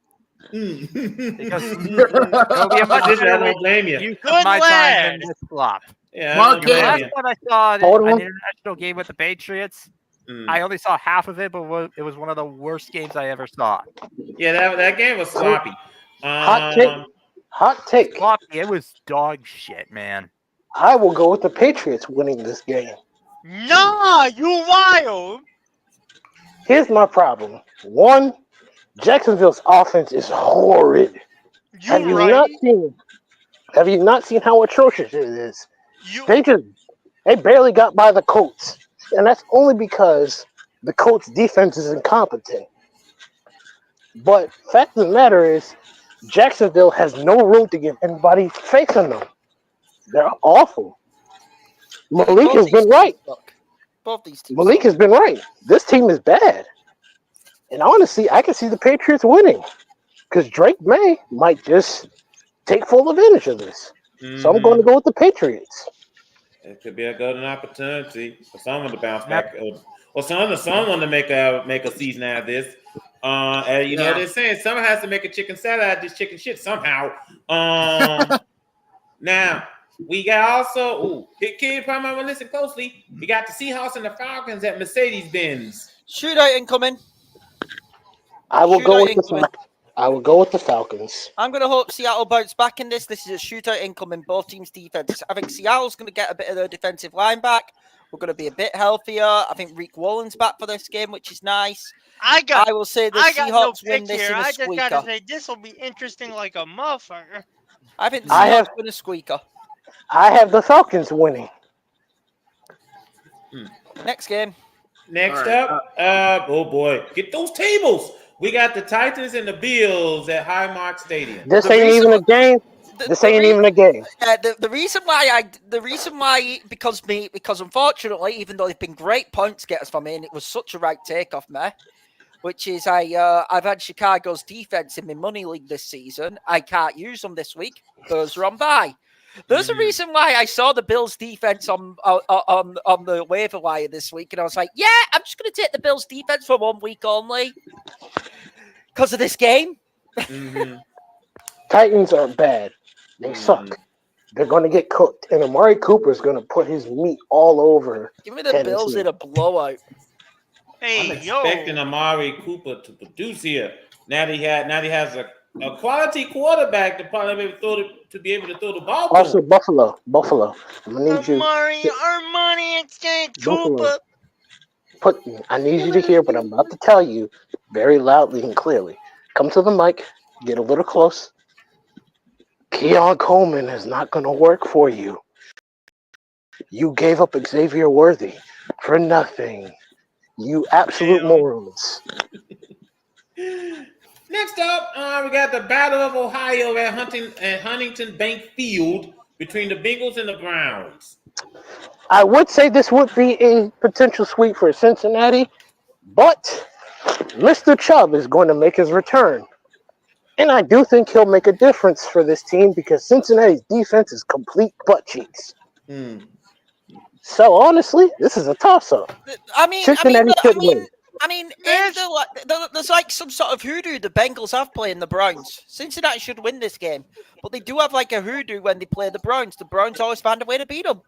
Because it'll be a much better use of my time than this flop. Yeah, Mark, the last time I saw an international game with the Patriots, I only saw half of it, but it was one of the worst games I ever saw. Yeah, that game was sloppy. Hot take. Sloppy. It was dog shit, man. I will go with the Patriots winning this game. Nah, you wild. Here's my problem. 1, Jacksonville's offense is horrid. Have you not seen how atrocious it is? They barely got by the Colts, and that's only because the Colts defense is incompetent. But fact of the matter is, Jacksonville has no room to give anybody faith in them. They're awful. Malik has been right. Both these teams. Malik has been right. This team is bad. And honestly, I can see the Patriots winning. Because Drake May might just take full advantage of this. So I'm going to go with the Patriots. It could be a golden opportunity for someone to bounce back, or someone to make a season out of this. And you know they're saying someone has to make a chicken salad out of this chicken shit somehow. Now we got also can you probably listen closely? We got the Seahawks and the Falcons at Mercedes-Benz. Shootout incoming. I will go with the Falcons. I'm going to hope Seattle bounce back in this. This is a shootout incoming, both teams' defenses. I think Seattle's going to get a bit of their defensive line back. We're going to be a bit healthier. I think Reek Wallen's back for this game, which is nice. I will say the Seahawks win this in a squeaker. I just got to say, this will be interesting like a motherfucker. I think the Seahawks win a squeaker. I have the Falcons winning. Next game. Next up, oh boy, get those tables. We got the Titans and the Bills at Highmark Stadium. This ain't even a game. This ain't even a game. The reason why, because unfortunately, even though they've been great points getters for me, and it was such a right take off me, which is I've had Chicago's defense in my money league this season. I can't use them this week. Those are on bye. There's a reason why I saw the Bills defense on the waiver wire this week, and I was like, yeah, I'm just going to take the Bills defense for 1 week only because of this game. Titans are bad. They suck. They're going to get cooked, and Amari Cooper's going to put his meat all over. Give me the Bills in a blowout. I'm expecting Amari Cooper to produce here. Now he has a quality quarterback to probably be able to throw the ball. Also, Buffalo. I'm gonna need Armani exchange Cooper. I need you to hear what I'm about to tell you very loudly and clearly. Come to the mic. Get a little close. Keon Coleman is not going to work for you. You gave up Xavier Worthy for nothing. You absolute morons. Next up, we got the Battle of Ohio at Huntington Bank Field between the Bengals and the Browns. I would say this would be a potential sweep for Cincinnati, but Mr. Chubb is going to make his return. And I do think he'll make a difference for this team because Cincinnati's defense is complete butt cheeks. So honestly, this is a toss-up. Cincinnati should win. There's like some sort of hoodoo the Bengals have playing the Browns. Cincinnati should win this game, but they do have like a hoodoo when they play the Browns. The Browns always find a way to beat them.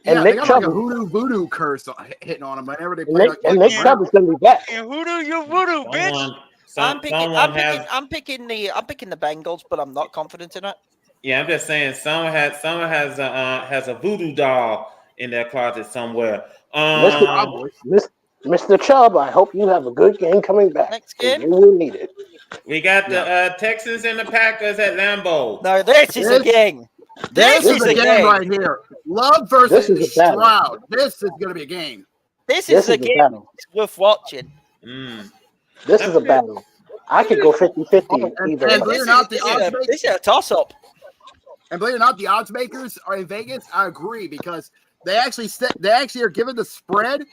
Yeah, they got like a hoodoo voodoo curse hitting on them whenever they play. Nick Chubb is going to be back. And hoodoo, you voodoo, bitch. I'm picking the Bengals, but I'm not confident in it. Yeah, I'm just saying someone has a voodoo doll in their closet somewhere. Mr. Chubb, I hope you have a good game coming back. Next game, you will need it. We got the Texans and the Packers at Lambeau. No, this is a game. This is a game right here. Love versus Stroud. This is going to be a game. This is a game worth watching. This is a battle. I could go 50-50 either. And believe it or not, this is a toss-up. And believe it or not, the odds makers are in Vegas. I agree because they actually are giving the spread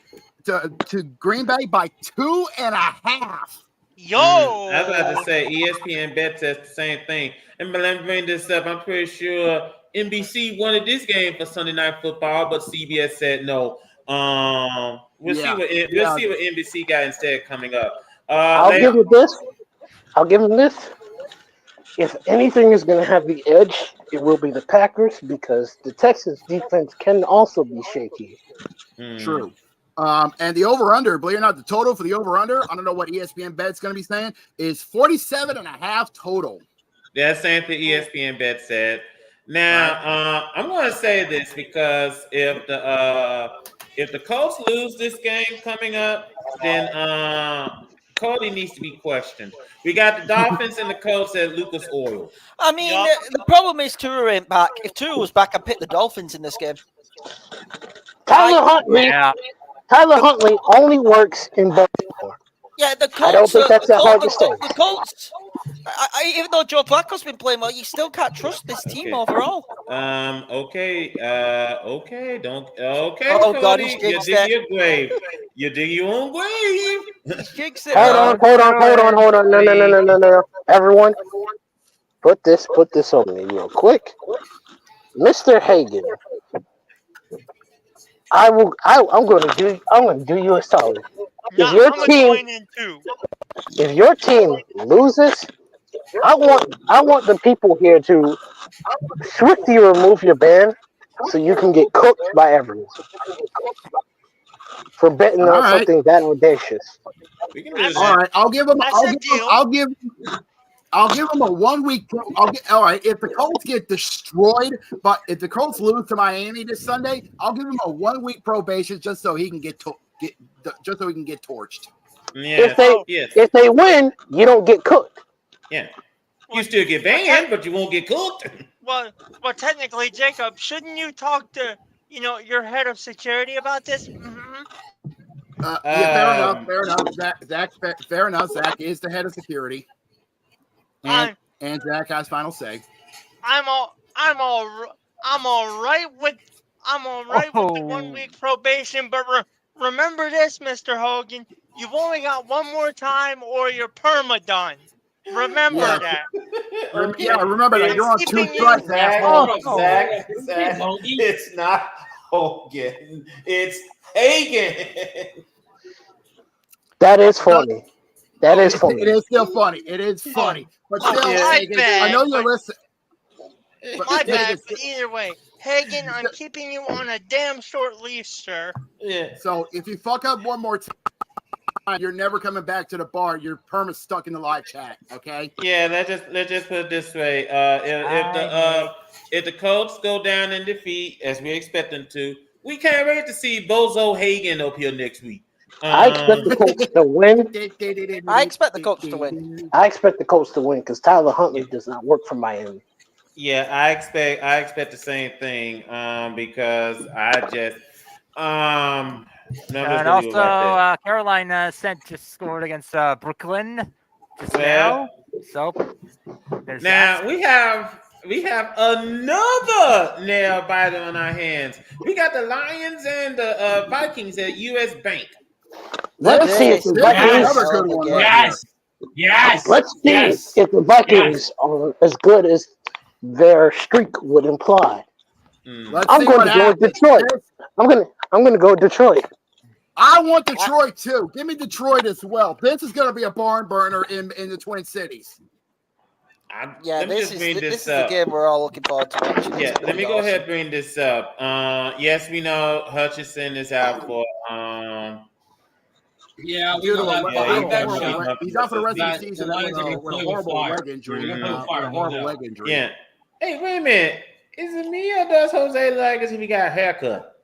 to Green Bay by 2.5. Yo, I was about to say ESPN bet says the same thing. And let me bring this up. I'm pretty sure NBC wanted this game for Sunday Night Football, but CBS said no. We'll see what NBC got instead coming up. I'll give him this. If anything is going to have the edge, it will be the Packers because the Texans defense can also be shaky. True. And the over-under, believe it or not, the total for the over-under, I don't know what ESPN bet's going to be saying, is 47.5 total. That's same thing ESPN bet said. Now, I'm going to say this because if the Colts lose this game coming up, then Cody needs to be questioned. We got the Dolphins and the Colts at Lucas Oil. The problem is Tua ain't back. If Tua was back, I'd pick the Dolphins in this game. Tyler Tyler Huntley only works in Baltimore. Yeah, the Colts. I don't think that's that hard to say. The Colts. Even though Joe Flacco's been playing well, you still can't trust this team overall. Okay. Okay. Don't. Okay, Oh, Cody. God, he's You jinxed dig it. your grave. You dig your own grave. Jinx it, Hold man. on. No. Everyone, put this on me real quick. Mr. Hagan, I'm gonna do you a solid. Nah, I'm gonna join in too. If your team loses, I want the people here to swiftly remove your ban so you can get cooked by everyone for betting on something that audacious. We can That's do that. All right, I'll give him. That's a deal. I'll give him a 1 week. All right. If the Colts get destroyed, but if the Colts lose to Miami this Sunday, I'll give him a 1 week probation just so he can get torched. Yeah. If they win, you don't get cooked. Yeah. You still get banned, but you won't get cooked. Well, technically, Jacob, shouldn't you talk to your head of security about this? Mm-hmm. Yeah, fair enough. Zach, fair enough. Zach is the head of security, and Zach has final say. I'm all right with the 1 week probation, but remember this, Mr. Hogan, you've only got one more time, or you're perma done. Remember that. Remember that. You're on 2 strikes, asshole. Zach, it's not Hogan. It's Hagan. That is funny. That is funny. It is still funny. It is funny. But still, I know you're listening. My bad, but either way, Hagan, I'm keeping you on a damn short leash, sir. Yeah. So if you fuck up one more time, you're never coming back to the bar. You're perma stuck in the live chat. Okay. Yeah. Let's just put it this way. If the Colts go down in defeat, as we expect them to, we can't wait to see Bozo Hagan up here next week. I expect the Colts to win. I expect the Colts to win. I expect the Colts to win because Tyler Huntley does not work for Miami. Yeah, I expect the same thing. Because I just and also Carolina just scored against Brooklyn just now. So there's now we have another nail biter on our hands. We got the Lions and the Vikings at US Bank. Let's see if the Vikings. Yes. Let's see if the Vikings are as good as their streak would imply. I'm going to go with Detroit. I'm going to go with Detroit. I want Detroit too. Give me Detroit as well. This is going to be a barn burner in the Twin Cities. This is the game we're all looking forward to watching. Yeah, let me go ahead and bring this up. Yes, we know Hutchinson is out for Yeah, we know that. He's out for the rest of the season with a horrible leg injury. Yeah. Hey, wait a minute. Is it me or does Jose look like as if he got a haircut?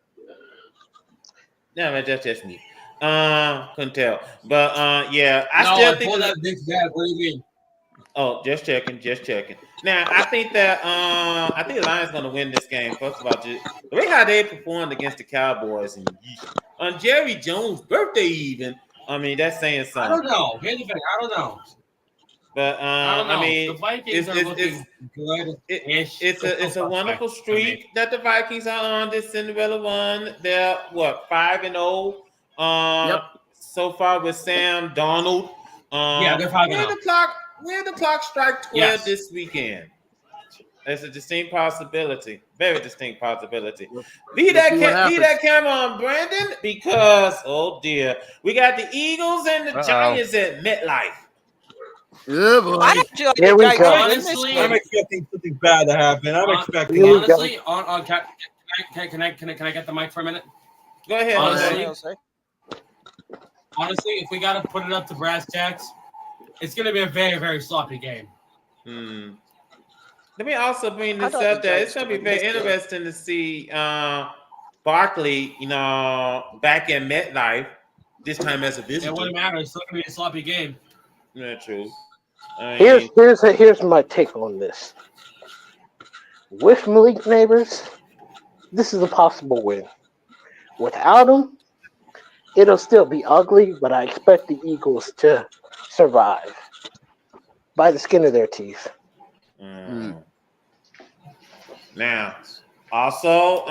No, man, that's just me. Couldn't tell. But yeah, I still think that big bad. What do you mean? Oh, just checking. Now, I think that the Lions gonna win this game. First of all, just the way how they performed against the Cowboys and on Jerry Jones' birthday, even. I mean, that's saying something. I don't know. Here's the thing. I don't know. But I mean, the Vikings are looking good. It's a wonderful streak that the Vikings are on. This Cinderella run. They're 5-0. So far with Sam Darnold. They're 5-0. Where the clock strike 12 this weekend. It's a distinct possibility. Very distinct possibility. Be that camera on Brandon, because oh dear, we got the Eagles and the Giants at MetLife. Here we go. Honestly, I'm expecting something bad to happen. I'm expecting. Honestly, can I get the mic for a minute? Go ahead. Honestly, if we gotta put it up to brass tacks, it's gonna be a very, very sloppy game. Let me also bring this up there. It's gonna be very interesting to see Barkley, back in MetLife this time as a visitor. It wouldn't matter. It's still gonna be a sloppy game. Yeah, true. Here's my take on this. With Malik Neighbors, this is a possible win. Without him, It'll still be ugly, but I expect the Eagles to survive by the skin of their teeth. Now, also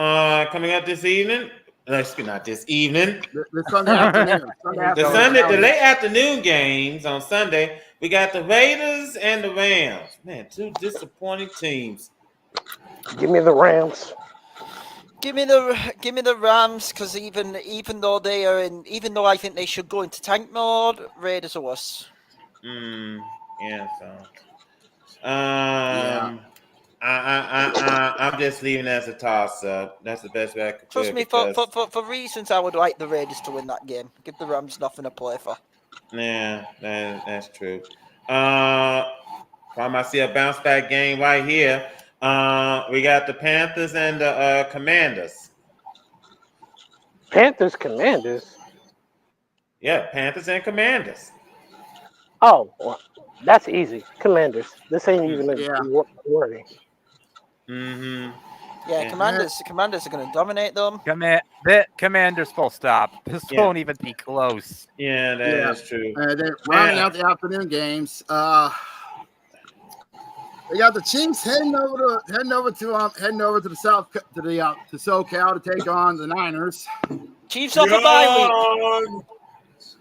coming up this evening. Not this evening. The Sunday afternoon. The late afternoon games on Sunday. We got the Raiders and the Rams. Man, two disappointing teams. Give me the Rams. Give me the Rams, because even though I think they should go into tank mode, Raiders are worse. Yeah. So, I'm just leaving it as a toss up. That's the best way I could. Trust me, for reasons I would like the Raiders to win that game. Give the Rams nothing to play for. Yeah, that's true. Probably might see a bounce back game right here. We got the Panthers and the Commanders. Commanders? Yeah, Panthers and Commanders. Oh, well, that's easy. Commanders. This ain't even a wording. Yeah, Commanders are going to dominate them. Commanders full stop. This won't even be close. Yeah, that's true. They're rounding out the afternoon games. They got the Chiefs heading over to the south to SoCal to take on the Niners. Chiefs off a bye week.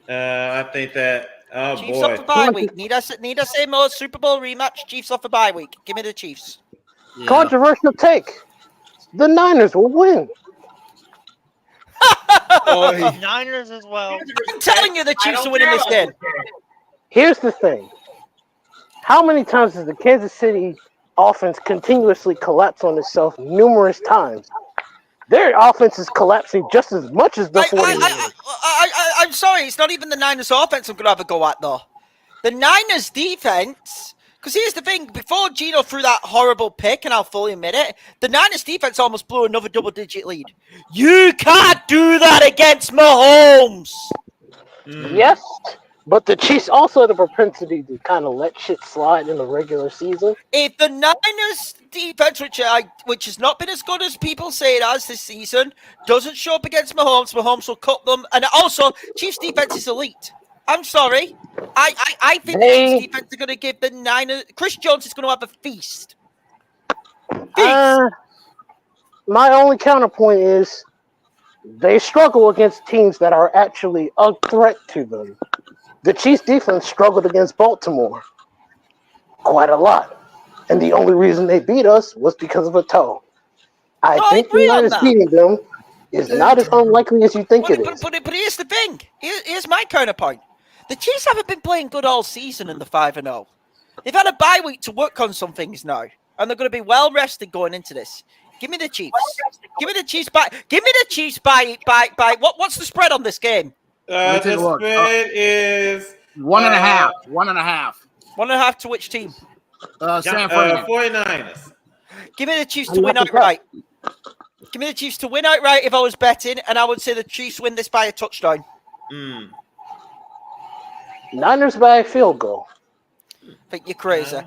I think that. Oh Chiefs boy. off a bye week. Need a same old Super Bowl rematch. Chiefs off a bye week. Give me the Chiefs. Yeah. Controversial take. The Niners will win. Niners as well. I'm telling you, the Chiefs are winning this game. Here's the thing. How many times does the Kansas City offense continuously collapse on itself numerous times? Their offense is collapsing just as much as the 49ers. I'm sorry, it's not even the Niners offense I'm going to have a go at, though. The Niners defense, because here's the thing, before Gino threw that horrible pick, and I'll fully admit it, the Niners defense almost blew another double-digit lead. You can't do that against Mahomes! Yes, but the Chiefs also have the propensity to kind of let shit slide in the regular season. If the Niners defense, which has not been as good as people say it has this season, doesn't show up against Mahomes will cut them. And also, Chiefs defense is elite. I'm sorry. I think the Chiefs defense are going to give the Niners. Chris Jones is going to have a feast. My only counterpoint is they struggle against teams that are actually a threat to them. The Chiefs defense struggled against Baltimore quite a lot. And the only reason they beat us was because of a toe. I think the Niners beating them is not as unlikely as you think it is. But here's the thing. Here's my counterpoint. The Chiefs haven't been playing good all season in the 5-0. They've had a bye week to work on some things now. And they're going to be well rested going into this. Give me the Chiefs. Give me the Chiefs by. Give me the Chiefs by. What's the spread on this game? The spread is 1.5. 1.5. 1.5 to which team? San Fran. 49ers. Give me the Chiefs to win outright. Give me the Chiefs to win outright if I was betting, and I would say the Chiefs win this by a touchdown. Niners by a field goal. I think you're crazy.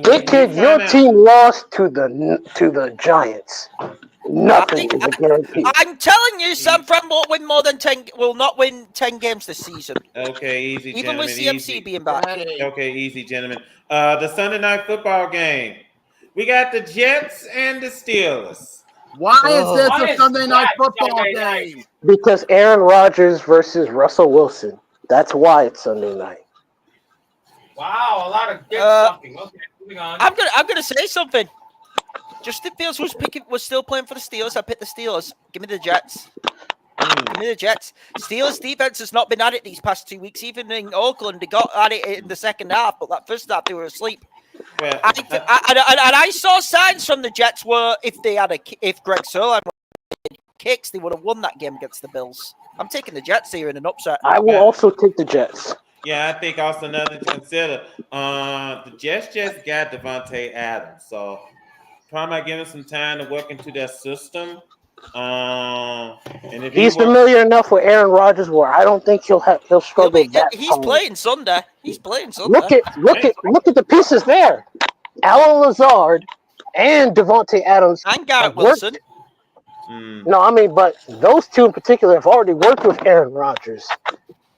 Big Kid, your team lost to the Giants. Nothing is a guarantee. I'm telling you, San Fran won't win will not win 10 games this season. Okay, easy, even gentlemen. with CMC being back. Okay, easy, gentlemen. The Sunday night football game. We got the Jets and the Steelers. Why is this a Sunday night football game? Because Aaron Rodgers versus Russell Wilson. That's why it's Sunday night. Wow, a lot of dick sucking. Okay, moving on. I'm gonna say something. Justin Fields was still playing for the Steelers. I picked the Steelers. Give me the Jets. Give me the Jets. Steelers defense has not been at it these past 2 weeks. Even in Oakland, they got at it in the second half, but that first half they were asleep. Well, I saw signs from the Jets where if Greg Sirlein had kicks, they would have won that game against the Bills. I'm taking the Jets here in an upset. I will also take the Jets. Yeah, I think also another to consider. The Jets just got Devontae Adams, so probably might give him some time to work into their system. And if he's familiar enough with Aaron Rodgers where I don't think he'll struggle He's playing Sunday. Look at the pieces there. Alan Lazard and Devontae Adams and Garrett Wilson. No, I mean, but those two in particular have already worked with Aaron Rodgers.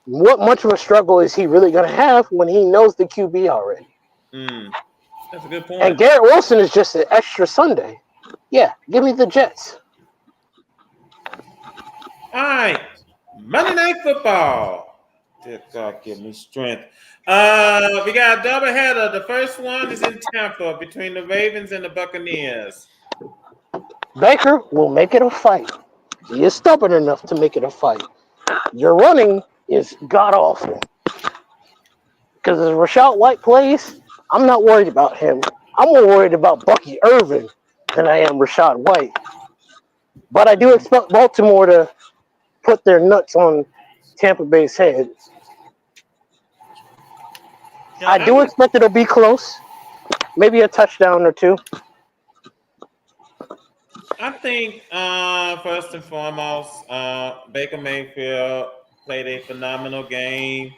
What much of a struggle is he really going to have when he knows the QB already? That's a good point. And Garrett Wilson is just an extra Sunday. Yeah, give me the Jets. All right, Monday Night Football. Dear God, give me strength. We got a doubleheader. The first one is in Tampa between the Ravens and the Buccaneers. Baker will make it a fight. He is stubborn enough to make it a fight. Your running is god awful. Because as Rashad White plays, I'm not worried about him. I'm more worried about Bucky Irvin than I am Rashad White. But I do expect Baltimore to put their nuts on Tampa Bay's head. I do expect it'll be close. Maybe a touchdown or two. I think first and foremost, Baker Mayfield played a phenomenal game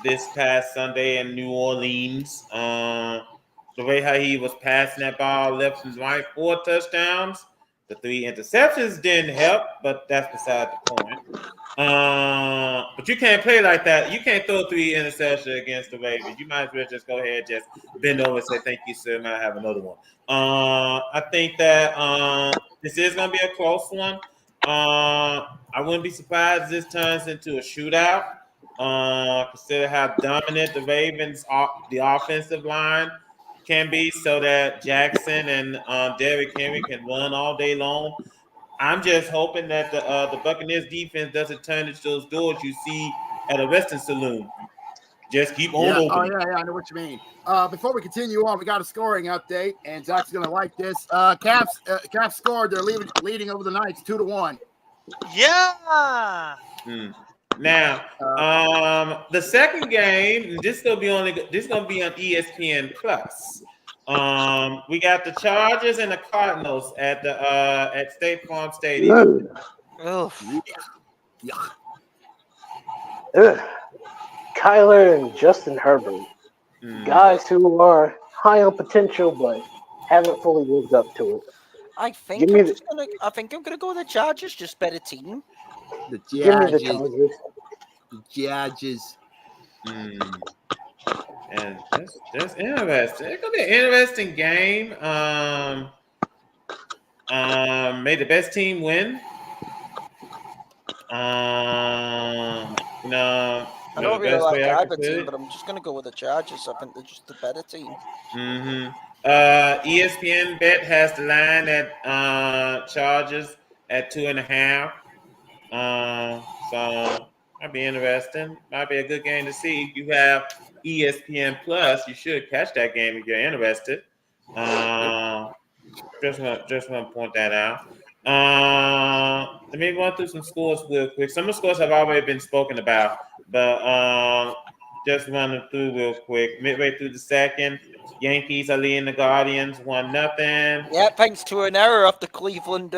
this past Sunday in New Orleans. The way how he was passing that ball left and right, 4 touchdowns. The 3 interceptions didn't help, but that's beside the point. But you can't play like that. You can't throw 3 interceptions against the Ravens. You might as well just go ahead, just bend over and say, thank you, sir. Might have another one. I think that this is going to be a close one. I wouldn't be surprised if this turns into a shootout. Consider how dominant the Ravens, the offensive line can be, so that Jackson and Derrick Henry can run all day long. I'm just hoping that the Buccaneers defense doesn't turn into those doors you see at a Western saloon. Just keep on opening. Oh, yeah, I know what you mean. Before we continue on, we got a scoring update, and Zach's going to like this. Caps scored. They're leading over the Knights 2-1. Yeah. Now, the second game, this gonna be on ESPN Plus. We got the Chargers and the Cardinals at State Farm Stadium. Kyler and Justin Herbert, guys who are high on potential but haven't fully lived up to it. I think I'm gonna go with the Chargers. Just better team. The Give me the Chargers. Chargers. And that's interesting. It's gonna be an interesting game. May the best team win. I don't really like either team, but I'm just going to go with the Chargers. I think they're just the better team. ESPN Bet has the line at Chargers at 2.5. So might be interesting. Might be a good game to see. If you have ESPN Plus, you should catch that game if you're interested. Just want to point that out. Let me run through some scores real quick. Some of the scores have already been spoken about, but just running through real quick. Midway through the second, Yankees are leading the Guardians 1-0. Yeah, thanks to an error of the Cleveland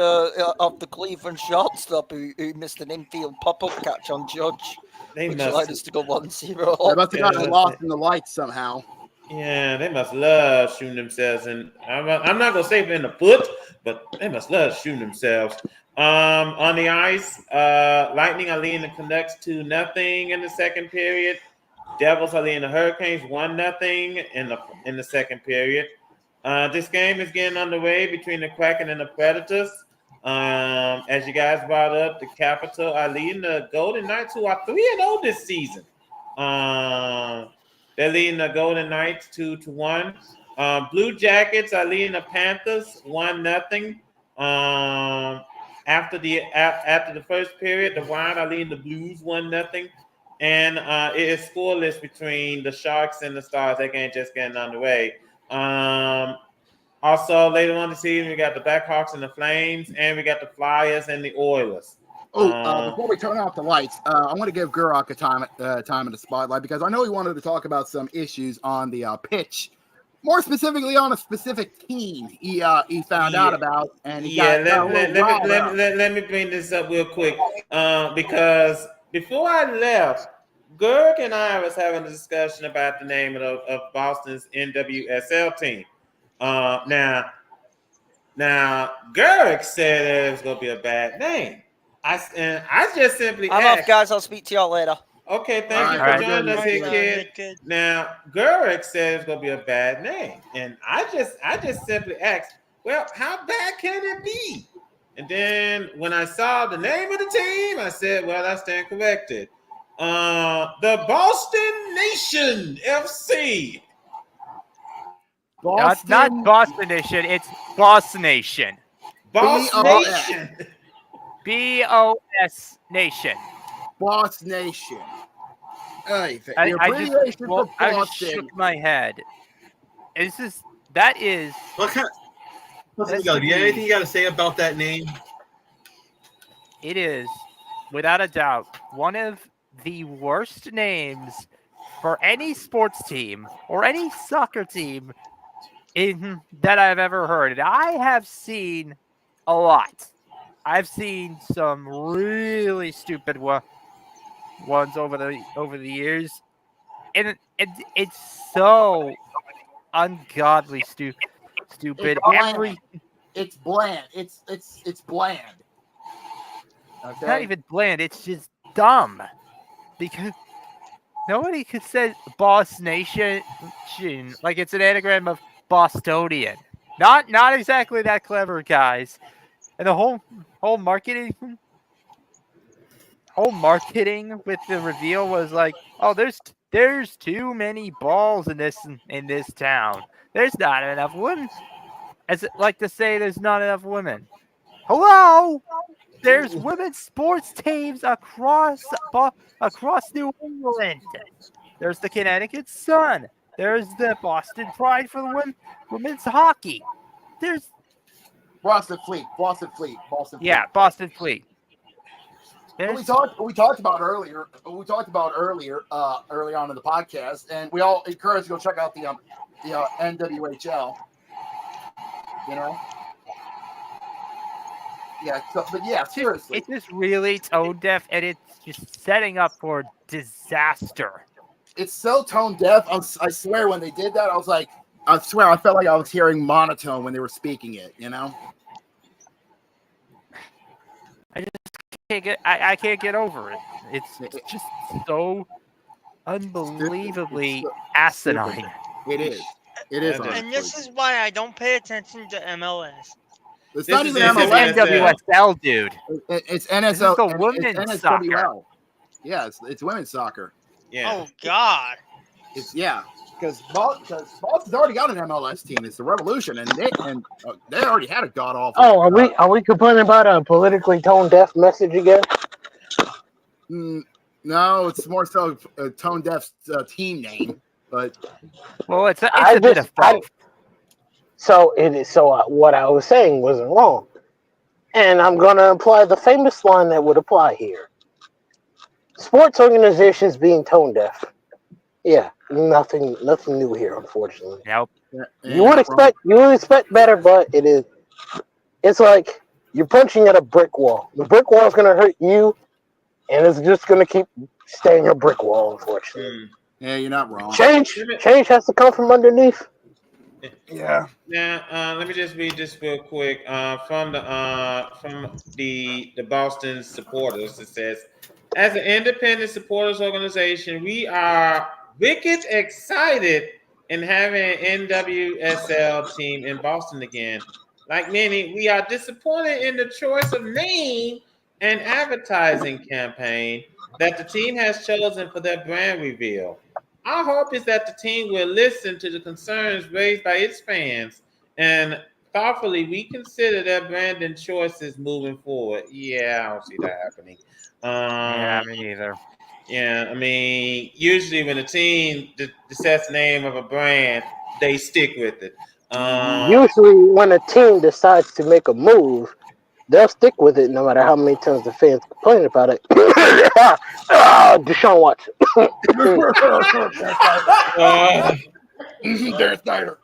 shortstop who missed an infield pop-up catch on Judge, which allowed us to go 1-0. They must have gotten lost in the lights somehow. Yeah, they must love shooting themselves, and I'm not gonna say in the foot, but they must love shooting themselves. On the ice, Lightning are leading the Canucks 2-0 in the second period. Devils are leading the Hurricanes 1-0 in the second period. This game is getting underway between the Kraken and the Predators. As you guys brought up, the Capitol are leading the Golden Knights, who are 3-0 this season. They're leading the Golden Knights 2-1. Blue Jackets are leading the Panthers 1-0. After the first period, the Wild are leading the Blues 1-0. And it is scoreless between the Sharks and the Stars. That game just getting underway. Also, later on this season, we got the Blackhawks and the Flames, and we got the Flyers and the Oilers. Before we turn off the lights, I want to give Gurak a time in the spotlight, because I know he wanted to talk about some issues on the pitch, more specifically on a specific team he found out about, and let me bring this up real quick, because before I left, Gurk and I was having a discussion about the name of Boston's NWSL team. Now, Now, Garrick said that it was going to be a bad name. I just simply I'm asked. off, guys. I'll speak to y'all later. Okay, thank you All right, for joining us here, kid. Kid. Now, Garrick said it's going to be a bad name. And I just simply asked, well, how bad can it be? And then when I saw the name of the team, I said, well, I stand corrected. The Boston Nation FC. Not Boston Nation. It's Boss Nation. Boss B-O-S. Nation. BOS Nation. Boss Nation. Hey, the I abbreviation for just Boston. shook my head. That is. What kind? That's Do you have the- anything you got to say about that name? It is, without a doubt, one of the worst names for any sports team or any soccer team that I've ever heard. And I have seen a lot. I've seen some really stupid ones over the years, and it's so ungodly stupid. It's bland. It's bland. It's Okay. not even bland. It's just dumb because nobody could say Boss Nation like it's an anagram of Bostonian. Not exactly that clever, guys. And the whole marketing with the reveal was like, oh, there's too many balls in this town. There's not enough women. As it like to say, there's not enough women. Hello, there's women's sports teams across New England. There's the Connecticut Sun. There's the Boston Pride for the women's hockey. There's Boston Fleet. yeah, Boston Fleet. We talked about earlier. Early on in the podcast, and we all encourage you to go check out the NWHL. You know. Yeah, but yeah, seriously, It's just really tone deaf, and it's just setting up for disaster. it's so tone deaf. I swear, when they did that, I felt like I was hearing monotone when they were speaking it. You know. I can't get over it. It's just so unbelievably asinine. It is. It is. And this is why I don't pay attention to MLS. It's not even This is MLS. NWSL, dude. It's This is NSL. the women's it's soccer. NSWL. Yeah, it's women's soccer. Yeah. Oh God. It's because Boston's already got an MLS team. It's the Revolution, and they already had a god awful. Oh, are we complaining about a politically tone deaf message again? No, it's more so a tone deaf team name, but well, it's a bit of both. So it is. So what I was saying wasn't wrong, and I'm gonna apply the famous line that would apply here. Sports organizations being tone deaf. Yeah, nothing new here, unfortunately. Nope. You would expect better, but it's like you're punching at a brick wall. The brick wall is gonna hurt you, and it's just gonna keep staying a brick wall, unfortunately. Yeah, you're not wrong. Change has to come from underneath. Yeah. Now, let me just read this real quick from the Boston supporters. It says, as an independent supporters organization, we are wicked excited in having an NWSL team in Boston again. Like many, we are disappointed in the choice of name and advertising campaign that the team has chosen for their brand reveal. Our hope is that the team will listen to the concerns raised by its fans and thoughtfully reconsider their branding choices moving forward. Yeah, I don't see that happening. Yeah, me neither. Yeah, I mean, usually when a team sets the name of a brand, they stick with it. Usually, when a team decides to make a move, they'll stick with it no matter how many times the fans complain about it. Deshaun Watson. Dan Snyder.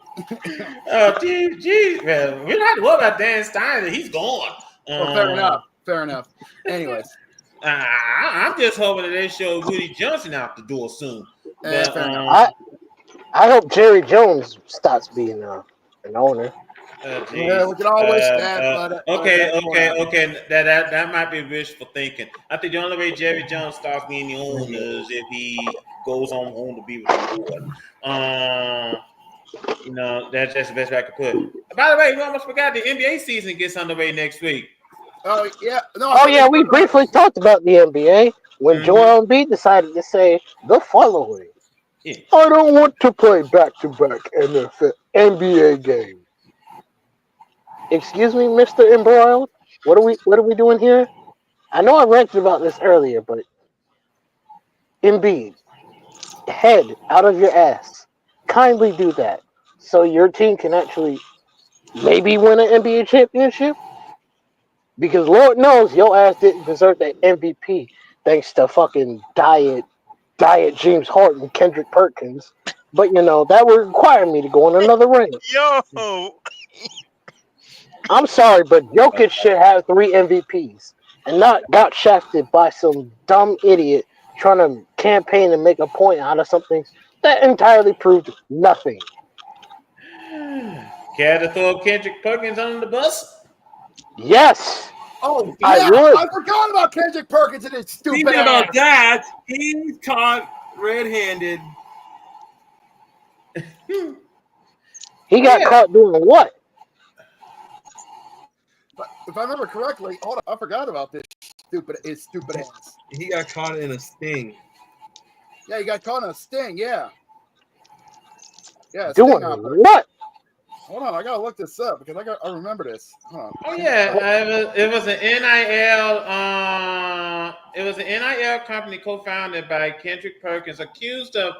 Oh, geez, man. We don't have to worry about Dan Steiner. He's gone. Well, fair enough. Anyways. I'm just hoping that they show Woody Johnson out the door soon. But, I hope Jerry Jones stops being an owner. Yeah, we can all wish that. Okay. That might be wishful thinking. I think the only way Jerry Jones starts being the owner is if he goes on home to be with the Lord. That's the best way I could put it. By the way, we almost forgot the NBA season gets underway next week. Oh yeah, no. Oh yeah, we briefly talked about the NBA when Joel Embiid decided to say the following: "I don't want to play back-to-back NBA games." Excuse me, Mr. Embroiled. What are we doing here? I know I ranted about this earlier, but Embiid, head out of your ass. Kindly do that so your team can actually maybe win an NBA championship. Because Lord knows your ass didn't deserve that MVP thanks to fucking Diet James Harden, Kendrick Perkins. But that would require me to go on another rant. Yo, I'm sorry, but Jokic should have 3 MVPs and not got shafted by some dumb idiot trying to campaign and make a point out of something that entirely proved nothing. Care to throw Kendrick Perkins on the bus? Yes. Oh I yeah, would. I forgot about Kendrick Perkins and his stupid Speaking ass. about that, he's caught red-handed. He got caught doing what? If I remember correctly, hold on, I forgot about this his stupid ass. He got caught in a sting. Yeah, he got caught in a sting. Yeah. Yeah. Doing Sting operator. what? Hold on, I gotta look this up because I remember this. Hold on. Oh yeah, it was an NIL. It was an NIL company co-founded by Kendrick Perkins, accused of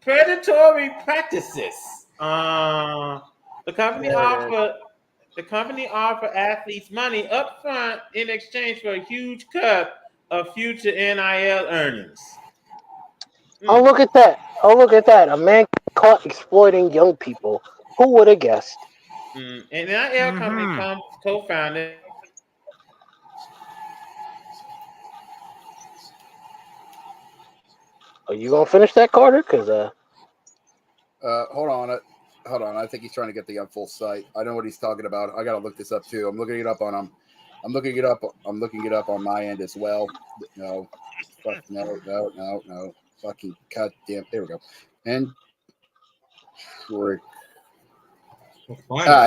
predatory practices. The company offered athletes money up front in exchange for a huge cut of future NIL earnings. Oh, look at that. A man caught exploiting young people. Who would have guessed? An NIL company co-founded. Are you gonna finish that, Carter? Because hold on. Hold on. I think he's trying to get the full site. I know what he's talking about. I gotta look this up too. I'm looking it up on him. I'm looking it up on my end as well. No. No. Fucking goddamn. There we go. And here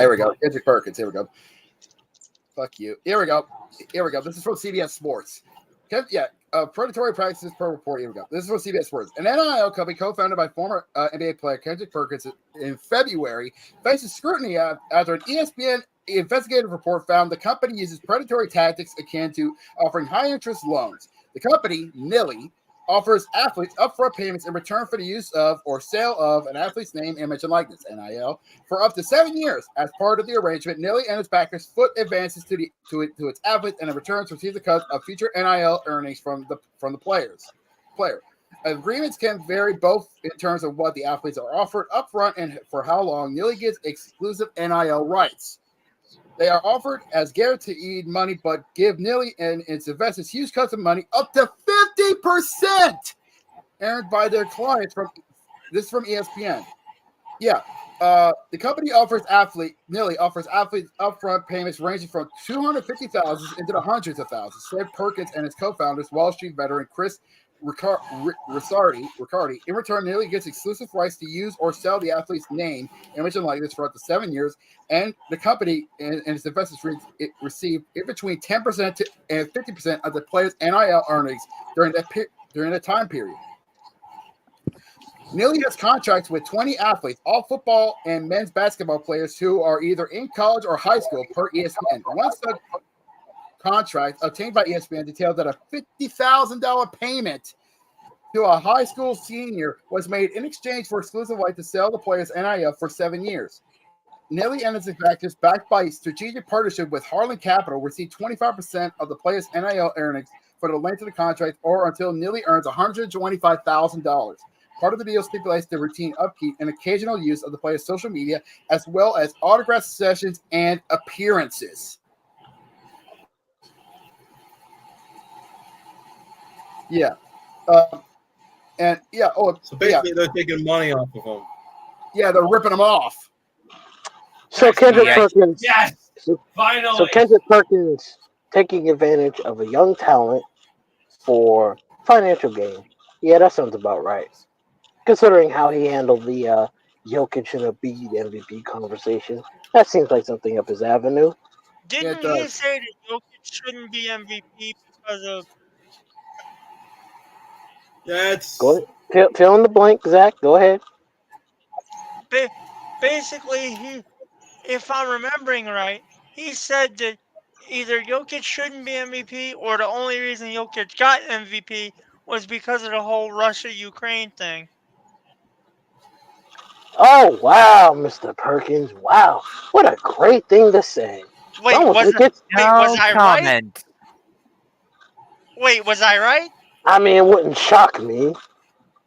we go. Kendrick Perkins. Here we go. Fuck you. Here we go. This is from CBS Sports. Predatory practices per report. Here we go. This is from CBS Sports. An NIL company co-founded by former NBA player Kendrick Perkins in February faces scrutiny after an ESPN investigative report found the company uses predatory tactics akin to offering high-interest loans. The company, Nilly, offers athletes upfront payments in return for the use of or sale of an athlete's name, image, and likeness, NIL, for up to 7 years. As part of the arrangement, Nilly and its backers foot advances to its athletes and in return receives a cut of future NIL earnings from the player. Agreements can vary both in terms of what the athletes are offered upfront and for how long. Nilly gets exclusive NIL rights. They are offered as guaranteed money, but give Nilly and its investors huge cuts of money, up to 50% earned by their clients. This is from ESPN. Yeah. The company Nilly offers athletes upfront payments ranging from $250,000 into the hundreds of thousands, said Perkins and his co-founders, Wall Street veteran Chris Riccardi. In return, Nilly gets exclusive rights to use or sell the athlete's name, image, and likeness for up to 7 years, and the company and its investors receive in between 10% and 50% of the player's NIL earnings during that time period. Nilly has contracts with 20 athletes, all football and men's basketball players who are either in college or high school, per ESPN. One such contract obtained by ESPN detailed that a $50,000 payment to a high school senior was made in exchange for exclusive right to sell the player's NIL for 7 years. Nilly and its investors, backed by a strategic partnership with Harlan Capital, received 25% of the player's NIL earnings for the length of the contract or until Nilly earns $125,000. Part of the deal stipulates the routine upkeep and occasional use of the player's social media, as well as autograph sessions and appearances. Yeah. So basically, they're taking money off of them. Yeah, they're ripping them off. So Kendrick Perkins. Yes. So Finally. Kendrick Perkins taking advantage of a young talent for financial gain. Yeah, that sounds about right. Considering how he handled the Jokic and Embiid MVP conversation, that seems like something up his avenue. Didn't he say that Jokic shouldn't be MVP because of? Go ahead. Fill in the blank, Zach. Go ahead. Basically, if I'm remembering right, he said that either Jokic shouldn't be MVP or the only reason Jokic got MVP was because of the whole Russia-Ukraine thing. Oh wow, Mr. Perkins! Wow, what a great thing to say. Wait, was I right? Wait, was I right? I mean, it wouldn't shock me,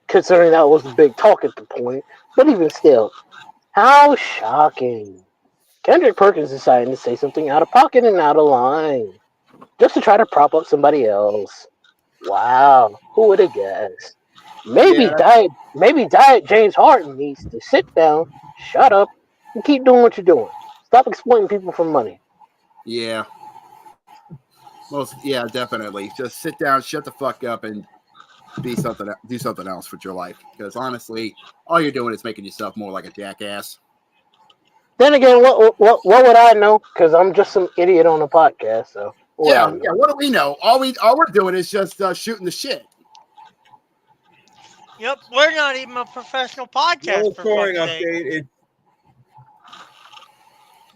considering that was the big talk at the point. But even still, how shocking! Kendrick Perkins decided to say something out of pocket and out of line, just to try to prop up somebody else. Wow, who would have guessed? Maybe Diet James Harden needs to sit down, shut up, and keep doing what you're doing. Stop exploiting people for money. Yeah. Yeah, definitely. Just sit down, shut the fuck up, and do something else with your life. Because honestly, all you're doing is making yourself more like a jackass. Then again, what would I know? Because I'm just some idiot on a podcast. So yeah. What do we know? All we're doing is just shooting the shit. Yep, we're not even a professional podcast. No for scoring fuck's sake. update.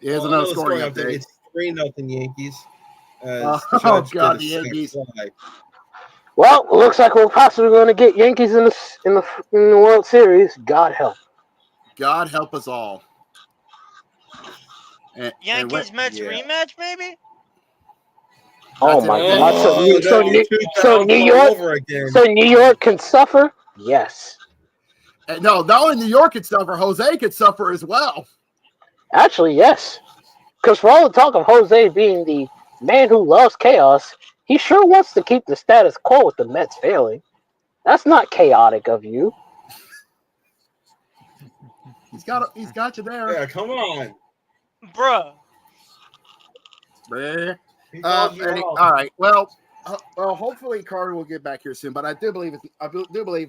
Here's another scoring update. It's 3-0 Yankees. Oh God, the Yankees! Well, it looks like we're possibly going to get Yankees in the World Series. God help. God help us all. Yankees Mets rematch, maybe? Oh my God! So New York can suffer. Yes. No, not only New York could suffer, Jose could suffer as well. Actually, yes. Because for all the talk of Jose being the man who loves chaos, he sure wants to keep the status quo with the Mets failing. That's not chaotic of you. He's got you there. Yeah, come on, bruh. All right. Well, hopefully Carter will get back here soon. But I do believe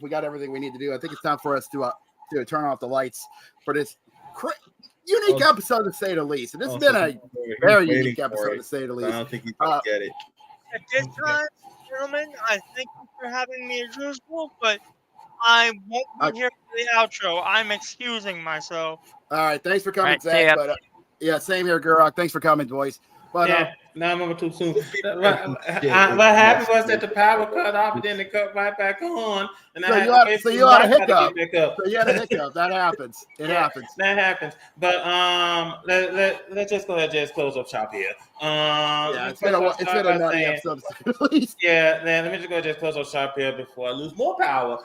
we got everything we need to do. I think it's time for us to turn off the lights for this unique episode, to say the least. And this has been a very unique episode, to say the least. I don't think he's gonna get it. At this time, gentlemen, I thank you for having me as usual, but I won't be here for the outro. I'm excusing myself. All right, thanks for coming, Zach. But yeah, same here, Gurok. Thanks for coming, boys. But no, I'm over too soon. What happened was that the power cut off, and then it cut right back on, and so you had a hiccup. That happens. It happens. That happens. But let's just go ahead and just close up shop here. It's been a nutty episode. Yeah, let me just go ahead and just close up shop here before I lose more power.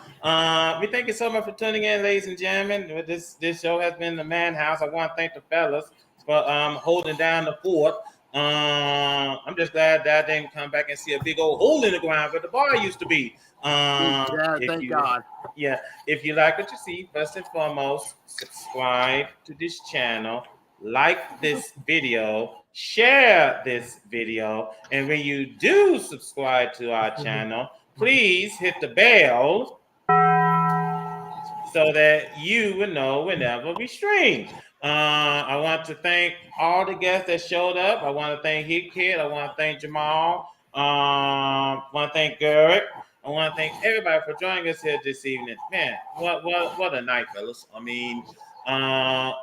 We thank you so much for tuning in, ladies and gentlemen. This show has been the Man House. I want to thank the fellas for holding down the fort. I'm just glad that I didn't come back and see a big old hole in the ground where the bar used to be. Thank God. Yeah, if you like what you see, first and foremost, subscribe to this channel, like this video, share this video, and when you do subscribe to our channel, please hit the bell so that you will know whenever we stream. I want to thank all the guests that showed up. I want to thank Hit Kid. I want to thank Jamal. I want to thank Garrett. I want to thank everybody for joining us here this evening. Man, what a night, fellas. I mean,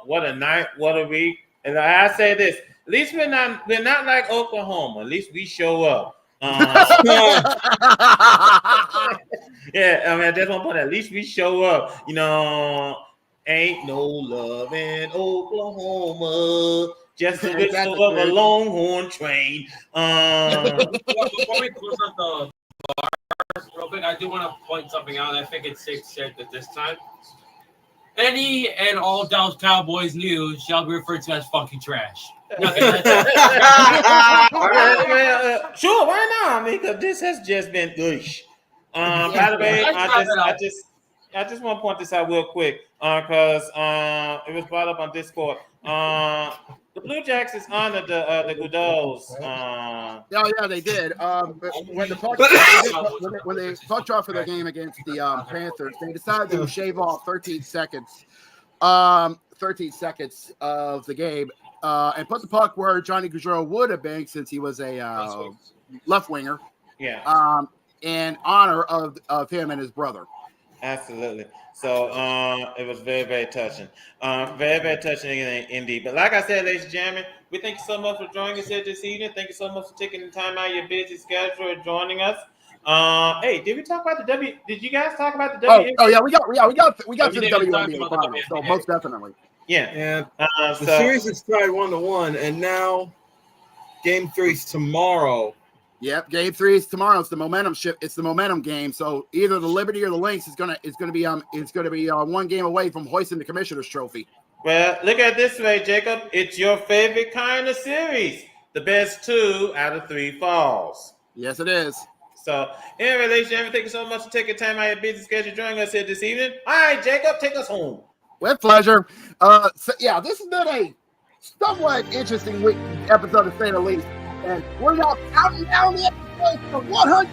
what a night, what a week. And I say this: at least we're not like Oklahoma. At least we show up. Yeah, I mean, at that one point, at least we show up. You know, ain't no love in Oklahoma. Just a whistle of a Longhorn train. Before we close up the bars real quick, I do want to point something out. I think it's safe to say that this time, any and all Dallas Cowboys news shall be referred to as fucking trash. Sure, why not? Because this has just been goosh. By the way, I just want to point this out real quick because it was brought up on Discord. The Blue Jackets honored the Goodolls. Yeah, they did. When the puck dropped for their game against the Panthers, they decided to shave off 13 seconds. 13 seconds of the game, and put the puck where Johnny Gaudreau would have been, since he was a left winger. Yeah. In honor of him and his brother. Absolutely. So it was very, very touching. Very, very touching indeed. But like I said, ladies and gentlemen, we thank you so much for joining us here this evening. Thank you so much for taking the time out of your busy schedule and joining us. Hey, did we talk about the W? Did you guys talk about the WNBA? Oh yeah, we got to the WNBA finals. So most definitely. Yeah. And the series is tied 1-1, and now Game 3's tomorrow. Yep, Game 3 is tomorrow. It's the momentum shift. It's the momentum game. So either the Liberty or the Lynx is gonna be one game away from hoisting the Commissioner's Trophy. Well, look at it this way, Jacob. It's your favorite kind of series. The best 2 out of 3 falls. Yes, it is. So, anyway, ladies and gentlemen, thank you so much for taking time out of your busy schedule joining us here this evening. All right, Jacob, take us home. With pleasure. So yeah, this has been a somewhat interesting episode, to say the least. And we're now counting down the episodes for 100.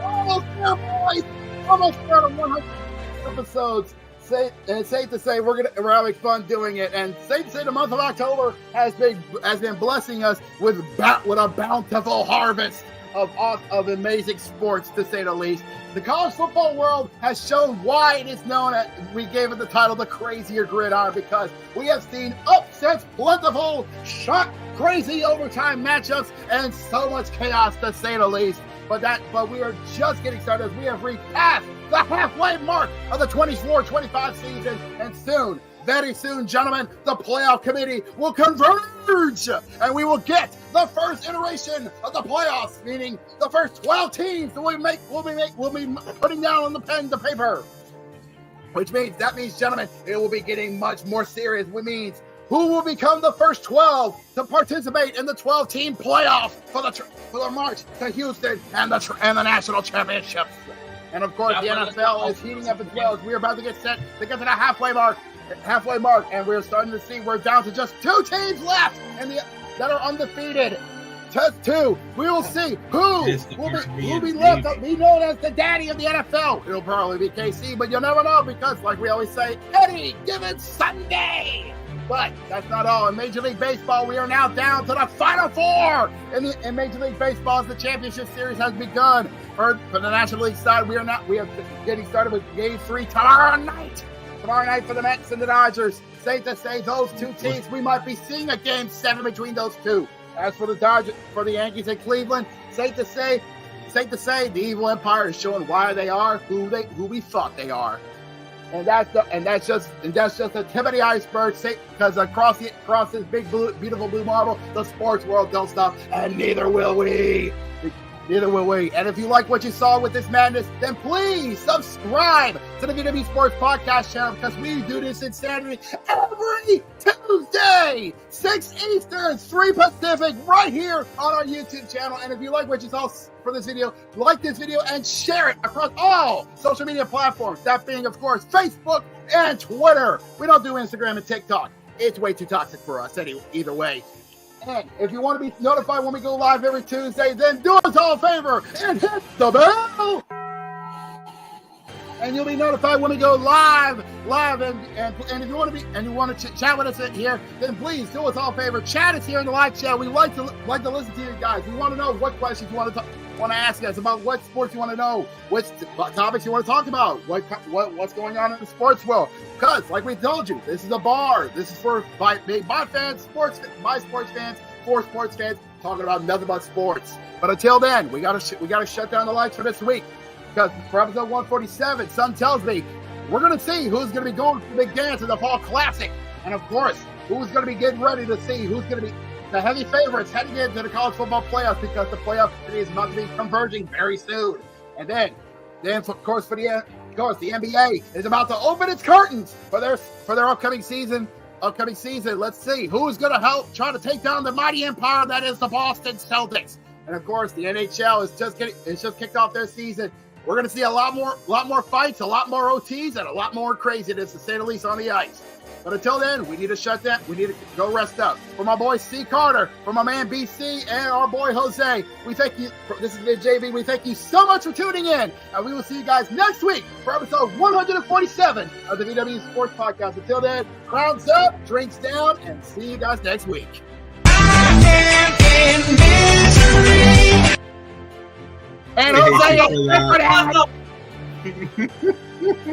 Almost there, boys. Almost there to 100 episodes. Safe to say we're having fun doing it, and safe to say the month of October has been blessing us with a bountiful harvest of amazing sports, to say the least. The college football world has shown why it is known as, we gave it the title, the crazier gridiron, because we have seen upsets, plentiful, shock, crazy overtime matchups, and so much chaos, to say the least. But we are just getting started, as we have repassed the halfway mark of the 24-25 season, and soon, very soon, gentlemen, the playoff committee will converge, and we will get the first iteration of the playoffs, meaning the first 12 teams that we'll be putting down on the pen to paper. Which means, gentlemen, it will be getting much more serious. Which means who will become the first 12 to participate in the 12-team playoff for the march to Houston and the national championships. And of course, the NFL is heating up as well, as we're about to get set to get to the halfway mark, and we're starting to see we're down to just 2 teams left that are undefeated. Just 2. We will see who will be left up, be known as the daddy of the NFL. It'll probably be KC, but you'll never know, because, like we always say, any given Sunday. But that's not all. In Major League Baseball, we are now down to the Final 4. In Major League Baseball, as the championship series has begun. For the National League side, we are getting started with Game 3 tomorrow night. Tomorrow night for the Mets and the Dodgers. Safe to say, those 2 teams, we might be seeing a Game 7 between those 2. As for the Dodgers, for the Yankees and Cleveland, safe to say, the Evil Empire is showing why they are who we thought they are. And that's just the tip of the iceberg. Because across this big beautiful blue marble, the sports world don't stop, and neither will we. Neither will we. And if you like what you saw with this madness, then please subscribe to the VWU Sports Podcast channel, because we do this insanity every Tuesday, 6 Eastern, 3 Pacific, right here on our YouTube channel. And if you like what you saw for this video, like this video and share it across all social media platforms. That being, of course, Facebook and Twitter. We don't do Instagram and TikTok. It's way too toxic for us either way. And if you want to be notified when we go live every Tuesday, then do us all a favor and hit the bell. And you'll be notified when we go live. And if you want to chat with us here, then please do us all a favor. Chat us here in the live chat. We like to listen to you guys. We want to know what questions you want to ask us about, what sports you want to know, what topics you want to talk about, what's going on in the sports world. Because, like we told you, this is a bar. This is by fans, by sports fans, for sports fans, talking about nothing but sports. But until then, we gotta shut down the lights for this week. Because for episode 147, Sun tells me we're going to see who's going to be going for the big dance in the Fall Classic. And of course, who's going to be getting ready to see who's going to be the heavy favorites heading into the college football playoffs, because the playoff is about to be converging very soon. And then of course, the NBA is about to open its curtains for their upcoming season. Let's see who's going to help try to take down the mighty empire that is the Boston Celtics. And of course, the NHL is just kicked off their season. We're going to see a lot more fights, a lot more OTs, and a lot more craziness, to say the least, on the ice. But until then, we need to shut that. We need to go rest up. For my boy C. Carter, for my man BC, and our boy Jose, we thank you. This is the JB. We thank you so much for tuning in. And we will see you guys next week for episode 147 of the VWU Sports Podcast. Until then, crowns up, drinks down, and see you guys next week. And Jose,